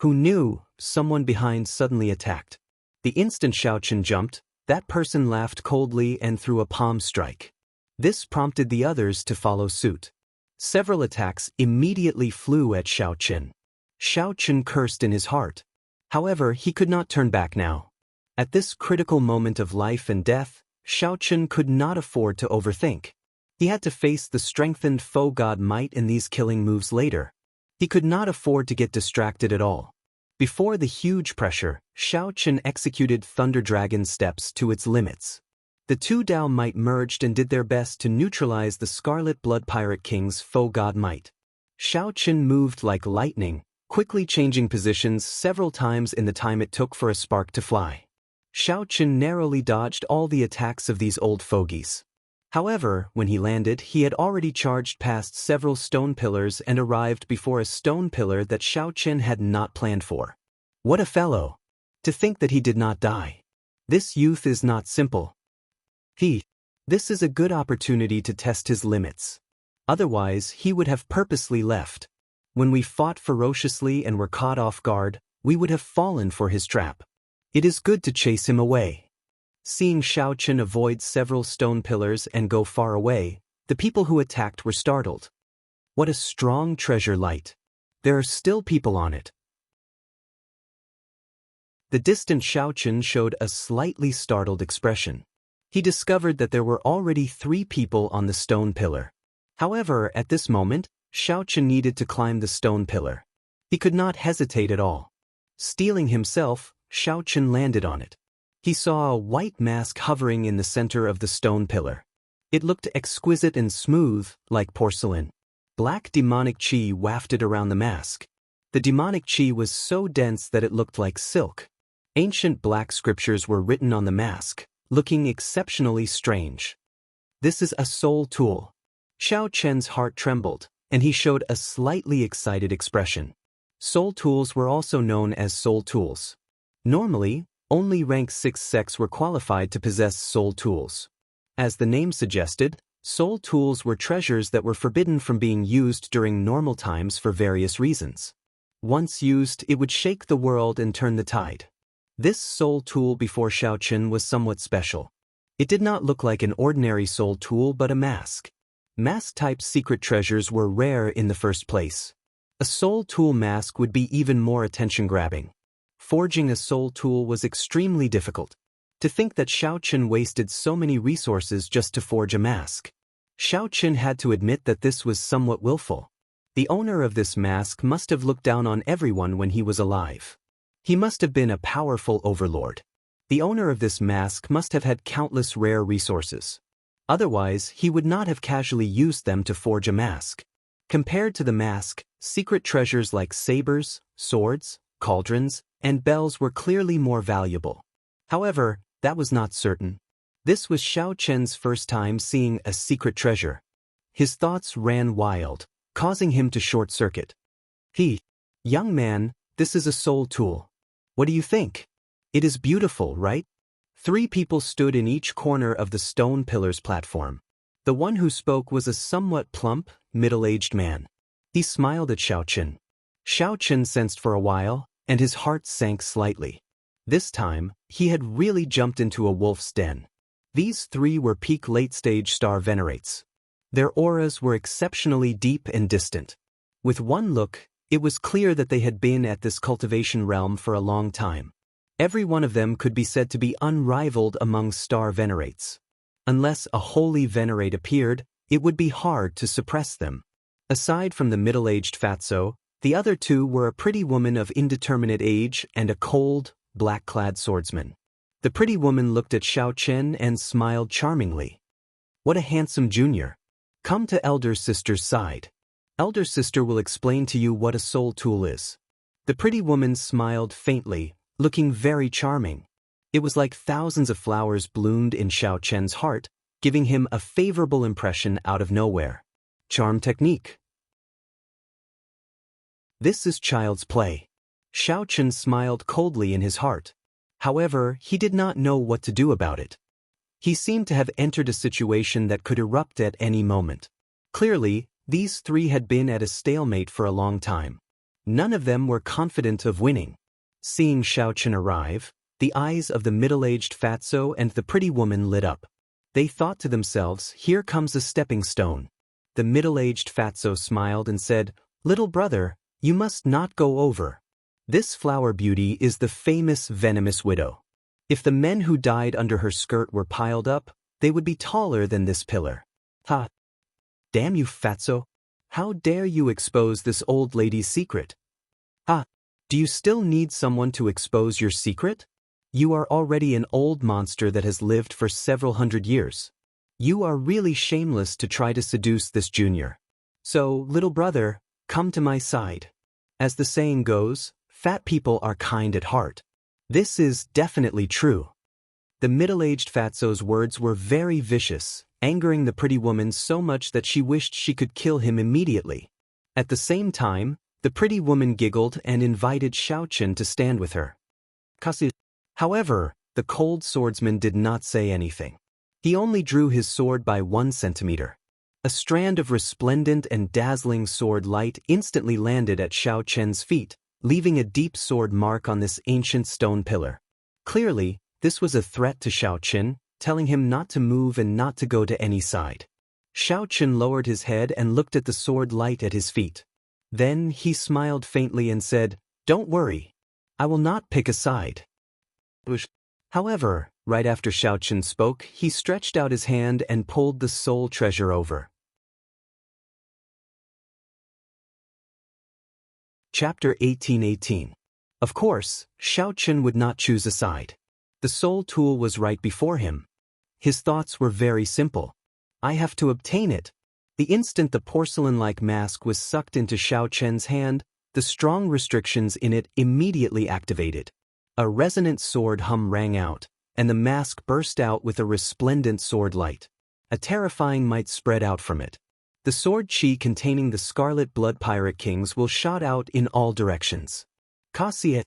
A: Who knew? Someone behind suddenly attacked. The instant Shao Chen jumped, that person laughed coldly and threw a palm strike. This prompted the others to follow suit. Several attacks immediately flew at Shao Chen. Shao Chen cursed in his heart. However, he could not turn back now. At this critical moment of life and death, Shao Chen could not afford to overthink. He had to face the strengthened foe god might in these killing moves later. He could not afford to get distracted at all. Before the huge pressure, Shao Chen executed Thunder Dragon steps to its limits. The two Dao might merged and did their best to neutralize the Scarlet Blood Pirate King's foe god might. Shao Chen moved like lightning, quickly changing positions several times in the time it took for a spark to fly. Shao Chen narrowly dodged all the attacks of these old fogies. However, when he landed, he had already charged past several stone pillars and arrived before a stone pillar that Shao Chen had not planned for. What a fellow! To think that he did not die. This youth is not simple. This is a good opportunity to test his limits. Otherwise, he would have purposely left. When we fought ferociously and were caught off guard, we would have fallen for his trap. It is good to chase him away. Seeing Xiao Chen avoid several stone pillars and go far away, the people who attacked were startled. What a strong treasure light. There are still people on it. The distant Xiao Chen showed a slightly startled expression. He discovered that there were already 3 people on the stone pillar. However, at this moment, Xiao Chen needed to climb the stone pillar. He could not hesitate at all. Steeling himself, Xiao Chen landed on it. He saw a white mask hovering in the center of the stone pillar. It looked exquisite and smooth, like porcelain. Black demonic qi wafted around the mask. The demonic qi was so dense that it looked like silk. Ancient black scriptures were written on the mask, looking exceptionally strange. This is a soul tool. Xiao Chen's heart trembled, and he showed a slightly excited expression. Soul tools were also known as soul tools. Normally, only rank 6 sects were qualified to possess soul tools. As the name suggested, soul tools were treasures that were forbidden from being used during normal times for various reasons. Once used, it would shake the world and turn the tide. This soul tool before Xiao Chen was somewhat special. It did not look like an ordinary soul tool but a mask. Mask-type secret treasures were rare in the first place. A soul tool mask would be even more attention-grabbing. Forging a soul tool was extremely difficult. To think that Xiao Chen wasted so many resources just to forge a mask. Xiao Chen had to admit that this was somewhat willful. The owner of this mask must have looked down on everyone when he was alive. He must have been a powerful overlord. The owner of this mask must have had countless rare resources. Otherwise, he would not have casually used them to forge a mask. Compared to the mask, secret treasures like sabers, swords, cauldrons, and bells were clearly more valuable. However, that was not certain. This was Xiao Chen's first time seeing a secret treasure. His thoughts ran wild, causing him to short-circuit. Young man, this is a soul tool. What do you think? It is beautiful, right? 3 people stood in each corner of the stone pillar's platform. The one who spoke was a somewhat plump, middle-aged man. He smiled at Xiao Chen. Xiao Chen sensed for a while, and his heart sank slightly. This time, he had really jumped into a wolf's den. These 3 were peak late-stage star venerates. Their auras were exceptionally deep and distant. With one look, it was clear that they had been at this cultivation realm for a long time. Every one of them could be said to be unrivaled among star venerates. Unless a holy venerate appeared, it would be hard to suppress them. Aside from the middle-aged fatso, the other 2 were a pretty woman of indeterminate age and a cold, black-clad swordsman. The pretty woman looked at Xiao Chen and smiled charmingly. What a handsome junior. Come to elder sister's side. Elder sister will explain to you what a soul tool is. The pretty woman smiled faintly, looking very charming. It was like thousands of flowers bloomed in Xiao Chen's heart, giving him a favorable impression out of nowhere. Charm technique. This is child's play. Xiao Chen smiled coldly in his heart. However, he did not know what to do about it. He seemed to have entered a situation that could erupt at any moment. Clearly, these 3 had been at a stalemate for a long time. None of them were confident of winning. Seeing Xiao Chen arrive, the eyes of the middle-aged fatso and the pretty woman lit up. They thought to themselves, here comes a stepping stone. The middle-aged fatso smiled and said, "Little brother, you must not go over. This flower beauty is the famous venomous widow. If the men who died under her skirt were piled up, they would be taller than this pillar." Ha! Damn you, fatso! How dare you expose this old lady's secret? Do you still need someone to expose your secret? You are already an old monster that has lived for several hundred years. You are really shameless to try to seduce this junior. So, little brother, come to my side. As the saying goes, fat people are kind at heart. This is definitely true. The middle-aged fatso's words were very vicious, angering the pretty woman so much that she wished she could kill him immediately. At the same time, the pretty woman giggled and invited Xiao Chen to stand with her. However, the cold swordsman did not say anything. He only drew his sword by 1 centimeter. A strand of resplendent and dazzling sword light instantly landed at Xiao Chen's feet, leaving a deep sword mark on this ancient stone pillar. Clearly, this was a threat to Xiao Chen, telling him not to move and not to go to any side. Xiao Chen lowered his head and looked at the sword light at his feet. Then he smiled faintly and said, "Don't worry. I will not pick a side." However, right after Xiao Chen spoke, he stretched out his hand and pulled the soul treasure over. Chapter 1818. Of course, Xiao Chen would not choose a side. The soul tool was right before him. His thoughts were very simple. I have to obtain it. The instant the porcelain-like mask was sucked into Xiao Chen's hand, the strong restrictions in it immediately activated. A resonant sword hum rang out, and the mask burst out with a resplendent sword light. A terrifying might spread out from it. The sword chi containing the Scarlet Blood Pirate Kings will shot out in all directions. Kasi.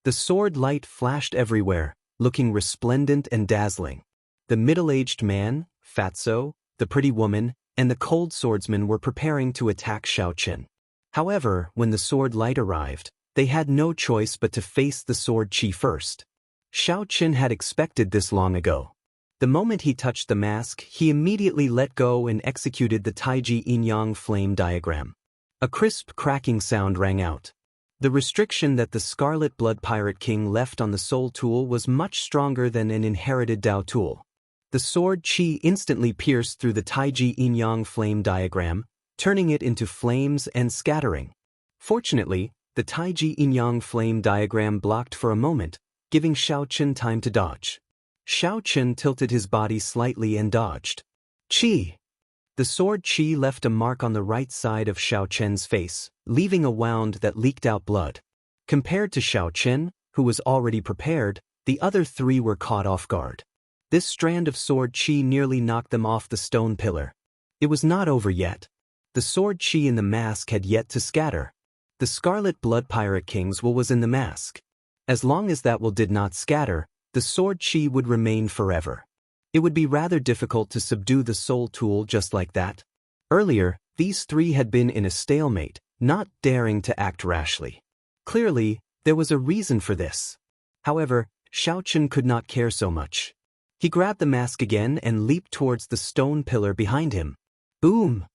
A: The sword light flashed everywhere, looking resplendent and dazzling. The middle-aged man, Fatso, the pretty woman, and the cold swordsman were preparing to attack Xiao Chen. However, when the sword light arrived, they had no choice but to face the sword chi first. Xiao Chen had expected this long ago. The moment he touched the mask, he immediately let go and executed the Taiji Yin-Yang flame diagram. A crisp cracking sound rang out. The restriction that the Scarlet Blood Pirate King left on the soul tool was much stronger than an inherited Dao tool. The sword chi instantly pierced through the Taiji Yin-Yang flame diagram, turning it into flames and scattering. Fortunately, the Taiji Yin-Yang flame diagram blocked for a moment, giving Xiao Chen time to dodge. Xiao Chen tilted his body slightly and dodged. Chi! The sword chi left a mark on the right side of Xiao Chen's face, leaving a wound that leaked out blood. Compared to Xiao Chen, who was already prepared, the other three were caught off guard. This strand of sword chi nearly knocked them off the stone pillar. It was not over yet. The sword chi in the mask had yet to scatter. The Scarlet Blood Pirate King's will was in the mask. As long as that will did not scatter, the sword chi would remain forever. It would be rather difficult to subdue the soul tool just like that. Earlier, these three had been in a stalemate, not daring to act rashly. Clearly, there was a reason for this. However, Xiao Chen could not care so much. He grabbed the mask again and leaped towards the stone pillar behind him. Boom!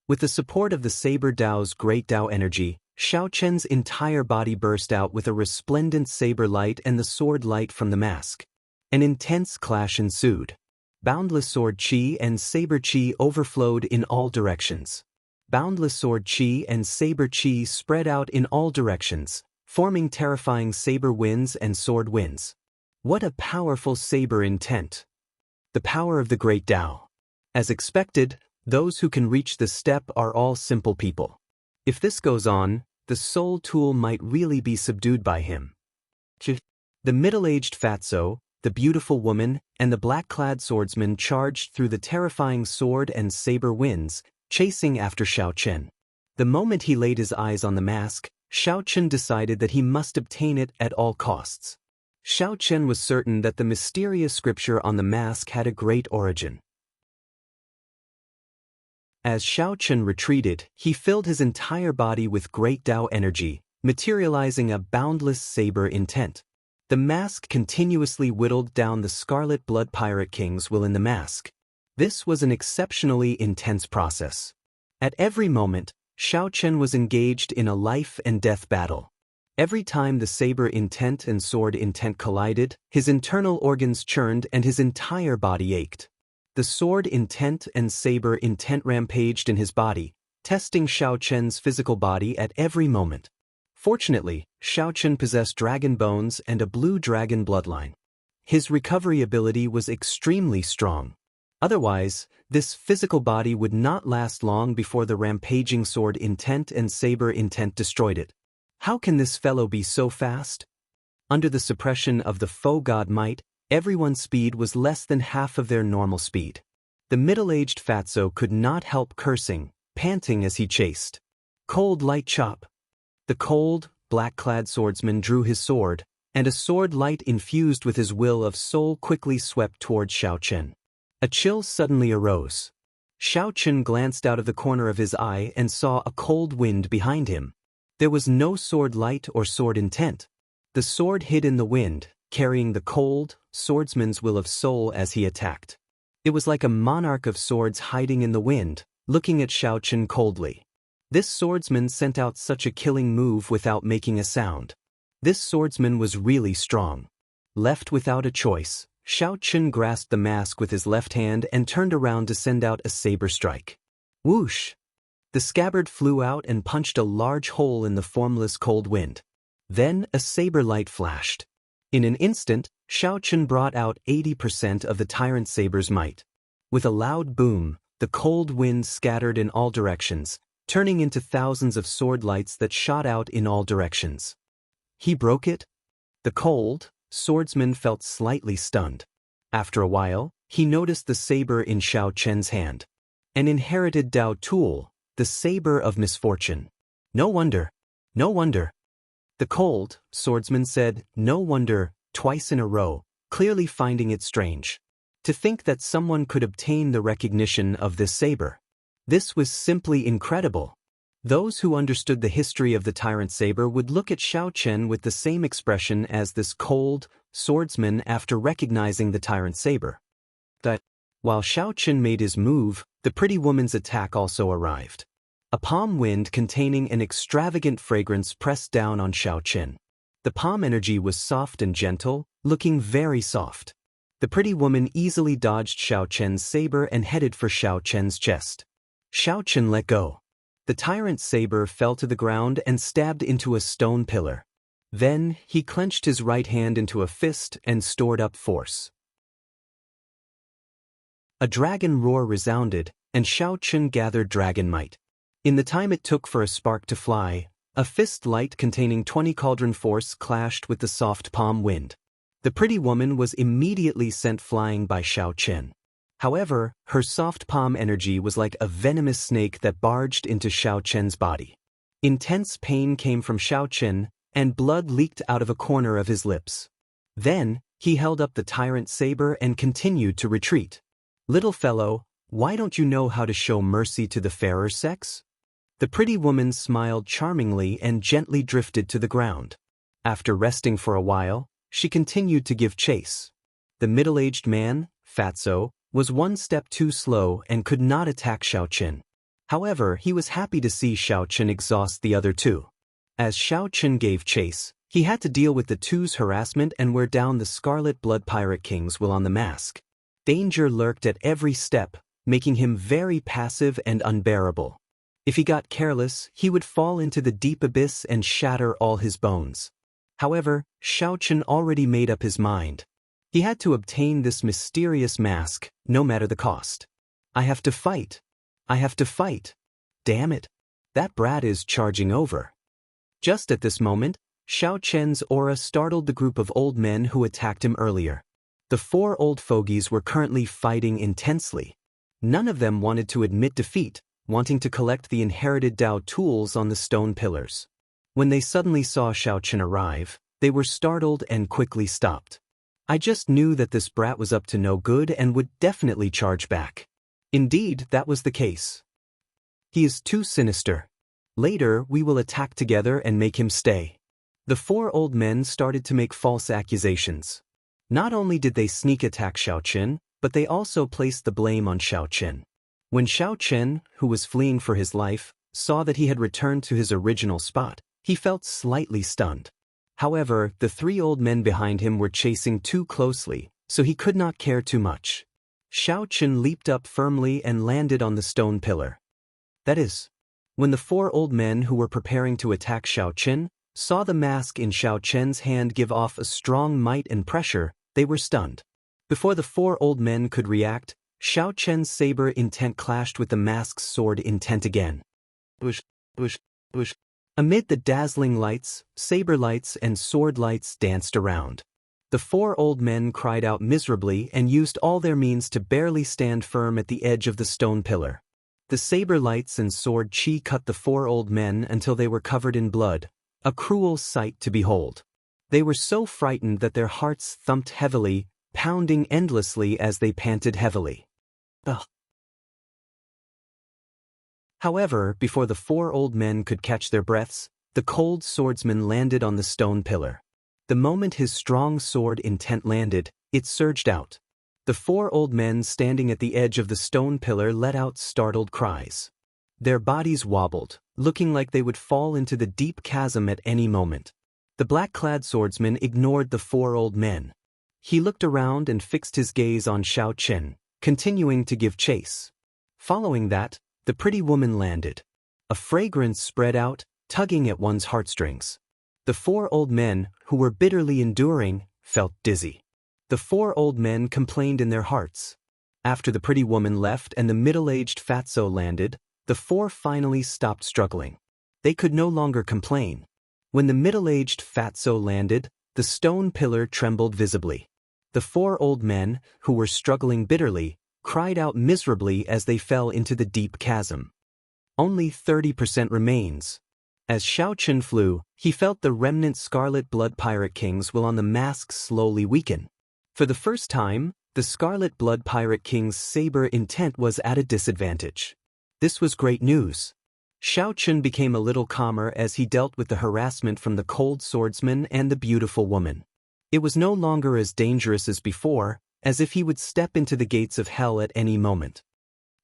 A: With the support of the Saber Dao's great Dao energy, Xiao Chen's entire body burst out with a resplendent saber light and the sword light from the mask. An intense clash ensued. Boundless sword chi and saber chi overflowed in all directions. Boundless sword chi and saber chi spread out in all directions, forming terrifying saber winds and sword winds. What a powerful saber intent! The power of the great Dao. As expected, those who can reach this step are all simple people. If this goes on, the soul tool might really be subdued by him. The middle-aged Fatso, the beautiful woman, and the black-clad swordsman charged through the terrifying sword and saber winds, chasing after Xiao Chen. The moment he laid his eyes on the mask, Xiao Chen decided that he must obtain it at all costs. Xiao Chen was certain that the mysterious scripture on the mask had a great origin. As Xiao Chen retreated, he filled his entire body with great Dao energy, materializing a boundless saber intent. The mask continuously whittled down the Scarlet Blood Pirate King's will in the mask. This was an exceptionally intense process. At every moment, Xiao Chen was engaged in a life-and-death battle. Every time the saber intent and sword intent collided, his internal organs churned and his entire body ached. The sword intent and saber intent rampaged in his body, testing Xiao Chen's physical body at every moment. Fortunately, Xiao Chen possessed dragon bones and a blue dragon bloodline. His recovery ability was extremely strong. Otherwise, this physical body would not last long before the rampaging sword intent and saber intent destroyed it. How can this fellow be so fast? Under the suppression of the faux god might, everyone's speed was less than half of their normal speed. The middle-aged Fatso could not help cursing, panting as he chased. Cold light chop. The cold, black-clad swordsman drew his sword, and a sword light infused with his will of soul quickly swept towards Xiao Chen. A chill suddenly arose. Xiao Chen glanced out of the corner of his eye and saw a cold wind behind him. There was no sword light or sword intent. The sword hid in the wind, carrying the cold, swordsman's will of soul as he attacked. It was like a monarch of swords hiding in the wind, looking at Xiao Chen coldly. This swordsman sent out such a killing move without making a sound. This swordsman was really strong. Left without a choice, Xiao Chen grasped the mask with his left hand and turned around to send out a saber strike. Whoosh! The scabbard flew out and punched a large hole in the formless cold wind. Then a saber light flashed. In an instant, Xiao Chen brought out 80% of the tyrant saber's might. With a loud boom, the cold wind scattered in all directions, turning into thousands of sword lights that shot out in all directions. He broke it? The cold, swordsman felt slightly stunned. After a while, he noticed the saber in Xiao Chen's hand. An inherited Dao tool, the saber of misfortune. No wonder. No wonder. The cold, swordsman said, no wonder, twice in a row, clearly finding it strange. To think that someone could obtain the recognition of this saber. This was simply incredible. Those who understood the history of the tyrant saber would look at Xiao Chen with the same expression as this cold, swordsman after recognizing the tyrant saber. But, while Xiao Chen made his move, the pretty woman's attack also arrived. A palm wind containing an extravagant fragrance pressed down on Xiao Chen. The palm energy was soft and gentle, looking very soft. The pretty woman easily dodged Xiao Chen's saber and headed for Xiao Chen's chest. Xiao Chen let go. The tyrant's saber fell to the ground and stabbed into a stone pillar. Then, he clenched his right hand into a fist and stored up force. A dragon roar resounded, and Xiao Chen gathered dragon might. In the time it took for a spark to fly, a fist light containing 20 cauldron force clashed with the soft palm wind. The pretty woman was immediately sent flying by Xiao Chen. However, her soft palm energy was like a venomous snake that barged into Xiao Chen's body. Intense pain came from Xiao Chen, and blood leaked out of a corner of his lips. Then, he held up the tyrant saber and continued to retreat. Little fellow, why don't you know how to show mercy to the fairer sex? The pretty woman smiled charmingly and gently drifted to the ground. After resting for a while, she continued to give chase. The middle-aged man, Fatso, was one step too slow and could not attack Xiao Chen. However, he was happy to see Xiao Chen exhaust the other two. As Xiao Chen gave chase, he had to deal with the two's harassment and wear down the Scarlet Blood Pirate King's will on the mask. Danger lurked at every step, making him very passive and unbearable. If he got careless, he would fall into the deep abyss and shatter all his bones. However, Xiao Chen already made up his mind. He had to obtain this mysterious mask, no matter the cost. I have to fight. I have to fight. Damn it. That brat is charging over. Just at this moment, Xiao Chen's aura startled the group of old men who attacked him earlier. The 4 old fogies were currently fighting intensely. None of them wanted to admit defeat, wanting to collect the inherited Dao tools on the stone pillars. When they suddenly saw Xiao Chen arrive, they were startled and quickly stopped. I just knew that this brat was up to no good and would definitely charge back. Indeed, that was the case. He is too sinister. Later, we will attack together and make him stay. The 4 old men started to make false accusations. Not only did they sneak attack Xiao Chen, but they also placed the blame on Xiao Chen. When Xiao Chen, who was fleeing for his life, saw that he had returned to his original spot, he felt slightly stunned. However, the 3 old men behind him were chasing too closely, so he could not care too much. Xiao Chen leaped up firmly and landed on the stone pillar. That is, when the 4 old men who were preparing to attack Xiao Chen saw the mask in Xiao Chen's hand give off a strong might and pressure, they were stunned. Before the 4 old men could react, Xiao Chen's saber intent clashed with the mask's sword intent again. Bush, bush, bush. Amid the dazzling lights, saber lights and sword lights danced around. The 4 old men cried out miserably and used all their means to barely stand firm at the edge of the stone pillar. The saber lights and sword chi cut the 4 old men until they were covered in blood, a cruel sight to behold. They were so frightened that their hearts thumped heavily, pounding endlessly as they panted heavily. Ugh. However, before the four old men could catch their breaths, the cold swordsman landed on the stone pillar. The moment his strong sword intent landed, it surged out. The four old men standing at the edge of the stone pillar let out startled cries. Their bodies wobbled, looking like they would fall into the deep chasm at any moment. The black-clad swordsman ignored the four old men. He looked around and fixed his gaze on Xiao Chen, continuing to give chase. Following that, the pretty woman landed. A fragrance spread out, tugging at one's heartstrings. The four old men, who were bitterly enduring, felt dizzy. The four old men complained in their hearts. After the pretty woman left and the middle-aged fatso landed, the four finally stopped struggling. They could no longer complain. When the middle-aged fatso landed, the stone pillar trembled visibly. The four old men, who were struggling bitterly, cried out miserably as they fell into the deep chasm. Only 30% remains. As Xiao Chen flew, he felt the remnant Scarlet Blood Pirate King's will on the mask slowly weaken. For the first time, the Scarlet Blood Pirate King's saber intent was at a disadvantage. This was great news. Xiao Chen became a little calmer as he dealt with the harassment from the cold swordsman and the beautiful woman. It was no longer as dangerous as before, as if he would step into the gates of hell at any moment.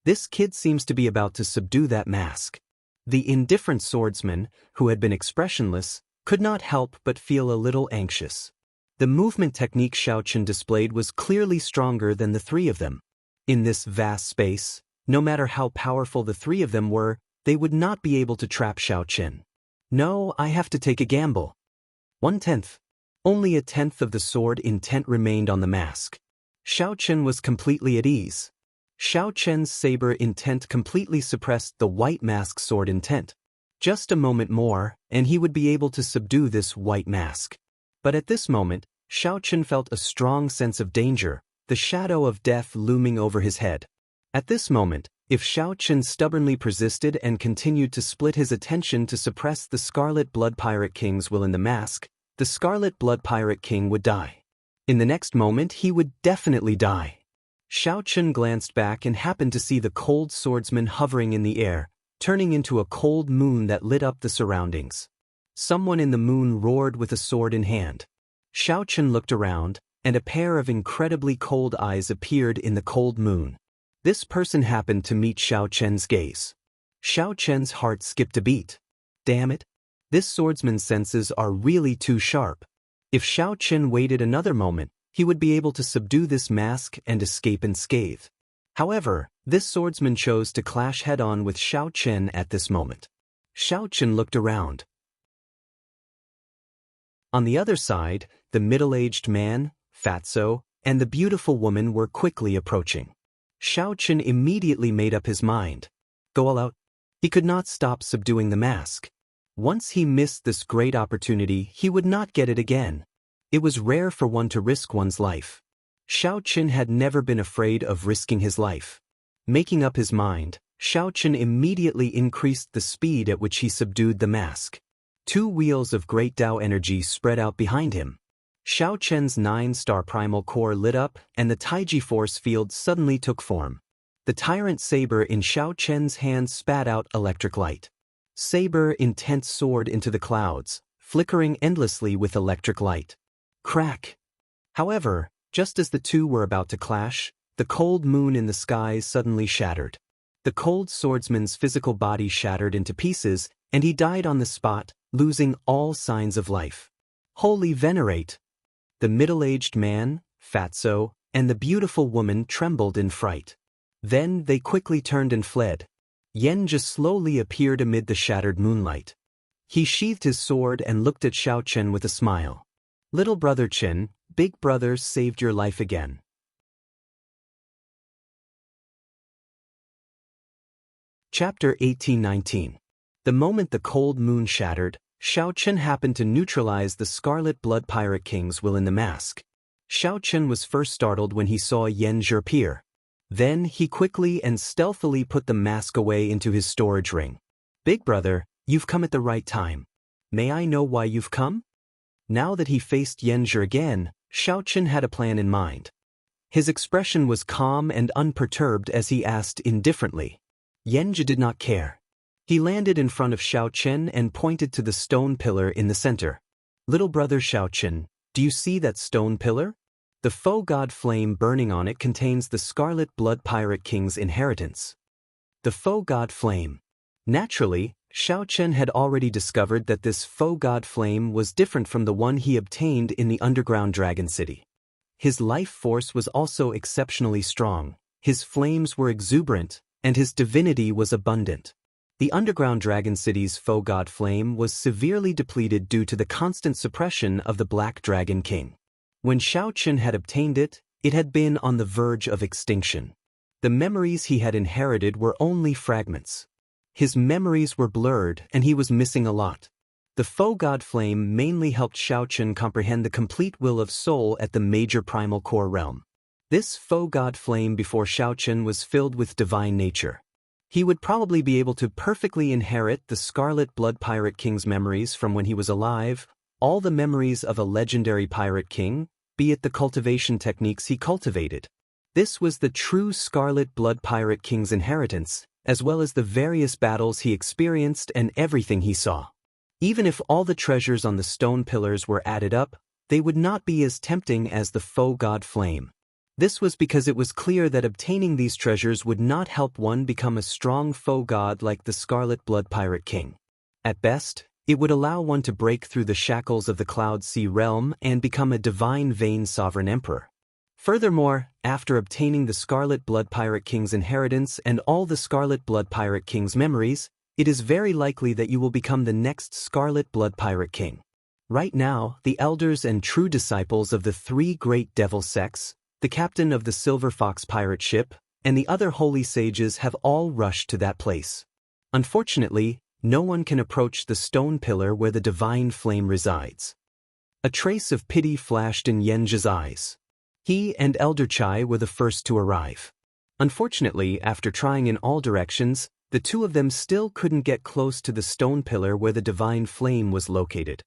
A: This kid seems to be about to subdue that mask. The indifferent swordsman, who had been expressionless, could not help but feel a little anxious. The movement technique Xiao Chen displayed was clearly stronger than the three of them. In this vast space, no matter how powerful the three of them were, they would not be able to trap Xiao Chen. No, I have to take a gamble. 1/10. Only a tenth of the sword intent remained on the mask. Xiao Chen was completely at ease. Xiao Chen's saber intent completely suppressed the white mask sword intent. Just a moment more, and he would be able to subdue this white mask. But at this moment, Xiao Chen felt a strong sense of danger, the shadow of death looming over his head. At this moment, if Xiao Chen stubbornly persisted and continued to split his attention to suppress the Scarlet Blood Pirate King's will in the mask, the Scarlet Blood Pirate King would die. In the next moment, he would definitely die. Xiao Chen glanced back and happened to see the cold swordsman hovering in the air, turning into a cold moon that lit up the surroundings. Someone in the moon roared with a sword in hand. Xiao Chen looked around, and a pair of incredibly cold eyes appeared in the cold moon. This person happened to meet Xiao Chen's gaze. Xiao Chen's heart skipped a beat. Damn it! This swordsman's senses are really too sharp. If Xiao Chen waited another moment, he would be able to subdue this mask and escape unscathed. However, this swordsman chose to clash head-on with Xiao Chen at this moment. Xiao Chen looked around. On the other side, the middle-aged man, fatso, and the beautiful woman were quickly approaching. Xiao Chen immediately made up his mind. Go all out. He could not stop subduing the mask. Once he missed this great opportunity, he would not get it again. It was rare for one to risk one's life. Xiao Chen had never been afraid of risking his life. Making up his mind, Xiao Chen immediately increased the speed at which he subdued the mask. 2 wheels of great Tao energy spread out behind him. Xiao Chen's 9-star primal core lit up, and the Taiji force field suddenly took form. The tyrant saber in Xiao Chen's hand spat out electric light. Saber intense soared into the clouds, flickering endlessly with electric light. Crack! However, just as the two were about to clash, the cold moon in the skies suddenly shattered. The cold swordsman's physical body shattered into pieces, and he died on the spot, losing all signs of life. Holy venerate! The middle-aged man, fatso, and the beautiful woman trembled in fright. Then they quickly turned and fled. Yen just slowly appeared amid the shattered moonlight. He sheathed his sword and looked at Xiao Chen with a smile. Little brother Chen, big brother saved your life again. Chapter 18-19. The moment the cold moon shattered, Xiao Chen happened to neutralize the Scarlet Blood Pirate King's will in the mask. Xiao Chen was first startled when he saw Yen Zhe appear. Then he quickly and stealthily put the mask away into his storage ring. Big brother, you've come at the right time. May I know why you've come? Now that he faced Yen Zhe again, Xiao Chen had a plan in mind. His expression was calm and unperturbed as he asked indifferently. Yen Zhe did not care. He landed in front of Xiao Chen and pointed to the stone pillar in the center. "Little brother Xiao Chen, do you see that stone pillar? The faux god flame burning on it contains the Scarlet Blood Pirate King's inheritance." The faux god flame. Naturally, Xiao Chen had already discovered that this faux god flame was different from the one he obtained in the underground dragon city. His life force was also exceptionally strong, his flames were exuberant, and his divinity was abundant. The underground dragon city's faux god flame was severely depleted due to the constant suppression of the Black Dragon King. When Xiao Chen had obtained it, it had been on the verge of extinction. The memories he had inherited were only fragments. His memories were blurred and he was missing a lot. The faux god flame mainly helped Xiao Chen comprehend the complete will of soul at the major primal core realm. This faux god flame before Xiao Chen was filled with divine nature. He would probably be able to perfectly inherit the Scarlet Blood Pirate King's memories from when he was alive, all the memories of a legendary pirate king, be it the cultivation techniques he cultivated. This was the true Scarlet Blood Pirate King's inheritance, as well as the various battles he experienced and everything he saw. Even if all the treasures on the stone pillars were added up, they would not be as tempting as the faux god flame. This was because it was clear that obtaining these treasures would not help one become a strong faux god like the Scarlet Blood Pirate King. At best, it would allow one to break through the shackles of the Cloud Sea realm and become a divine vein sovereign emperor. Furthermore, after obtaining the Scarlet Blood Pirate King's inheritance and all the Scarlet Blood Pirate King's memories, it is very likely that you will become the next Scarlet Blood Pirate King. Right now, the elders and true disciples of the three great devil sects, the captain of the Silver Fox pirate ship, and the other holy sages have all rushed to that place. Unfortunately, no one can approach the stone pillar where the divine flame resides. A trace of pity flashed in Yenji's eyes. He and Elder Chai were the first to arrive. Unfortunately, after trying in all directions, the two of them still couldn't get close to the stone pillar where the divine flame was located.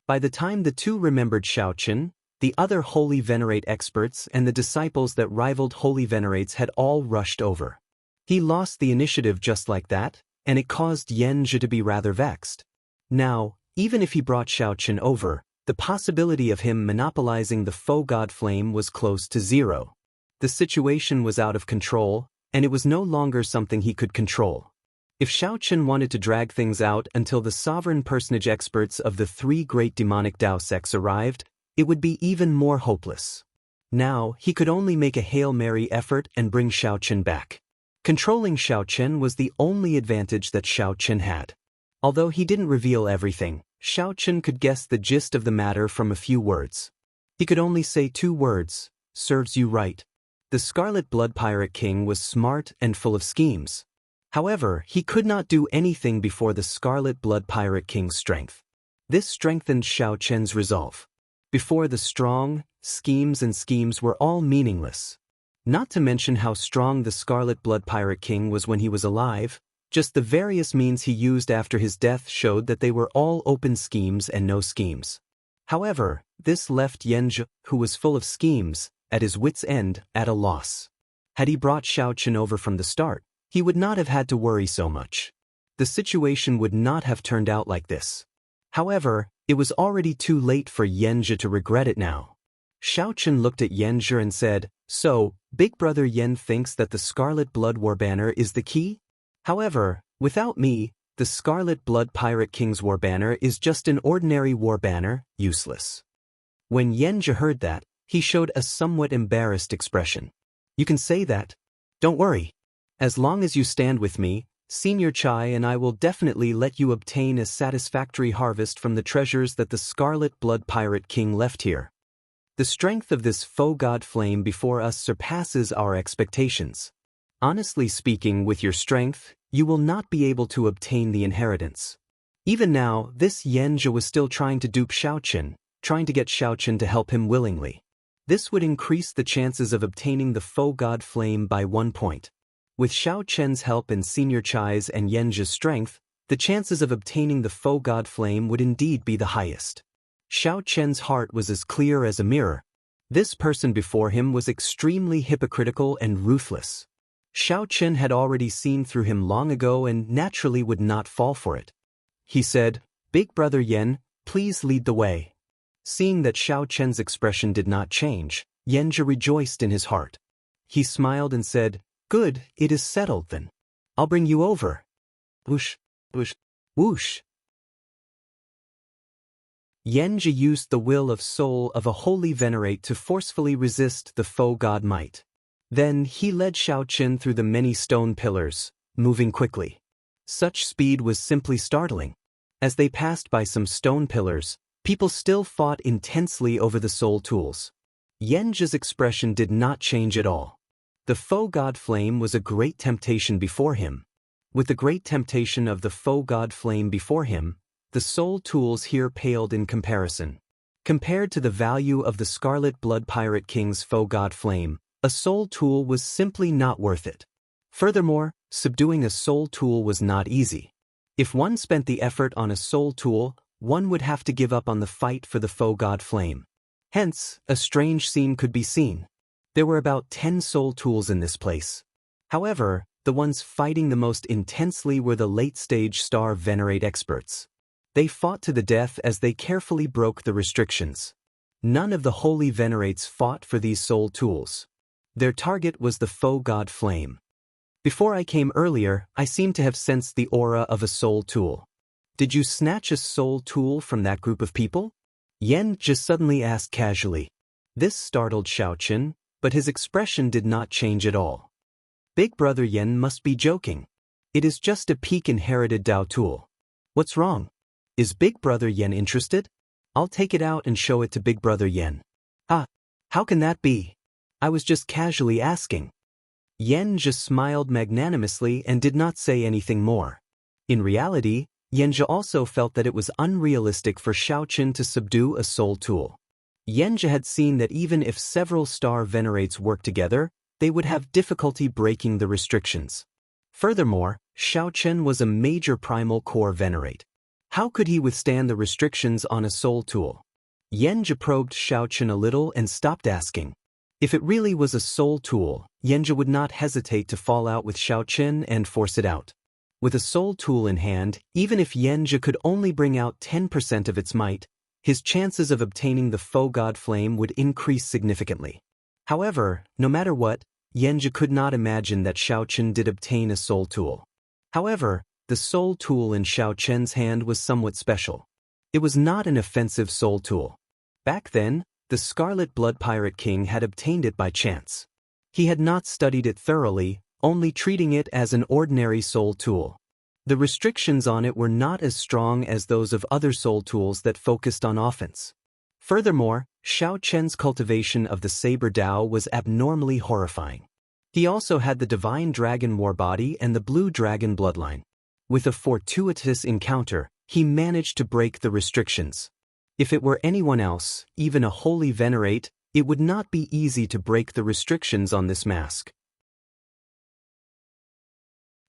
A: By the time the two remembered Xiao Chen, the other Holy Venerate experts and the disciples that rivaled Holy Venerates had all rushed over. He lost the initiative just like that, and it caused Yenji to be rather vexed. Now, even if he brought Xiao Chen over, the possibility of him monopolizing the faux god flame was close to zero. The situation was out of control, and it was no longer something he could control. If Xiao Chen wanted to drag things out until the sovereign personage experts of the three great demonic Dao sects arrived, it would be even more hopeless. Now, he could only make a Hail Mary effort and bring Xiao Chen back. Controlling Xiao Chen was the only advantage that Xiao Chen had. Although he didn't reveal everything, Xiao Chen could guess the gist of the matter from a few words. He could only say 2 words, "Serves you right." The Scarlet Blood Pirate King was smart and full of schemes. However, he could not do anything before the Scarlet Blood Pirate King's strength. This strengthened Xiao Chen's resolve. Before the strong, schemes were all meaningless. Not to mention how strong the Scarlet Blood Pirate King was when he was alive, just the various means he used after his death showed that they were all open schemes and no schemes. However, this left Yenji, who was full of schemes, at his wit's end, at a loss. Had he brought Xiao Chen over from the start, he would not have had to worry so much. The situation would not have turned out like this. However, it was already too late for Yenji to regret it now. Xiao Chen looked at Yenji and said, "So, Big Brother Yen thinks that the Scarlet Blood War Banner is the key? However, without me, the Scarlet Blood Pirate King's war banner is just an ordinary war banner, useless." When Yenji heard that, he showed a somewhat embarrassed expression. "You can say that. Don't worry. As long as you stand with me, Senior Chai and I will definitely let you obtain a satisfactory harvest from the treasures that the Scarlet Blood Pirate King left here. The strength of this faux god flame before us surpasses our expectations. Honestly speaking, with your strength, you will not be able to obtain the inheritance." Even now, this Yenji was still trying to dupe Xiao Chen, trying to get Xiao Chen to help him willingly. This would increase the chances of obtaining the faux god flame by 1 point. With Xiao Chen's help and Senior Chai's and Yenji's strength, the chances of obtaining the faux god flame would indeed be the highest. Xiao Chen's heart was as clear as a mirror. This person before him was extremely hypocritical and ruthless. Xiao Chen had already seen through him long ago and naturally would not fall for it. He said, "Big brother Yan, please lead the way." Seeing that Xiao Chen's expression did not change, Yanzhi rejoiced in his heart. He smiled and said, "Good, it is settled then. I'll bring you over." Whoosh, whoosh, whoosh. Yanzhi used the will of soul of a holy venerate to forcefully resist the foe god might. Then he led Xiao Chen through the many stone pillars, moving quickly. Such speed was simply startling. As they passed by some stone pillars, people still fought intensely over the soul tools. Yanzhi's expression did not change at all. The foe god flame was a great temptation before him. With the great temptation of the foe god flame before him, the soul tools here paled in comparison. Compared to the value of the Scarlet Blood Pirate King's foe god flame, a soul tool was simply not worth it. Furthermore, subduing a soul tool was not easy. If one spent the effort on a soul tool, one would have to give up on the fight for the foe god flame. Hence, a strange scene could be seen. There were about 10 soul tools in this place. However, the ones fighting the most intensely were the late-stage star venerate experts. They fought to the death as they carefully broke the restrictions. None of the holy venerates fought for these soul tools. Their target was the foe god flame. Before I came earlier, I seemed to have sensed the aura of a soul tool. Did you snatch a soul tool from that group of people? Yanzhi suddenly asked casually. This startled Xiao Chen, but his expression did not change at all. Big brother Yan must be joking. It is just a peak inherited Dao tool. What's wrong? Is Big brother Yan interested? I'll take it out and show it to Big brother Yan. Ah, how can that be? I was just casually asking. Yanzhi smiled magnanimously and did not say anything more. In reality, Yanzhi also felt that it was unrealistic for Xiao Chen to subdue a soul tool. Yanzhi had seen that even if several star venerates worked together, they would have difficulty breaking the restrictions. Furthermore, Xiao Chen was a major primal core venerate. How could he withstand the restrictions on a soul tool? Yanzhi probed Xiao Chen a little and stopped asking. If it really was a soul tool, Yanzhi would not hesitate to fall out with Xiao Chen and force it out. With a soul tool in hand, even if Yanzhi could only bring out 10% of its might, his chances of obtaining the foe god flame would increase significantly. However, no matter what, Yanzhi could not imagine that Xiao Chen did obtain a soul tool. However, the soul tool in Xiao Chen's hand was somewhat special. It was not an offensive soul tool. Back then, the Scarlet Blood Pirate King had obtained it by chance. He had not studied it thoroughly, only treating it as an ordinary soul tool. The restrictions on it were not as strong as those of other soul tools that focused on offense. Furthermore, Xiao Chen's cultivation of the Saber Dao was abnormally horrifying. He also had the Divine Dragon War body and the Blue Dragon bloodline. With a fortuitous encounter, he managed to break the restrictions. If it were anyone else, even a holy venerate, it would not be easy to break the restrictions on this mask.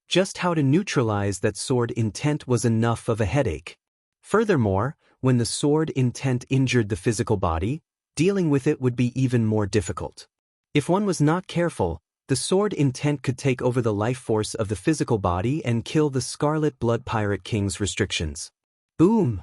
A: Just how to neutralize that sword intent was enough of a headache. Furthermore, when the sword intent injured the physical body, dealing with it would be even more difficult. If one was not careful, the sword intent could take over the life force of the physical body and kill the Scarlet Blood Pirate King's restrictions. Boom!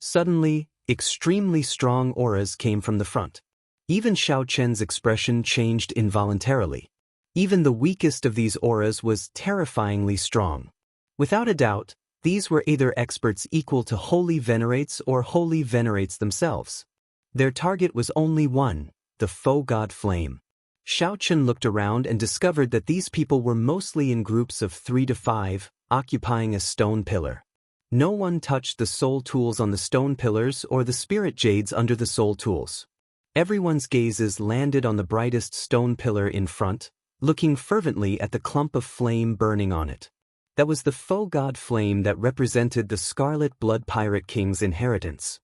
A: Suddenly, extremely strong auras came from the front. Even Xiao Chen's expression changed involuntarily. Even the weakest of these auras was terrifyingly strong. Without a doubt, these were either experts equal to holy venerates or holy venerates themselves. Their target was only one, the foe god flame. Xiao Chen looked around and discovered that these people were mostly in groups of 3 to 5, occupying a stone pillar. No one touched the soul tools on the stone pillars or the spirit jades under the soul tools. Everyone's gazes landed on the brightest stone pillar in front, looking fervently at the clump of flame burning on it. That was the foe god flame that represented the Scarlet Blood Pirate King's inheritance.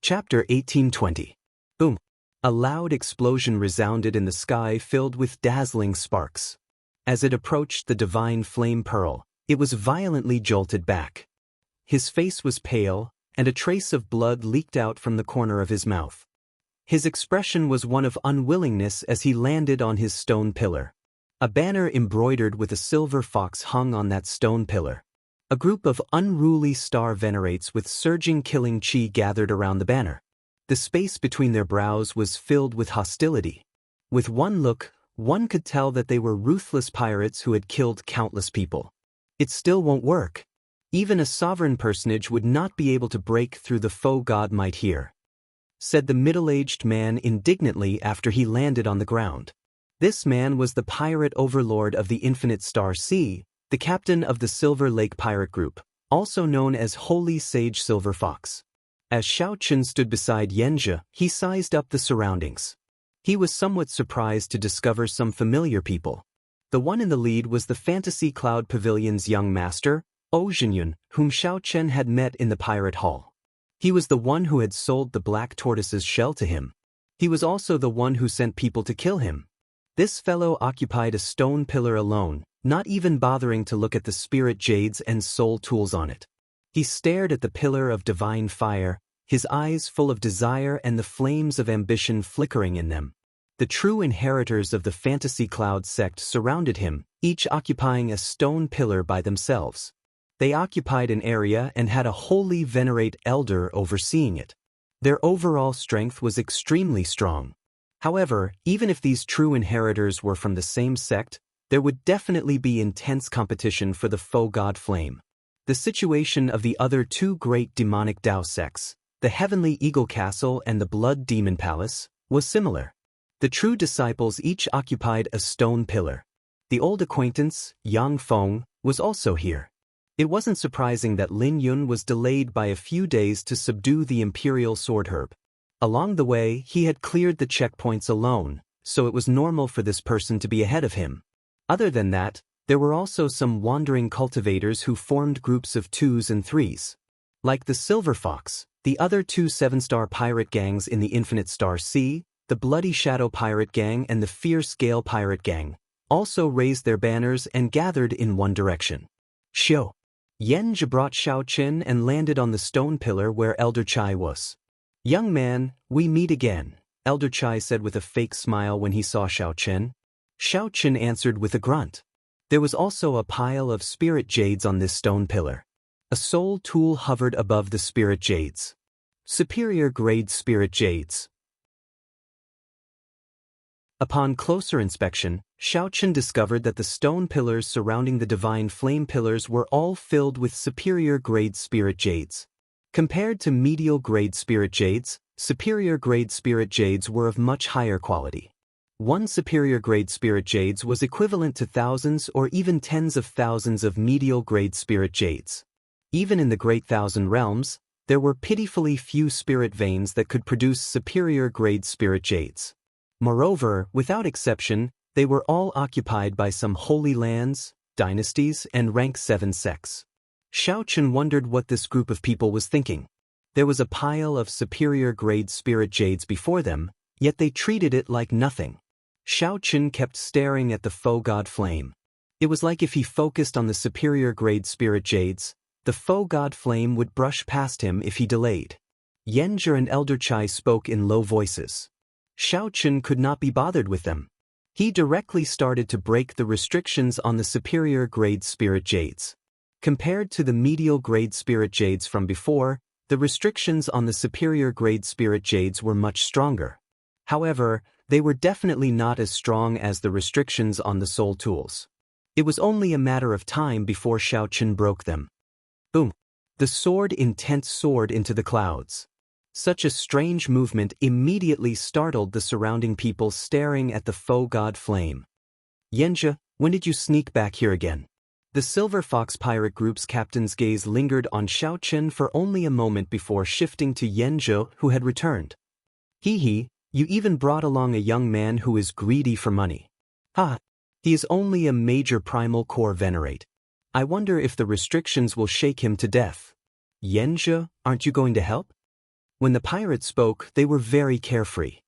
A: Chapter 1820. Boom! A loud explosion resounded in the sky filled with dazzling sparks. As it approached the divine flame pearl, it was violently jolted back. His face was pale, and a trace of blood leaked out from the corner of his mouth. His expression was one of unwillingness as he landed on his stone pillar. A banner embroidered with a silver fox hung on that stone pillar. A group of unruly star venerates with surging killing chi gathered around the banner. The space between their brows was filled with hostility. With one look, one could tell that they were ruthless pirates who had killed countless people. It still won't work. Even a sovereign personage would not be able to break through the foe god might here, said the middle-aged man indignantly after he landed on the ground. This man was the pirate overlord of the Infinite Star Sea, the captain of the Silver Lake Pirate Group, also known as Holy Sage Silver Fox. As Xiao Chen stood beside Yanjia, he sized up the surroundings. He was somewhat surprised to discover some familiar people. The one in the lead was the Fantasy Cloud Pavilion's young master, Ou Jinyun, whom Xiao Chen had met in the pirate hall. He was the one who had sold the black tortoise's shell to him. He was also the one who sent people to kill him. This fellow occupied a stone pillar alone, not even bothering to look at the spirit jades and soul tools on it. He stared at the pillar of divine fire, his eyes full of desire and the flames of ambition flickering in them. The true inheritors of the Fantasy Cloud sect surrounded him, each occupying a stone pillar by themselves. They occupied an area and had a holy venerate elder overseeing it. Their overall strength was extremely strong. However, even if these true inheritors were from the same sect, there would definitely be intense competition for the foe god flame. The situation of the other two great demonic Dao sects, the Heavenly Eagle Castle and the Blood Demon Palace, was similar. The true disciples each occupied a stone pillar. The old acquaintance, Yang Feng, was also here. It wasn't surprising that Lin Yun was delayed by a few days to subdue the Imperial Sword Herb. Along the way, he had cleared the checkpoints alone, so it was normal for this person to be ahead of him. Other than that, there were also some wandering cultivators who formed groups of 2s and 3s. Like the Silver Fox, the other two 7-star pirate gangs in the Infinite Star Sea, the Bloody Shadow Pirate Gang and the Fierce Gale Pirate Gang, also raised their banners and gathered in one direction. Xiao. Yanjia brought Xiao Chen and landed on the stone pillar where Elder Chai was. "Young man, we meet again," Elder Chai said with a fake smile when he saw Xiao Chen. Xiao Chen answered with a grunt. There was also a pile of spirit jades on this stone pillar. A soul tool hovered above the spirit jades. Superior grade spirit jades. Upon closer inspection, Xiao Chen discovered that the stone pillars surrounding the divine flame pillars were all filled with superior grade spirit jades. Compared to medial grade spirit jades, superior grade spirit jades were of much higher quality. One superior grade spirit jades was equivalent to thousands or even tens of thousands of medial grade spirit jades. Even in the Great Thousand Realms, there were pitifully few spirit veins that could produce superior grade spirit jades. Moreover, without exception, they were all occupied by some holy lands, dynasties, and rank 7 sects. Xiao Chen wondered what this group of people was thinking. There was a pile of superior grade spirit jades before them, yet they treated it like nothing. Xiao Chen kept staring at the foe god flame. It was like if he focused on the superior grade spirit jades, the foe god flame would brush past him if he delayed. Yanjia and Elder Chai spoke in low voices. Xiao Chen could not be bothered with them. He directly started to break the restrictions on the superior grade spirit jades. Compared to the medial grade spirit jades from before, the restrictions on the superior grade spirit jades were much stronger. However, they were definitely not as strong as the restrictions on the soul tools. It was only a matter of time before Xiao Chen broke them. Boom! The sword intent soared into the clouds. Such a strange movement immediately startled the surrounding people staring at the foe god flame. Yanjia, when did you sneak back here again? The Silver Fox Pirate Group's captain's gaze lingered on Xiao Chen for only a moment before shifting to Yanjia, who had returned. Hee, you even brought along a young man who is greedy for money. Ha! He is only a major primal core venerate. I wonder if the restrictions will shake him to death. Yanjia, aren't you going to help? When the pirates spoke, they were very carefree.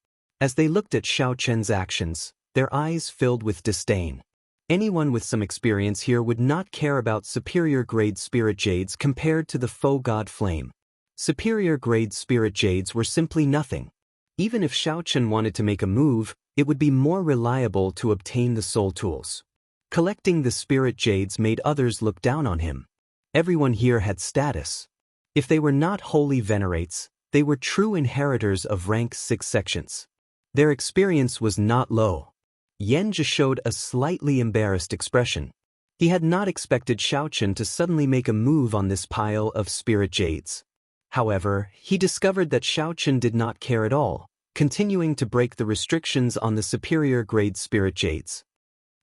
A: As they looked at Xiao Chen's actions, their eyes filled with disdain. Anyone with some experience here would not care about superior grade spirit jades compared to the foe god flame. Superior grade spirit jades were simply nothing. Even if Xiaochen wanted to make a move, it would be more reliable to obtain the soul tools. Collecting the spirit jades made others look down on him. Everyone here had status. If they were not holy venerates, they were true inheritors of rank 6 sections. Their experience was not low. Yanzhi showed a slightly embarrassed expression. He had not expected Xiaochen to suddenly make a move on this pile of spirit jades. However, he discovered that Xiaochen did not care at all, continuing to break the restrictions on the superior grade spirit jades.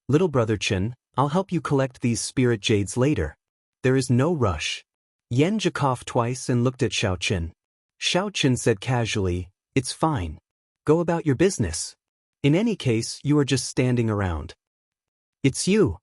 A: Little brother Chen, I'll help you collect these spirit jades later. There is no rush. Yanzhi coughed twice and looked at Xiaochen. Xiaochen said casually, "It's fine. Go about your business. In any case, you are just standing around." "It's you."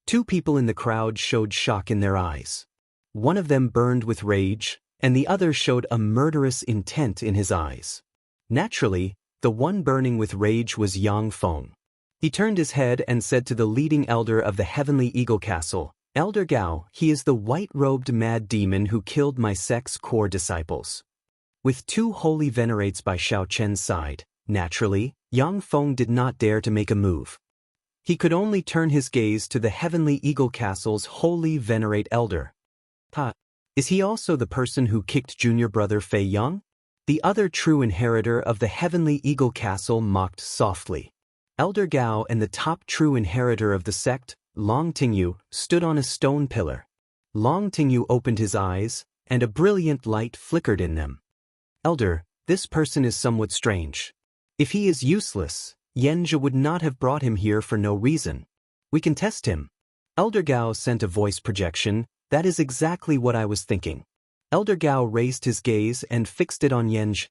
A: Two people in the crowd showed shock in their eyes. One of them burned with rage, and the other showed a murderous intent in his eyes. Naturally, the one burning with rage was Yang Feng. He turned his head and said to the leading elder of the Heavenly Eagle Castle, "Elder Gao, he is the white-robed mad demon who killed my sect's core disciples." With two holy venerates by Xiaochen's side, naturally, Yang Feng did not dare to make a move. He could only turn his gaze to the Heavenly Eagle Castle's holy venerate elder. Is he also the person who kicked junior brother Fei Yang? The other true inheritor of the Heavenly Eagle Castle mocked softly. Elder Gao and the top true inheritor of the sect, Long Tingyu, stood on a stone pillar. Long Tingyu opened his eyes, and a brilliant light flickered in them. "Elder, this person is somewhat strange. If he is useless, Yanzhi would not have brought him here for no reason. We can test him." Elder Gao sent a voice projection. "That is exactly what I was thinking." Elder Gao raised his gaze and fixed it on Yanzhi.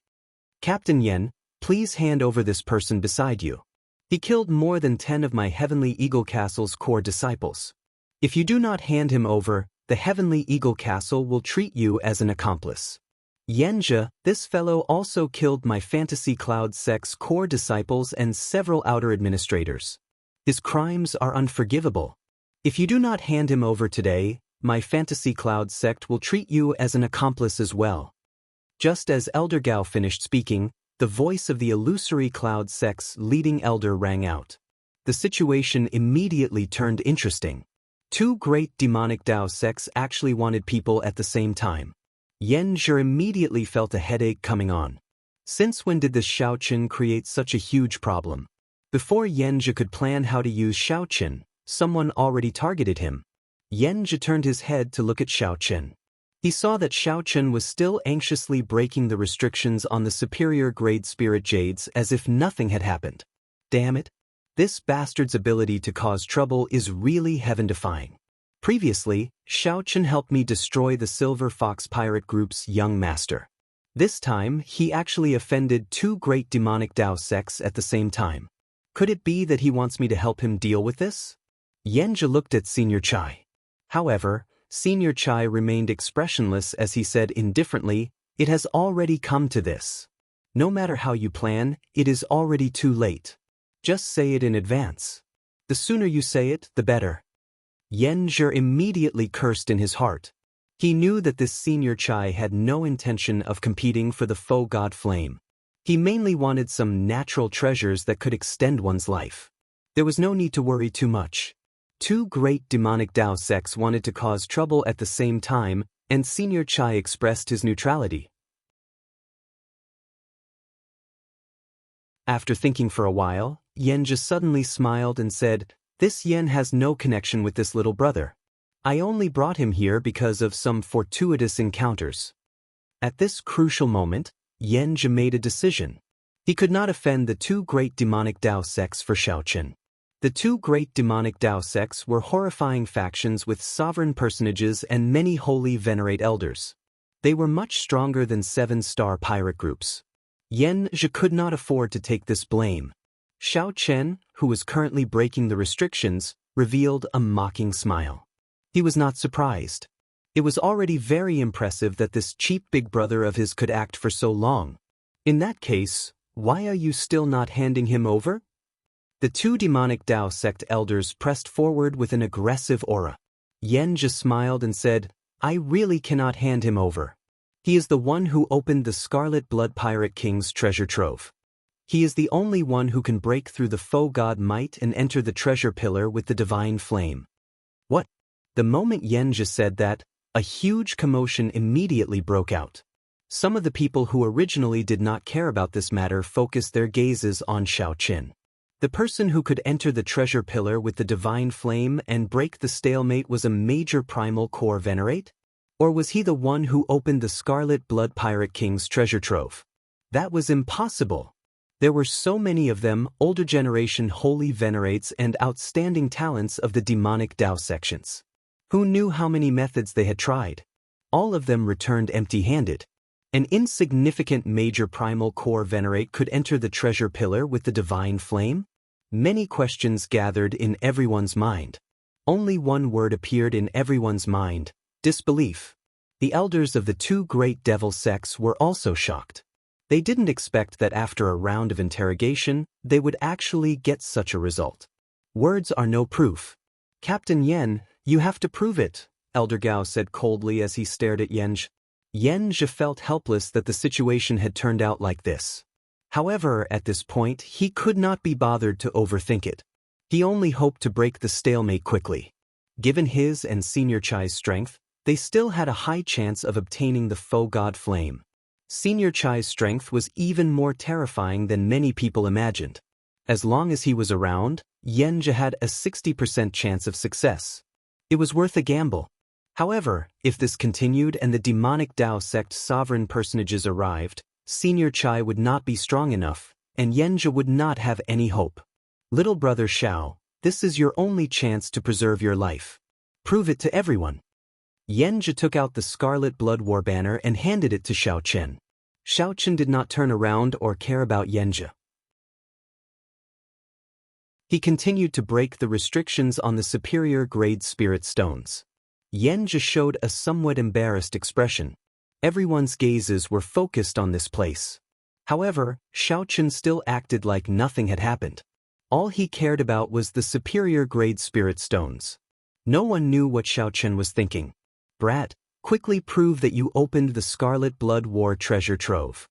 A: "Captain Yan, please hand over this person beside you. He killed more than 10 of my Heavenly Eagle Castle's core disciples. If you do not hand him over, the Heavenly Eagle Castle will treat you as an accomplice. Yanzhi, this fellow also killed my Fantasy Cloud sect's core disciples and several outer administrators. His crimes are unforgivable. If you do not hand him over today, my Fantasy Cloud sect will treat you as an accomplice as well." Just as Elder Gao finished speaking, the voice of the Illusory Cloud sect's leading elder rang out. The situation immediately turned interesting. Two great demonic Dao sects actually wanted people at the same time. Yanzhi immediately felt a headache coming on. Since when did this Xiaochen create such a huge problem? Before Yanzhi could plan how to use Xiaochen, someone already targeted him. Yanzhi turned his head to look at Xiaochen. He saw that Xiaochen was still anxiously breaking the restrictions on the superior grade spirit jades as if nothing had happened. Damn it. This bastard's ability to cause trouble is really heaven-defying. Previously, Xiaochen helped me destroy the Silver Fox Pirate Group's young master. This time, he actually offended two great demonic Dao sects at the same time. Could it be that he wants me to help him deal with this? Yanzhi looked at Senior Chai. However, Senior Chai remained expressionless as he said indifferently, "It has already come to this. No matter how you plan, it is already too late. Just say it in advance. The sooner you say it, the better." Yanzhi immediately cursed in his heart. He knew that this Senior Chai had no intention of competing for the faux god flame. He mainly wanted some natural treasures that could extend one's life. There was no need to worry too much. Two great demonic Dao sects wanted to cause trouble at the same time, and Senior Chai expressed his neutrality. After thinking for a while, Yanzhi suddenly smiled and said, "This Yen has no connection with this little brother. I only brought him here because of some fortuitous encounters." At this crucial moment, Yanzhi made a decision. He could not offend the two great demonic Dao sects for Xiaochen. The two great demonic Dao sects were horrifying factions with sovereign personages and many holy venerate elders. They were much stronger than 7-star pirate groups. Yanzhi could not afford to take this blame. Xiaochen, who was currently breaking the restrictions, revealed a mocking smile. He was not surprised. It was already very impressive that this cheap big brother of his could act for so long. In that case, why are you still not handing him over? The two demonic Dao sect elders pressed forward with an aggressive aura. Yanzhi smiled and said, "I really cannot hand him over. He is the one who opened the Scarlet Blood Pirate King's treasure trove. He is the only one who can break through the faux god might and enter the treasure pillar with the divine flame. What? The moment Yenja said that, a huge commotion immediately broke out. Some of the people who originally did not care about this matter focused their gazes on Xiao Qin. The person who could enter the treasure pillar with the divine flame and break the stalemate was a major primal core venerate? Or was he the one who opened the Scarlet Blood Pirate King's treasure trove? That was impossible. There were so many of them, older generation holy venerates and outstanding talents of the demonic Dao sections. Who knew how many methods they had tried? All of them returned empty-handed. An insignificant major primal core venerate could enter the treasure pillar with the divine flame? Many questions gathered in everyone's mind. Only one word appeared in everyone's mind: disbelief. The elders of the two great devil sects were also shocked. They didn't expect that after a round of interrogation, they would actually get such a result. Words are no proof. Captain Yen, you have to prove it, Elder Gao said coldly as he stared at Yenj. Yenj felt helpless that the situation had turned out like this. However, at this point, he could not be bothered to overthink it. He only hoped to break the stalemate quickly. Given his and Senior Chai's strength, they still had a high chance of obtaining the faux god flame. Senior Chai's strength was even more terrifying than many people imagined. As long as he was around, Yenja had a 60% chance of success. It was worth a gamble. However, if this continued and the demonic Dao sect sovereign personages arrived, Senior Chai would not be strong enough, and Yenja would not have any hope. Little brother Xiao, this is your only chance to preserve your life. Prove it to everyone. Yenja took out the Scarlet Blood War banner and handed it to Xiao Chen. Xiao Chen did not turn around or care about Yenja. He continued to break the restrictions on the superior grade spirit stones. Yenja showed a somewhat embarrassed expression. Everyone's gazes were focused on this place. However, Xiao Chen still acted like nothing had happened. All he cared about was the superior grade spirit stones. No one knew what Xiao Chen was thinking. Brat, quickly prove that you opened the Scarlet Blood War treasure trove.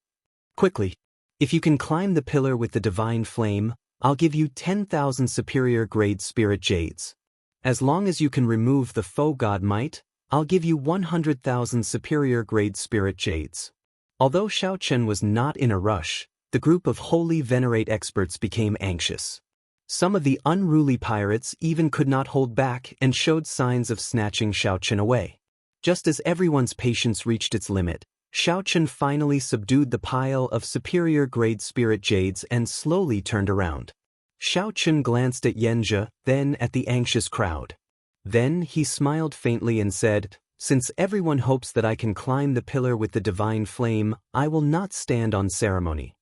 A: Quickly. If you can climb the pillar with the divine flame, I'll give you 10,000 superior grade spirit jades. As long as you can remove the faux god might, I'll give you 100,000 superior grade spirit jades. Although Xiao Chen was not in a rush, the group of holy venerate experts became anxious. Some of the unruly pirates even could not hold back and showed signs of snatching Xiao Chen away. Just as everyone's patience reached its limit, Xiao Chen finally subdued the pile of superior grade spirit jades and slowly turned around. Xiao Chen glanced at Yenja, then at the anxious crowd. Then he smiled faintly and said, "Since everyone hopes that I can climb the pillar with the divine flame, I will not stand on ceremony."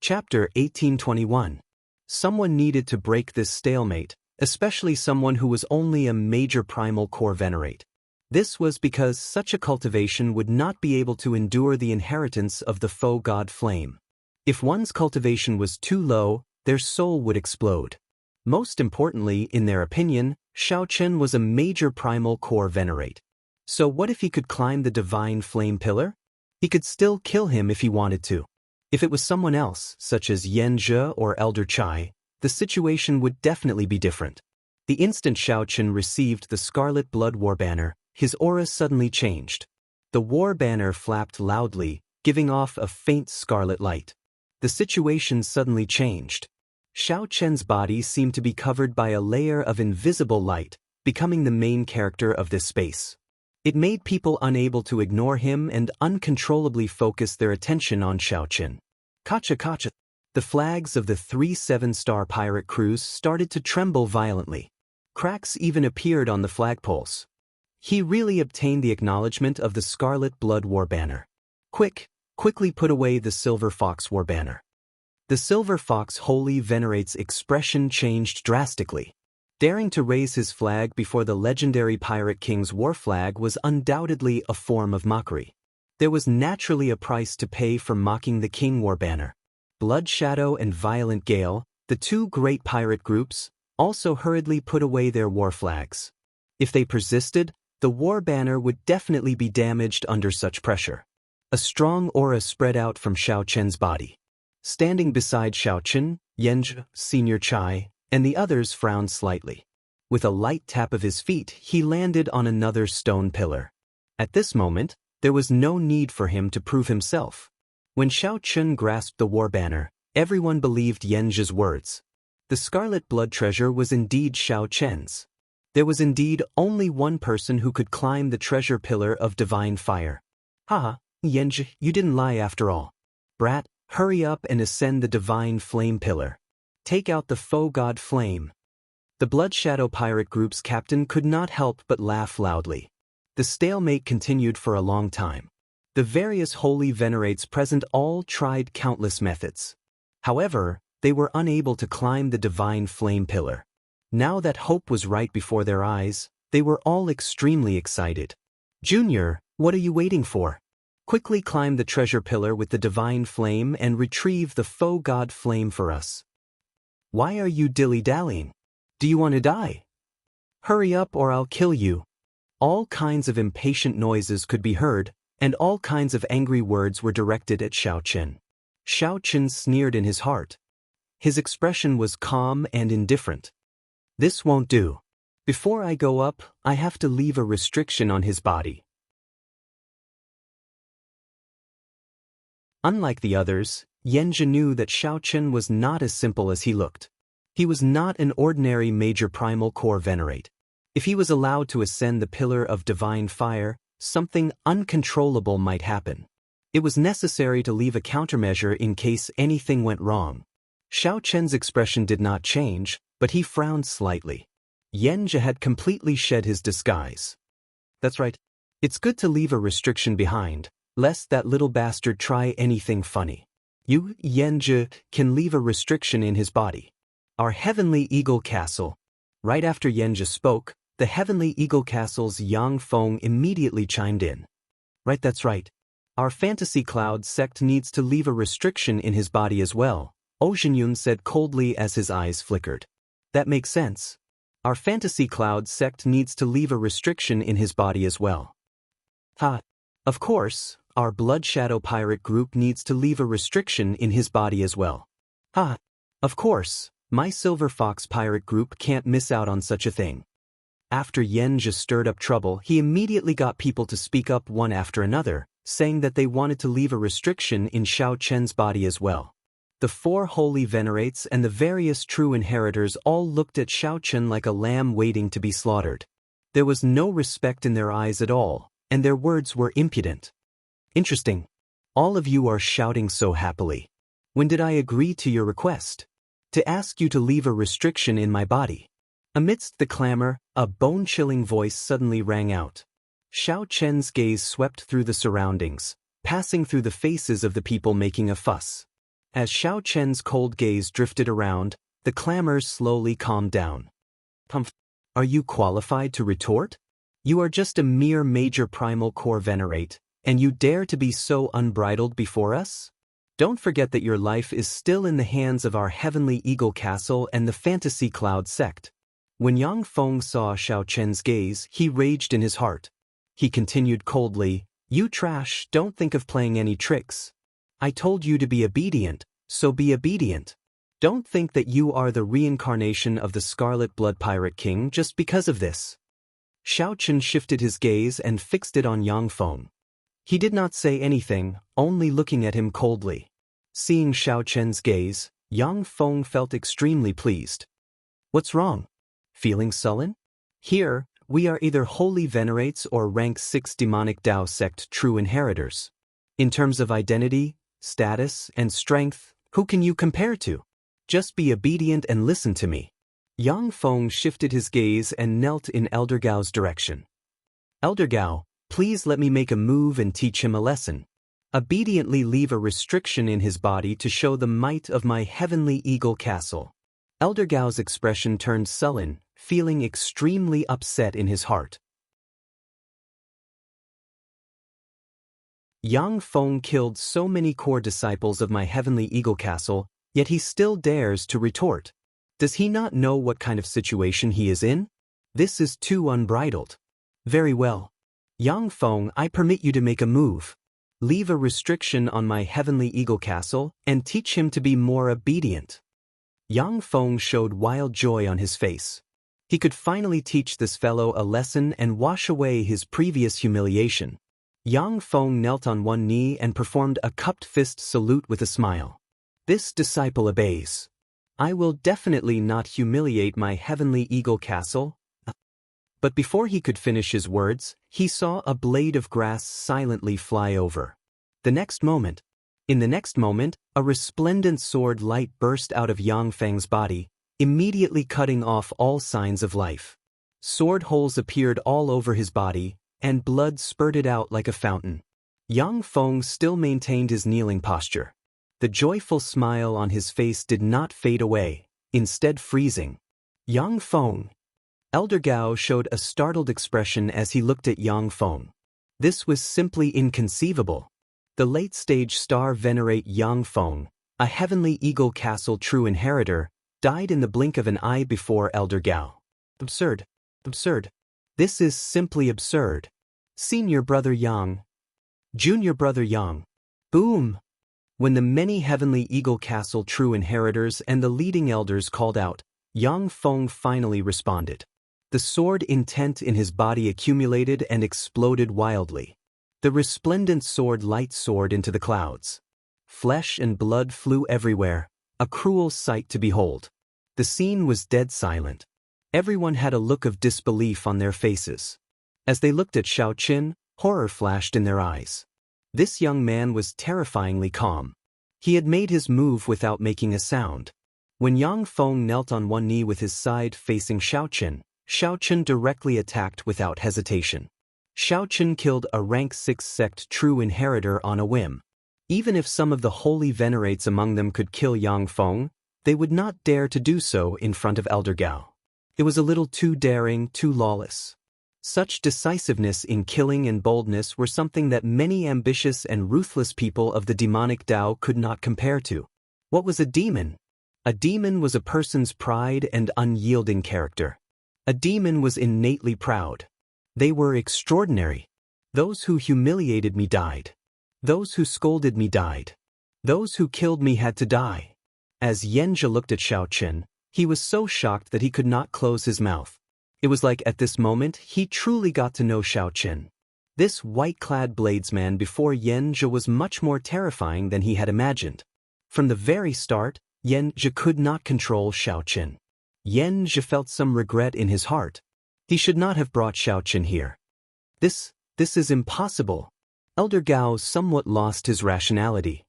A: Chapter 1821. Someone needed to break this stalemate, especially someone who was only a major primal core venerate. This was because such a cultivation would not be able to endure the inheritance of the faux god flame. If one's cultivation was too low, their soul would explode. Most importantly, in their opinion, Xiao Chen was a major primal core venerate. So what if he could climb the divine flame pillar? He could still kill him if he wanted to. If it was someone else, such as Yenja or Elder Chai, the situation would definitely be different. The instant Xiao Chen received the Scarlet Blood War banner, his aura suddenly changed. The war banner flapped loudly, giving off a faint scarlet light. The situation suddenly changed. Xiao Chen's body seemed to be covered by a layer of invisible light, becoming the main character of this space. It made people unable to ignore him and uncontrollably focus their attention on Xiao Chen. Kacha kacha. The flags of the 3 7-star pirate crews started to tremble violently. Cracks even appeared on the flagpoles. He really obtained the acknowledgement of the Scarlet Blood War banner. Quickly put away the Silver Fox War banner. The Silver Fox Holy Venerate's expression changed drastically. Daring to raise his flag before the legendary Pirate King's war flag was undoubtedly a form of mockery. There was naturally a price to pay for mocking the King War banner. Blood Shadow and Violent Gale, the two great pirate groups, also hurriedly put away their war flags. If they persisted, the war banner would definitely be damaged under such pressure. A strong aura spread out from Xiao Chen's body. Standing beside Xiao Chen, Yanzhi, Senior Chai, and the others frowned slightly. With a light tap of his feet, he landed on another stone pillar. At this moment, there was no need for him to prove himself. When Xiao Chen grasped the war banner, everyone believed Yanzhi's words. The scarlet blood treasure was indeed Xiao Chen's. There was indeed only one person who could climb the treasure pillar of divine fire. Haha, Yanzhi, you didn't lie after all. Brat, hurry up and ascend the divine flame pillar. Take out the faux god flame. The Blood Shadow pirate group's captain could not help but laugh loudly. The stalemate continued for a long time. The various holy venerates present all tried countless methods. However, they were unable to climb the divine flame pillar. Now that hope was right before their eyes, they were all extremely excited. Junior, what are you waiting for? Quickly climb the treasure pillar with the divine flame and retrieve the faux god flame for us. Why are you dilly-dallying? Do you want to die? Hurry up or I'll kill you. All kinds of impatient noises could be heard, and all kinds of angry words were directed at Xiao Chen. Xiao Chen sneered in his heart. His expression was calm and indifferent. This won't do. Before I go up, I have to leave a restriction on his body. Unlike the others, Yanzhi knew that Xiao Chen was not as simple as he looked. He was not an ordinary major primal core venerate. If he was allowed to ascend the pillar of divine fire, something uncontrollable might happen. It was necessary to leave a countermeasure in case anything went wrong. Xiao Chen's expression did not change, but he frowned slightly. Yanzhi had completely shed his disguise. That's right. It's good to leave a restriction behind, lest that little bastard try anything funny. You, Yanzhi, can leave a restriction in his body. Our Heavenly Eagle Castle. Right after Yanzhi spoke, the Heavenly Eagle Castle's Yang Feng immediately chimed in. Right, that's right. Our Fantasy Cloud sect needs to leave a restriction in his body as well, Ojinyun said coldly as his eyes flickered. That makes sense. Our Fantasy Cloud sect needs to leave a restriction in his body as well. Ha! Of course, our Blood Shadow pirate group needs to leave a restriction in his body as well. Ha! Of course. My Silver Fox pirate group can't miss out on such a thing. After Yanzhi stirred up trouble, he immediately got people to speak up one after another, saying that they wanted to leave a restriction in Xiao Chen's body as well. The four holy venerates and the various true inheritors all looked at Xiao Chen like a lamb waiting to be slaughtered. There was no respect in their eyes at all, and their words were impudent. Interesting. All of you are shouting so happily. When did I agree to your request? To ask you to leave a restriction in my body. Amidst the clamor, a bone-chilling voice suddenly rang out. Xiao Chen's gaze swept through the surroundings, passing through the faces of the people making a fuss. As Xiao Chen's cold gaze drifted around, the clamors slowly calmed down. Humph! Are you qualified to retort? You are just a mere major primal core venerate, and you dare to be so unbridled before us? Don't forget that your life is still in the hands of our Heavenly Eagle Castle and the Fantasy Cloud sect. When Yang Feng saw Xiao Chen's gaze, he raged in his heart. He continued coldly, "You trash, don't think of playing any tricks. I told you to be obedient, so be obedient. Don't think that you are the reincarnation of the Scarlet Blood Pirate King just because of this." Xiao Chen shifted his gaze and fixed it on Yang Feng. He did not say anything, only looking at him coldly. Seeing Xiao Chen's gaze, Yang Feng felt extremely pleased. What's wrong? Feeling sullen? Here, we are either holy venerates or rank 6 demonic Dao sect true inheritors. In terms of identity, status, and strength, who can you compare to? Just be obedient and listen to me. Yang Feng shifted his gaze and knelt in Elder Gao's direction. Elder Gao, please let me make a move and teach him a lesson. Obediently leave a restriction in his body to show the might of my Heavenly Eagle Castle. Elder Gao's expression turned sullen, feeling extremely upset in his heart. Yang Feng killed so many core disciples of my Heavenly Eagle Castle, yet he still dares to retort. Does he not know what kind of situation he is in? This is too unbridled. Very well. Yang Feng, I permit you to make a move. Leave a restriction on my heavenly eagle castle and teach him to be more obedient. Yang Feng showed wild joy on his face. He could finally teach this fellow a lesson and wash away his previous humiliation. Yang Feng knelt on one knee and performed a cupped fist salute with a smile. This disciple obeys. I will definitely not humiliate my heavenly eagle castle. But before he could finish his words, he saw a blade of grass silently fly over. In the next moment, a resplendent sword light burst out of Yang Feng's body, immediately cutting off all signs of life. Sword holes appeared all over his body, and blood spurted out like a fountain. Yang Feng still maintained his kneeling posture. The joyful smile on his face did not fade away, instead freezing. Yang Feng. Elder Gao showed a startled expression as he looked at Yang Feng. This was simply inconceivable. The late-stage star venerate Yang Feng, a heavenly eagle castle true inheritor, died in the blink of an eye before Elder Gao. Absurd. Absurd. This is simply absurd. Senior brother Yang. Junior brother Yang. Boom! When the many heavenly eagle castle true inheritors and the leading elders called out, Yang Feng finally responded. The sword intent in his body accumulated and exploded wildly. The resplendent sword light soared into the clouds. Flesh and blood flew everywhere, a cruel sight to behold. The scene was dead silent. Everyone had a look of disbelief on their faces. As they looked at Xiao Qin, horror flashed in their eyes. This young man was terrifyingly calm. He had made his move without making a sound. When Yang Feng knelt on one knee with his side facing Xiao Qin directly attacked without hesitation. Xiao Qin killed a rank 6 sect true inheritor on a whim. Even if some of the holy venerates among them could kill Yang Feng, they would not dare to do so in front of Elder Gao. It was a little too daring, too lawless. Such decisiveness in killing and boldness were something that many ambitious and ruthless people of the demonic Tao could not compare to. What was a demon? A demon was a person's pride and unyielding character. A demon was innately proud. They were extraordinary. Those who humiliated me died. Those who scolded me died. Those who killed me had to die. As Yanzhi looked at Xiao Qin, he was so shocked that he could not close his mouth. It was like at this moment he truly got to know Xiao Qin. This white-clad bladesman before Yanzhi was much more terrifying than he had imagined. From the very start, Yanzhi could not control Xiao Qin. Yanzhi felt some regret in his heart. He should not have brought Xiao Qin here. This is impossible. Elder Gao somewhat lost his rationality.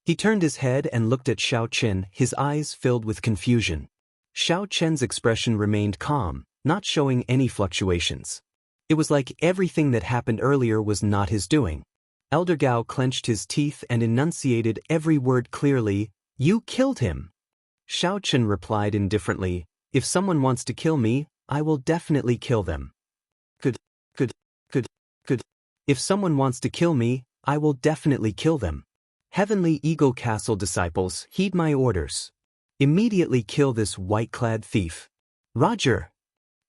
A: He turned his head and looked at Xiao Qin, his eyes filled with confusion. Xiao Qin's expression remained calm, not showing any fluctuations. It was like everything that happened earlier was not his doing. Elder Gao clenched his teeth and enunciated every word clearly. You killed him. Xiao Qin replied indifferently, if someone wants to kill me, I will definitely kill them. If someone wants to kill me, I will definitely kill them. Heavenly Eagle Castle disciples, heed my orders. Immediately kill this white-clad thief. Roger!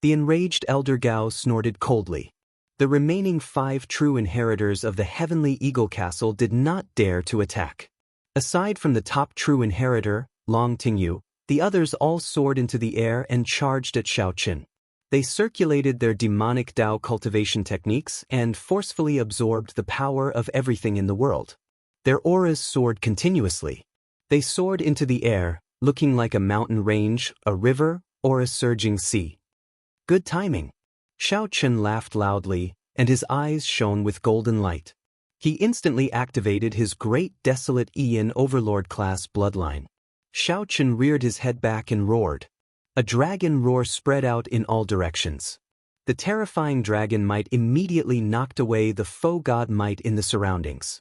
A: The enraged Elder Gao snorted coldly. The remaining 5 true inheritors of the Heavenly Eagle Castle did not dare to attack. Aside from the top true inheritor, Long Tingyu, the others all soared into the air and charged at Xiao Qin. They circulated their demonic Tao cultivation techniques and forcefully absorbed the power of everything in the world. Their auras soared continuously. They soared into the air, looking like a mountain range, a river, or a surging sea. Good timing. Xiao Qin laughed loudly, and his eyes shone with golden light. He instantly activated his great desolate Ian Overlord-class bloodline. Xiao Qin reared his head back and roared. A dragon roar spread out in all directions. The terrifying dragon might immediately knocked away the foe god might in the surroundings.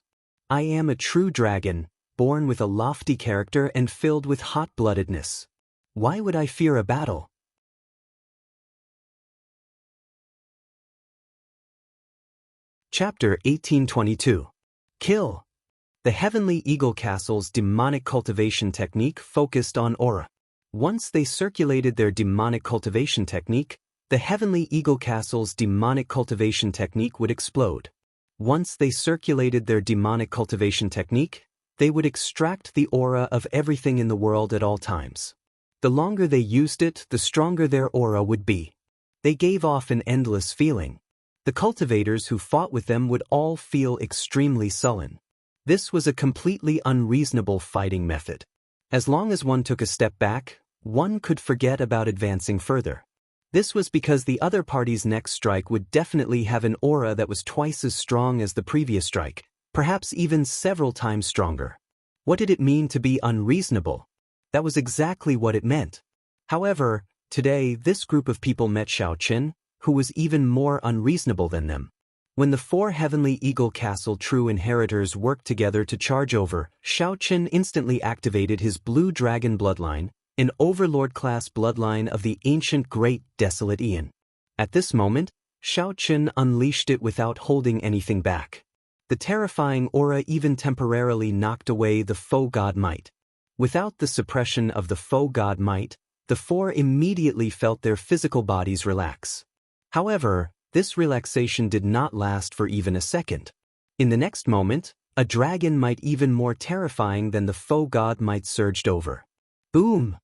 A: I am a true dragon, born with a lofty character and filled with hot-bloodedness. Why would I fear a battle? Chapter 1822. Kill. The Heavenly Eagle Castle's demonic cultivation technique focused on aura. Once they circulated their demonic cultivation technique, the Heavenly Eagle Castle's demonic cultivation technique would explode. Once they circulated their demonic cultivation technique, they would extract the aura of everything in the world at all times. The longer they used it, the stronger their aura would be. They gave off an endless feeling. The cultivators who fought with them would all feel extremely sullen. This was a completely unreasonable fighting method. As long as one took a step back, one could forget about advancing further. This was because the other party's next strike would definitely have an aura that was twice as strong as the previous strike, perhaps even several times stronger. What did it mean to be unreasonable? That was exactly what it meant. However, today this group of people met Xiao Qin, who was even more unreasonable than them. When the 4 Heavenly Eagle Castle true inheritors worked together to charge over, Xiao Qin instantly activated his Blue Dragon bloodline, an Overlord-class bloodline of the ancient Great Desolate Eon. At this moment, Xiao Qin unleashed it without holding anything back. The terrifying aura even temporarily knocked away the faux god might. Without the suppression of the faux god might, the 4 immediately felt their physical bodies relax. However, this relaxation did not last for even a second. In the next moment, a dragon might even more terrifying than the faux god might surged over. Boom!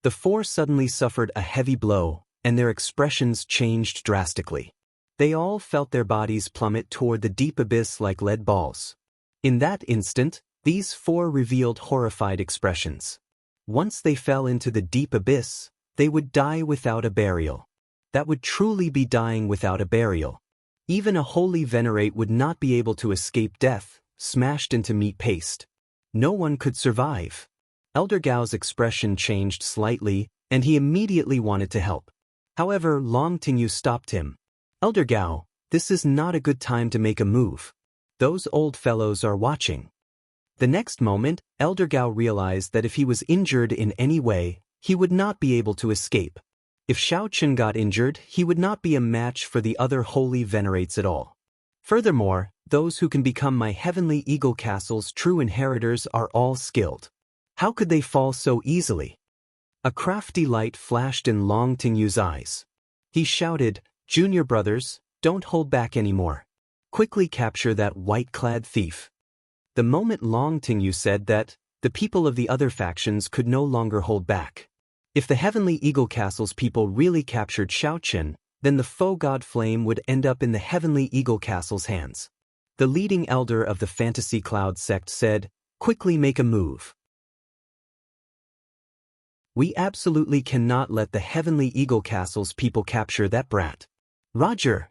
A: The 4 suddenly suffered a heavy blow, and their expressions changed drastically. They all felt their bodies plummet toward the deep abyss like lead balls. In that instant, these 4 revealed horrified expressions. Once they fell into the deep abyss, they would die without a burial. That would truly be dying without a burial. Even a holy venerate would not be able to escape death, smashed into meat paste. No one could survive. Elder Gao's expression changed slightly, and he immediately wanted to help. However, Long Tingyu stopped him. Elder Gao, this is not a good time to make a move. Those old fellows are watching. The next moment, Elder Gao realized that if he was injured in any way, he would not be able to escape. If Xiao Qin got injured, he would not be a match for the other holy venerates at all. Furthermore, those who can become my Heavenly Eagle Castle's true inheritors are all skilled. How could they fall so easily? A crafty light flashed in Long Tingyu's eyes. He shouted, "Junior brothers, don't hold back anymore. Quickly capture that white-clad thief." The moment Long Tingyu said that, the people of the other factions could no longer hold back. If the Heavenly Eagle Castle's people really captured Xiao Qin, then the faux god flame would end up in the Heavenly Eagle Castle's hands. The leading elder of the Fantasy Cloud sect said, "Quickly make a move. We absolutely cannot let the Heavenly Eagle Castle's people capture that brat." Roger.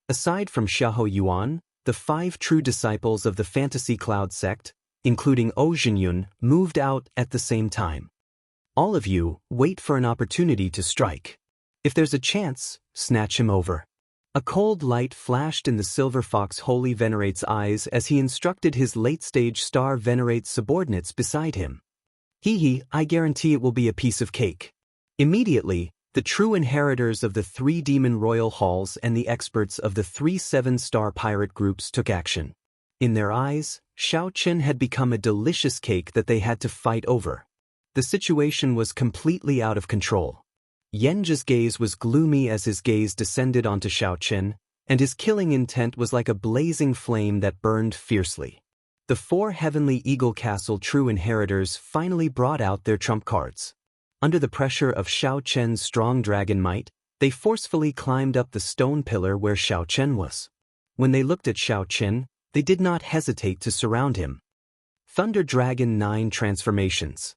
A: Aside from Xiahou Yuan, the 5 true disciples of the Fantasy Cloud sect, including O Jinyun, moved out at the same time. All of you, wait for an opportunity to strike. If there's a chance, snatch him over. A cold light flashed in the Silver Fox Holy Venerate's eyes as he instructed his late-stage Star Venerate subordinates beside him. I guarantee it will be a piece of cake. Immediately, the true inheritors of the 3 Demon Royal Halls and the experts of the 3 7-star pirate groups took action. In their eyes, Xiao Qin had become a delicious cake that they had to fight over. The situation was completely out of control. Yenja's gaze was gloomy as his gaze descended onto Xiao Qin, and his killing intent was like a blazing flame that burned fiercely. The 4 Heavenly Eagle Castle true inheritors finally brought out their trump cards. Under the pressure of Xiao Qin's strong dragon might, they forcefully climbed up the stone pillar where Xiao Qin was. When they looked at Xiao Qin, they did not hesitate to surround him. Thunder Dragon 9 transformations.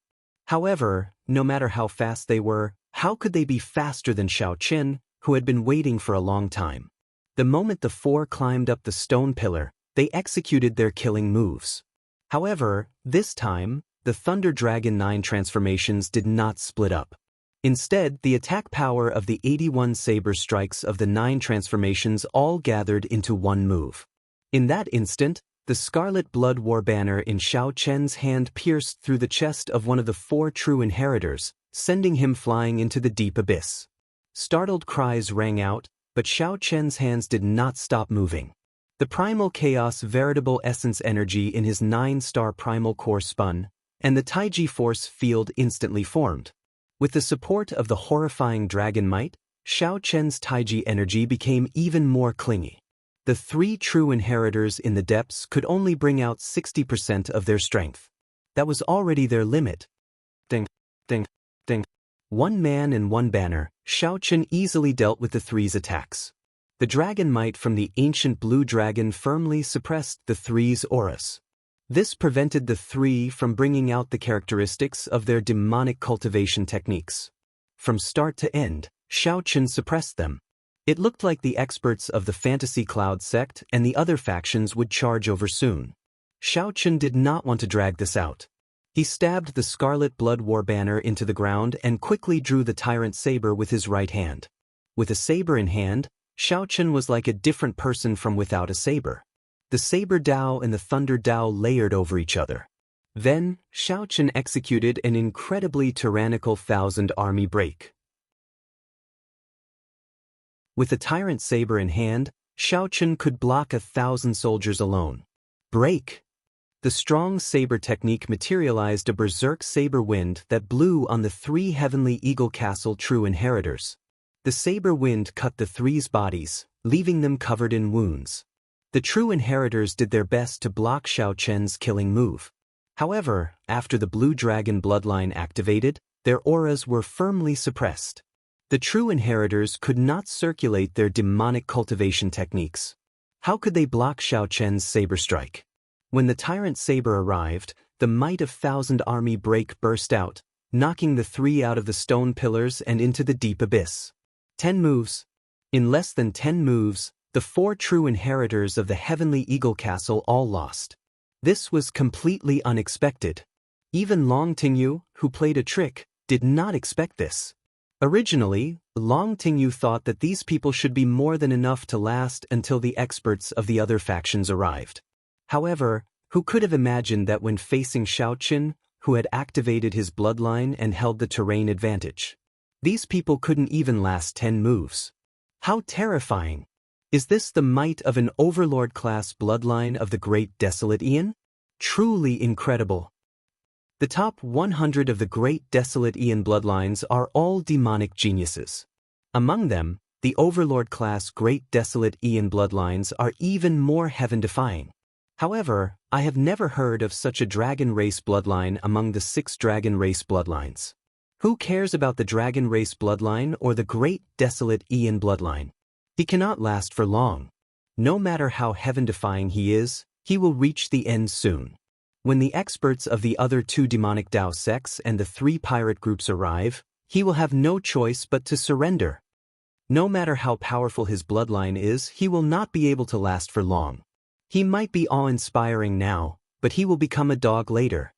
A: However, no matter how fast they were, how could they be faster than Xiao Qin, who had been waiting for a long time? The moment the 4 climbed up the stone pillar, they executed their killing moves. However, this time, the Thunder Dragon 9 transformations did not split up. Instead, the attack power of the 81 saber strikes of the 9 transformations all gathered into one move. In that instant, the Scarlet Blood War banner in Xiao Qin's hand pierced through the chest of one of the 4 true inheritors, sending him flying into the deep abyss. Startled cries rang out, but Xiao Qin's hands did not stop moving. The primal chaos veritable essence energy in his 9-star primal core spun, and the Taiji force field instantly formed. With the support of the horrifying dragon might, Xiao Chen's Taiji energy became even more clingy. The three true inheritors in the depths could only bring out 60% of their strength. That was already their limit. Ding, ding, ding. One man and one banner, Xiao Chen easily dealt with the three's attacks. The dragon might from the ancient blue dragon firmly suppressed the three's auras. This prevented the three from bringing out the characteristics of their demonic cultivation techniques. From start to end, Xiao Chen suppressed them. It looked like the experts of the Fantasy Cloud sect and the other factions would charge over soon. Xiao Chen did not want to drag this out. He stabbed the Scarlet Blood War banner into the ground and quickly drew the Tyrant Saber with his right hand. With a saber in hand, Xiao Chen was like a different person from without a saber. The Saber Dao and the Thunder Dao layered over each other. Then, Xiao Chen executed an incredibly tyrannical 1,000-army break. With the Tyrant Saber in hand, Xiao Chen could block 1,000 soldiers alone. Break! The strong saber technique materialized a berserk saber wind that blew on the three Heavenly Eagle Castle true inheritors. The saber wind cut the three's bodies, leaving them covered in wounds. The true inheritors did their best to block Xiao Chen's killing move. However, after the blue dragon bloodline activated, their auras were firmly suppressed. The true inheritors could not circulate their demonic cultivation techniques. How could they block Xiao Chen's saber strike? When the Tyrant Saber arrived, the might of 1,000-army break burst out, knocking the three out of the stone pillars and into the deep abyss. 10 moves. In less than 10 moves, the four true inheritors of the Heavenly Eagle Castle all lost. This was completely unexpected. Even Long Tingyu, who played a trick, did not expect this. Originally, Long Tingyu thought that these people should be more than enough to last until the experts of the other factions arrived. However, who could have imagined that when facing Xiao Chen, who had activated his bloodline and held the terrain advantage? These people couldn't even last 10 moves. How terrifying! Is this the might of an overlord-class bloodline of the Great Desolate Aeon? Truly incredible. The top 100 of the Great Desolate Aeon bloodlines are all demonic geniuses. Among them, the overlord-class Great Desolate Aeon bloodlines are even more heaven-defying. However, I have never heard of such a dragon race bloodline among the 6 dragon race bloodlines. Who cares about the dragon race bloodline or the Great Desolate Aeon bloodline? He cannot last for long. No matter how heaven-defying he is, he will reach the end soon. When the experts of the other 2 demonic Dao sects and the 3 pirate groups arrive, he will have no choice but to surrender. No matter how powerful his bloodline is, he will not be able to last for long. He might be awe-inspiring now, but he will become a dog later.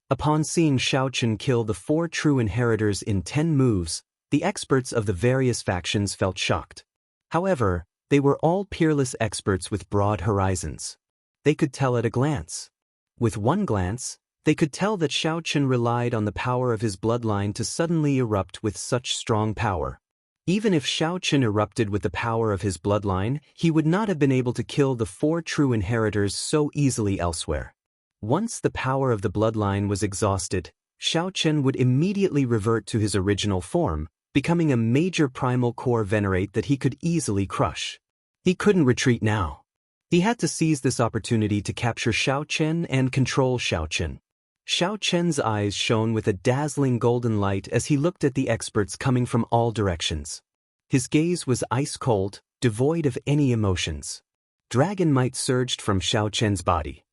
A: Upon seeing Xiao Chen kill the 4 true inheritors in 10 moves, the experts of the various factions felt shocked. However, they were all peerless experts with broad horizons. They could tell at a glance. With one glance, they could tell that Xiao Chen relied on the power of his bloodline to suddenly erupt with such strong power. Even if Xiao Chen erupted with the power of his bloodline, he would not have been able to kill the 4 true inheritors so easily elsewhere. Once the power of the bloodline was exhausted, Xiao Chen would immediately revert to his original form, becoming a major primal core venerate that he could easily crush. He couldn't retreat now. He had to seize this opportunity to capture Xiao Chen and control Xiao Chen. Xiao Chen's eyes shone with a dazzling golden light as he looked at the experts coming from all directions. His gaze was ice-cold, devoid of any emotions. Dragon might surged from Xiao Chen's body.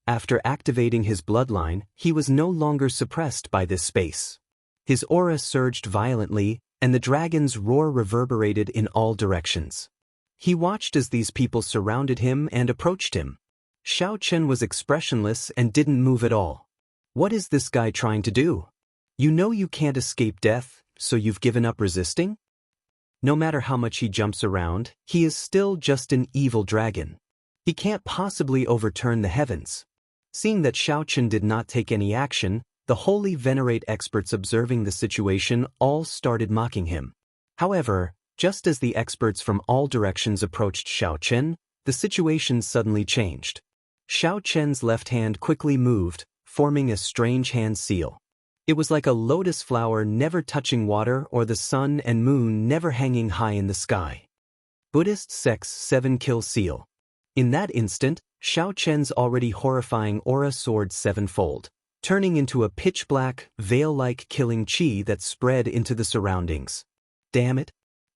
A: After activating his bloodline, he was no longer suppressed by this space. His aura surged violently, and the dragon's roar reverberated in all directions. He watched as these people surrounded him and approached him. Xiao Chen was expressionless and didn't move at all. What is this guy trying to do? You know you can't escape death, so you've given up resisting? No matter how much he jumps around, he is still just an evil dragon. He can't possibly overturn the heavens. Seeing that Xiao Chen did not take any action, the holy venerate experts observing the situation all started mocking him. However, just as the experts from all directions approached Xiao Chen, the situation suddenly changed. Xiao Chen's left hand quickly moved, forming a strange hand seal. It was like a lotus flower never touching water or the sun and moon never hanging high in the sky. Buddhist sect's 7-kill seal. In that instant, Xiao Chen's already horrifying aura soared sevenfold, turning into a pitch-black, veil-like killing chi that spread into the surroundings. Damn it!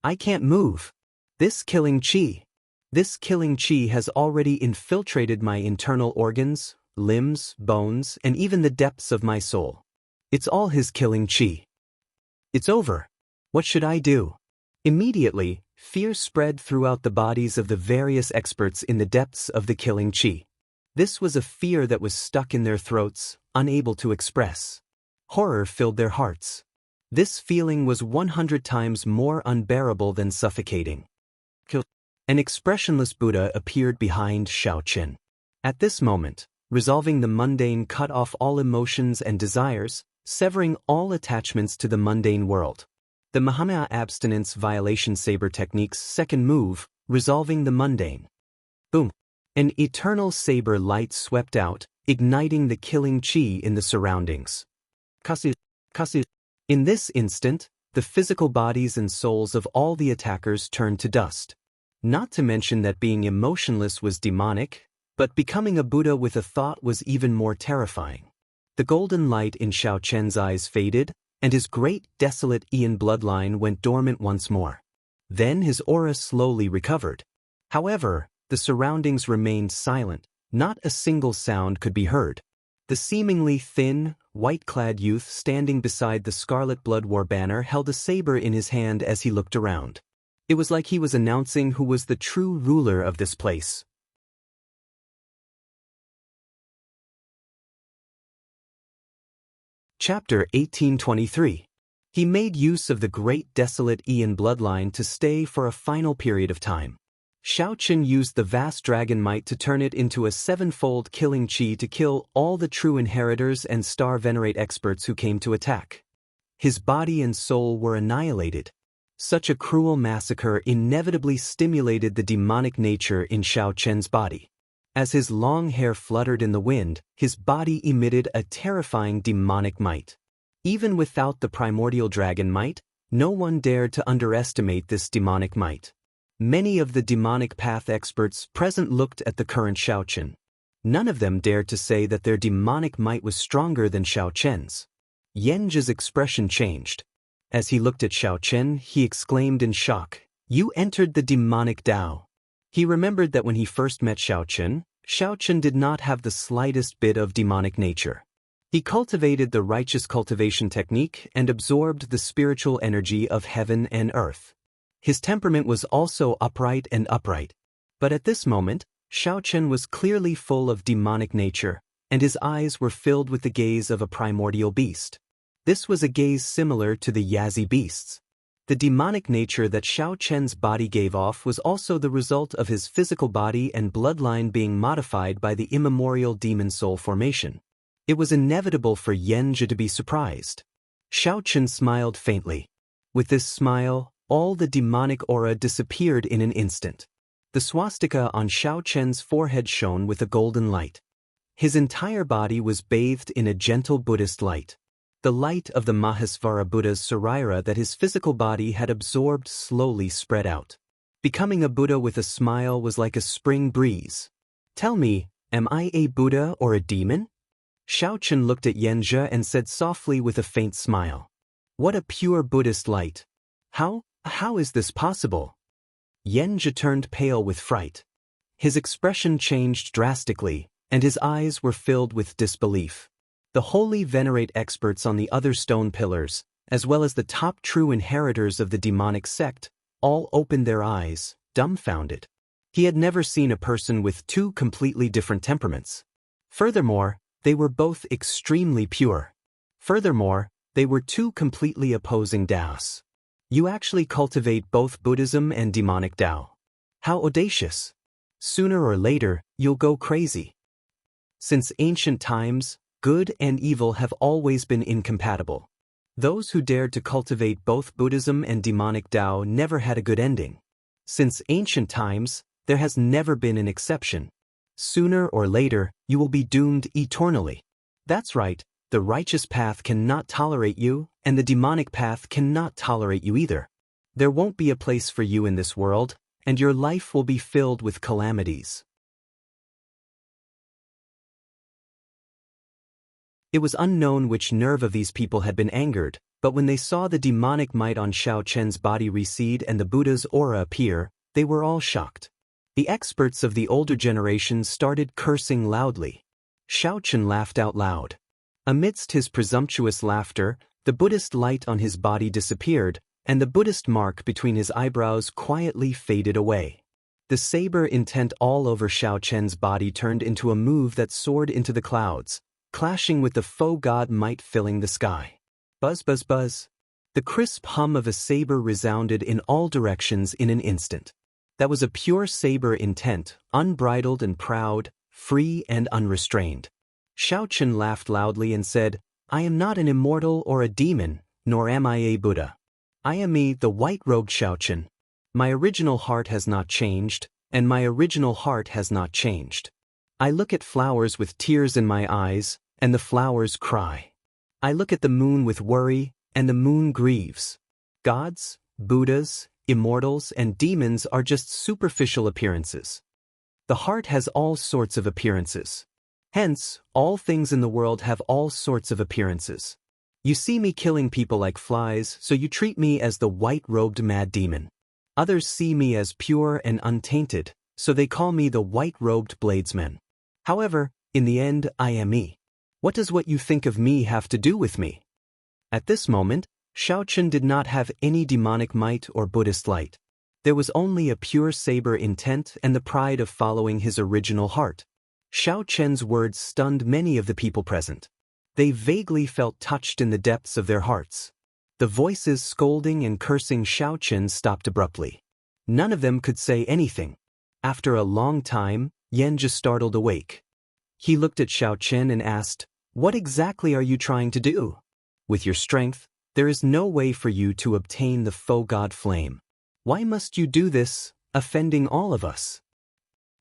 A: I can't move! This killing chi has already infiltrated my internal organs, limbs, bones, and even the depths of my soul. It's all his killing chi. It's over. What should I do? Immediately, fear spread throughout the bodies of the various experts in the depths of the killing chi. This was a fear that was stuck in their throats, unable to express. Horror filled their hearts. This feeling was 100 times more unbearable than suffocating. An expressionless Buddha appeared behind Xiao Chen. At this moment, resolving the mundane cut off all emotions and desires, severing all attachments to the mundane world. The Mahamaya abstinence violation saber technique's second move, resolving the mundane. Boom! An eternal saber light swept out, igniting the killing chi in the surroundings. Kasu. In this instant, the physical bodies and souls of all the attackers turned to dust. Not to mention that being emotionless was demonic, but becoming a Buddha with a thought was even more terrifying. The golden light in Xiao Chen's eyes faded, and his great desolate Ian bloodline went dormant once more. Then his aura slowly recovered. However, the surroundings remained silent, not a single sound could be heard. The seemingly thin, white-clad youth standing beside the Scarlet Blood War banner held a saber in his hand as he looked around. It was like he was announcing who was the true ruler of this place. Chapter 1823. He made use of the great desolate Ian bloodline to stay for a final period of time. Xiao Chen used the vast dragon might to turn it into a sevenfold killing chi to kill all the true inheritors and star venerate experts who came to attack. His body and soul were annihilated. Such a cruel massacre inevitably stimulated the demonic nature in Xiao Chen's body. As his long hair fluttered in the wind, his body emitted a terrifying demonic might. Even without the primordial dragon might, no one dared to underestimate this demonic might. Many of the demonic path experts present looked at the current Xiao Chen. None of them dared to say that their demonic might was stronger than Xiao Chen's. Yanzhi's expression changed. As he looked at Xiao Chen, he exclaimed in shock, "You entered the demonic Tao." He remembered that when he first met Xiao Chen did not have the slightest bit of demonic nature. He cultivated the righteous cultivation technique and absorbed the spiritual energy of heaven and earth. His temperament was also upright. But at this moment, Xiao Chen was clearly full of demonic nature, and his eyes were filled with the gaze of a primordial beast. This was a gaze similar to the Yazi beasts. The demonic nature that Xiao Chen's body gave off was also the result of his physical body and bloodline being modified by the immemorial demon soul formation. It was inevitable for Yanzhi to be surprised. Xiao Chen smiled faintly. With this smile, all the demonic aura disappeared in an instant. The swastika on Xiao Chen's forehead shone with a golden light. His entire body was bathed in a gentle Buddhist light. The light of the Mahasvara Buddha's Saraira that his physical body had absorbed slowly spread out. Becoming a Buddha with a smile was like a spring breeze. Tell me, am I a Buddha or a demon? Xiao Chen looked at Yanzhi and said softly with a faint smile. What a pure Buddhist light. How is this possible? Yanzhi turned pale with fright. His expression changed drastically, and his eyes were filled with disbelief. The holy venerate experts on the other stone pillars, as well as the top true inheritors of the demonic sect, all opened their eyes, dumbfounded. He had never seen a person with two completely different temperaments. Furthermore, they were both extremely pure. Furthermore, they were two completely opposing Taos. You actually cultivate both Buddhism and demonic Tao. How audacious! Sooner or later, you'll go crazy. Since ancient times, good and evil have always been incompatible. Those who dared to cultivate both Buddhism and demonic Tao never had a good ending. Since ancient times, there has never been an exception. Sooner or later, you will be doomed eternally. That's right, the righteous path cannot tolerate you, and the demonic path cannot tolerate you either. There won't be a place for you in this world, and your life will be filled with calamities. It was unknown which nerve of these people had been angered, but when they saw the demonic might on Xiao Chen's body recede and the Buddha's aura appear, they were all shocked. The experts of the older generation started cursing loudly. Xiao Chen laughed out loud. Amidst his presumptuous laughter, the Buddhist light on his body disappeared, and the Buddhist mark between his eyebrows quietly faded away. The saber intent all over Xiao Chen's body turned into a move that soared into the clouds, clashing with the faux god might filling the sky. Buzz, buzz, buzz. The crisp hum of a saber resounded in all directions in an instant. That was a pure saber intent, unbridled and proud, free and unrestrained. Xiao Chen laughed loudly and said, "I am not an immortal or a demon, nor am I a Buddha. I am me, the white-robed Xiao Chen. My original heart has not changed, and my original heart has not changed. I look at flowers with tears in my eyes, and the flowers cry. I look at the moon with worry, and the moon grieves. Gods, Buddhas, immortals, and demons are just superficial appearances. The heart has all sorts of appearances. Hence, all things in the world have all sorts of appearances. You see me killing people like flies, so you treat me as the white-robed mad demon. Others see me as pure and untainted, so they call me the white-robed bladesman. However, in the end, I am me. What does what you think of me have to do with me?" At this moment, Xiao Chen did not have any demonic might or Buddhist light. There was only a pure saber intent and the pride of following his original heart. Xiao Chen's words stunned many of the people present. They vaguely felt touched in the depths of their hearts. The voices scolding and cursing Xiao Chen stopped abruptly. None of them could say anything. After a long time, Yan just startled awake. He looked at Xiao Chen and asked, "What exactly are you trying to do? With your strength, there is no way for you to obtain the faux god flame. Why must you do this, offending all of us?"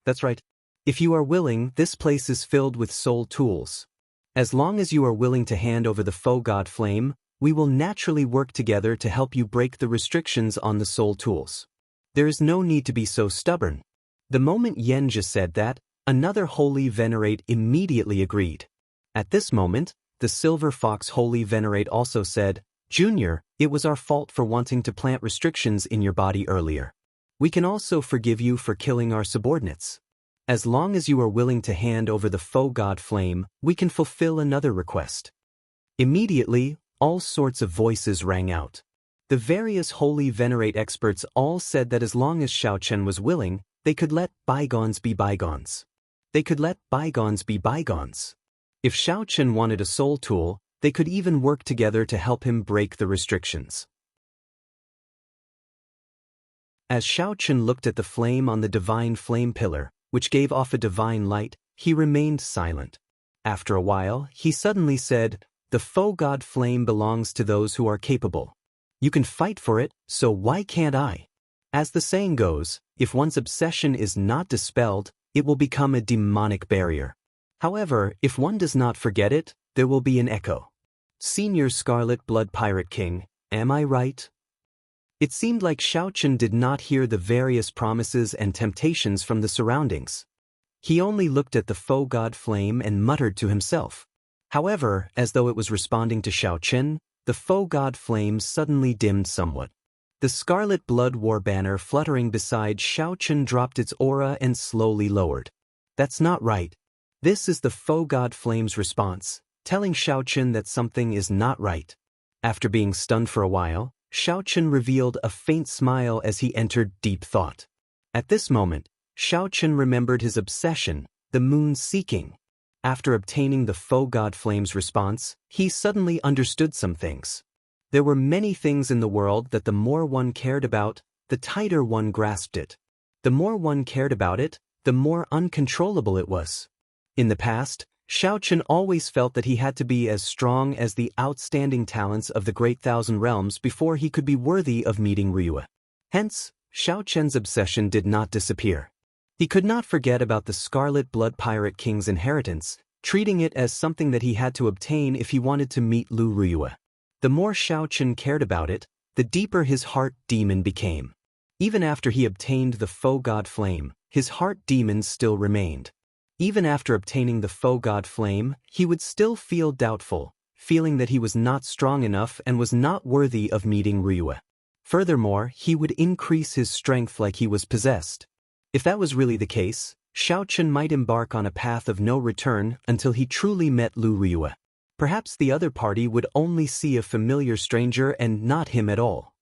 A: "That's right. If you are willing, this place is filled with soul tools. As long as you are willing to hand over the faux god flame, we will naturally work together to help you break the restrictions on the soul tools. There is no need to be so stubborn." The moment Yenja said that, another holy venerate immediately agreed. At this moment, the silver fox holy venerate also said, "Junior, it was our fault for wanting to plant restrictions in your body earlier. We can also forgive you for killing our subordinates. As long as you are willing to hand over the faux god flame, we can fulfill another request." Immediately, all sorts of voices rang out. The various holy venerate experts all said that as long as Xiao Chen was willing, they could let bygones be bygones. They could let bygones be bygones. If Xiao Chen wanted a soul tool, they could even work together to help him break the restrictions. As Xiao Chen looked at the flame on the divine flame pillar, which gave off a divine light, he remained silent. After a while, he suddenly said, "The faux god flame belongs to those who are capable. You can fight for it, so why can't I? As the saying goes, if one's obsession is not dispelled, it will become a demonic barrier. However, if one does not forget it, there will be an echo. Senior Scarlet Blood Pirate King, am I right?" It seemed like Xiao Chen did not hear the various promises and temptations from the surroundings. He only looked at the faux god flame and muttered to himself. However, as though it was responding to Xiao Chen, the faux god flame suddenly dimmed somewhat. The scarlet blood war banner fluttering beside Xiao Chen dropped its aura and slowly lowered. "That's not right." This is the faux god flame's response, telling Xiao Chen that something is not right. After being stunned for a while, Xiao Chen revealed a faint smile as he entered deep thought. At this moment, Xiao Chen remembered his obsession, the moon seeking. After obtaining the faux god flame's response, he suddenly understood some things. There were many things in the world that the more one cared about, the tighter one grasped it. The more one cared about it, the more uncontrollable it was. In the past, Xiao Chen always felt that he had to be as strong as the outstanding talents of the Great Thousand Realms before he could be worthy of meeting Ryua. Hence, Xiao Chen's obsession did not disappear. He could not forget about the Scarlet Blood Pirate King's inheritance, treating it as something that he had to obtain if he wanted to meet Lu Ruyue. The more Xiao Chen cared about it, the deeper his heart demon became. Even after he obtained the faux god flame, his heart demon still remained. Even after obtaining the faux god flame, he would still feel doubtful, feeling that he was not strong enough and was not worthy of meeting Ruyue. Furthermore, he would increase his strength like he was possessed. If that was really the case, Xiao Chen might embark on a path of no return until he truly met Lu Ruyue. Perhaps the other party would only see a familiar stranger and not him at all.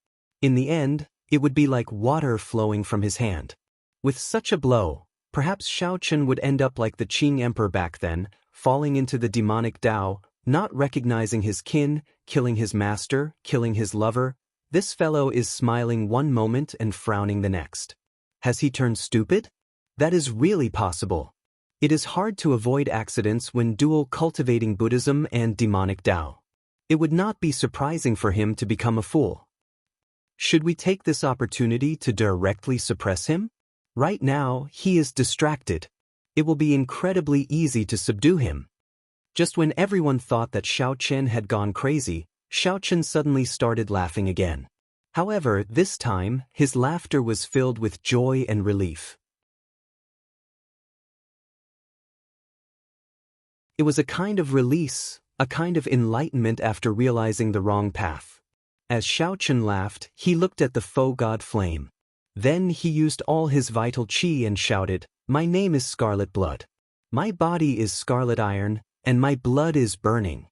A: In the end, it would be like water flowing from his hand. With such a blow, perhaps Xiao Chen would end up like the Qing Emperor back then, falling into the demonic Tao, not recognizing his kin, killing his master, killing his lover. This fellow is smiling one moment and frowning the next. Has he turned stupid? That is really possible. It is hard to avoid accidents when dual cultivating Buddhism and demonic Tao. It would not be surprising for him to become a fool. Should we take this opportunity to directly suppress him? Right now, he is distracted. It will be incredibly easy to subdue him. Just when everyone thought that Xiao Chen had gone crazy, Xiao Chen suddenly started laughing again. However, this time, his laughter was filled with joy and relief. It was a kind of release, a kind of enlightenment after realizing the wrong path. As Xiao Chen laughed, he looked at the faux god flame. Then he used all his vital qi and shouted, "My name is Scarlet Blood. My body is scarlet iron, and my blood is burning."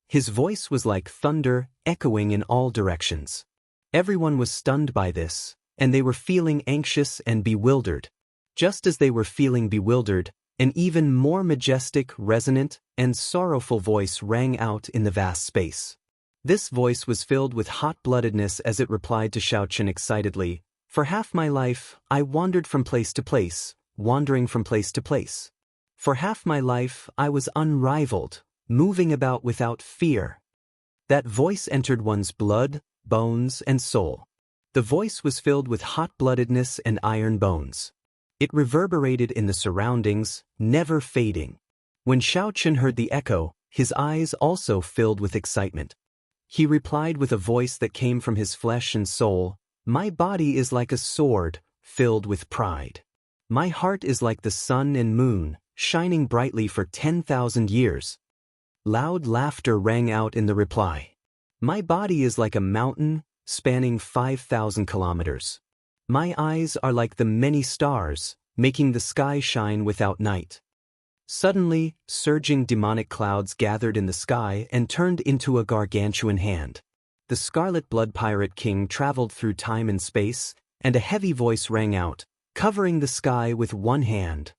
A: His voice was like thunder, echoing in all directions. Everyone was stunned by this, and they were feeling anxious and bewildered. Just as they were feeling bewildered, an even more majestic, resonant, and sorrowful voice rang out in the vast space. This voice was filled with hot-bloodedness as it replied to Xiao Chen excitedly, "For half my life, I wandered from place to place, wandering from place to place. For half my life, I was unrivaled, moving about without fear." That voice entered one's blood, bones, and soul. The voice was filled with hot-bloodedness and iron bones. It reverberated in the surroundings, never fading. When Xiao Chen heard the echo, his eyes also filled with excitement. He replied with a voice that came from his flesh and soul, "My body is like a sword, filled with pride. My heart is like the sun and moon, shining brightly for 10,000 years." Loud laughter rang out in the reply. "My body is like a mountain, spanning 5,000 kilometers. My eyes are like the many stars, making the sky shine without night." Suddenly, surging demonic clouds gathered in the sky and turned into a gargantuan hand. The Scarlet Blood Pirate King traveled through time and space, and a heavy voice rang out, covering the sky with one hand.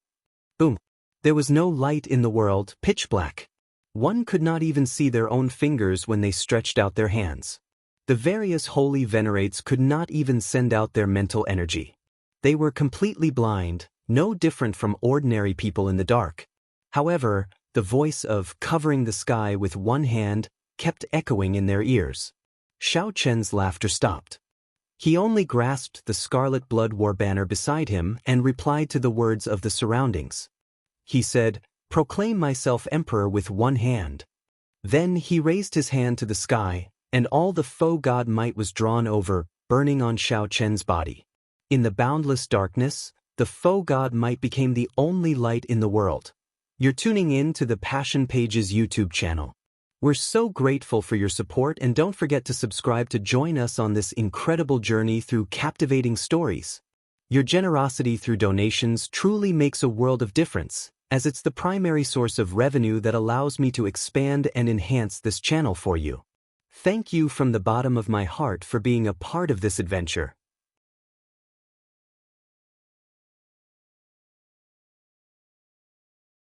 A: Boom! There was no light in the world, pitch black. One could not even see their own fingers when they stretched out their hands. The various holy venerates could not even send out their mental energy. They were completely blind, no different from ordinary people in the dark. However, the voice of "covering the sky with one hand" kept echoing in their ears. Xiao Chen's laughter stopped. He only grasped the Scarlet Blood War banner beside him and replied to the words of the surroundings. He said, "Proclaim myself emperor with one hand." Then he raised his hand to the sky, and all the faux god might was drawn over, burning on Xiao Chen's body. In the boundless darkness, the faux god might became the only light in the world. You're tuning in to the Passion Pages YouTube channel. We're so grateful for your support, and don't forget to subscribe to join us on this incredible journey through captivating stories. Your generosity through donations truly makes a world of difference, as it's the primary source of revenue that allows me to expand and enhance this channel for you. Thank you from the bottom of my heart for being a part of this adventure.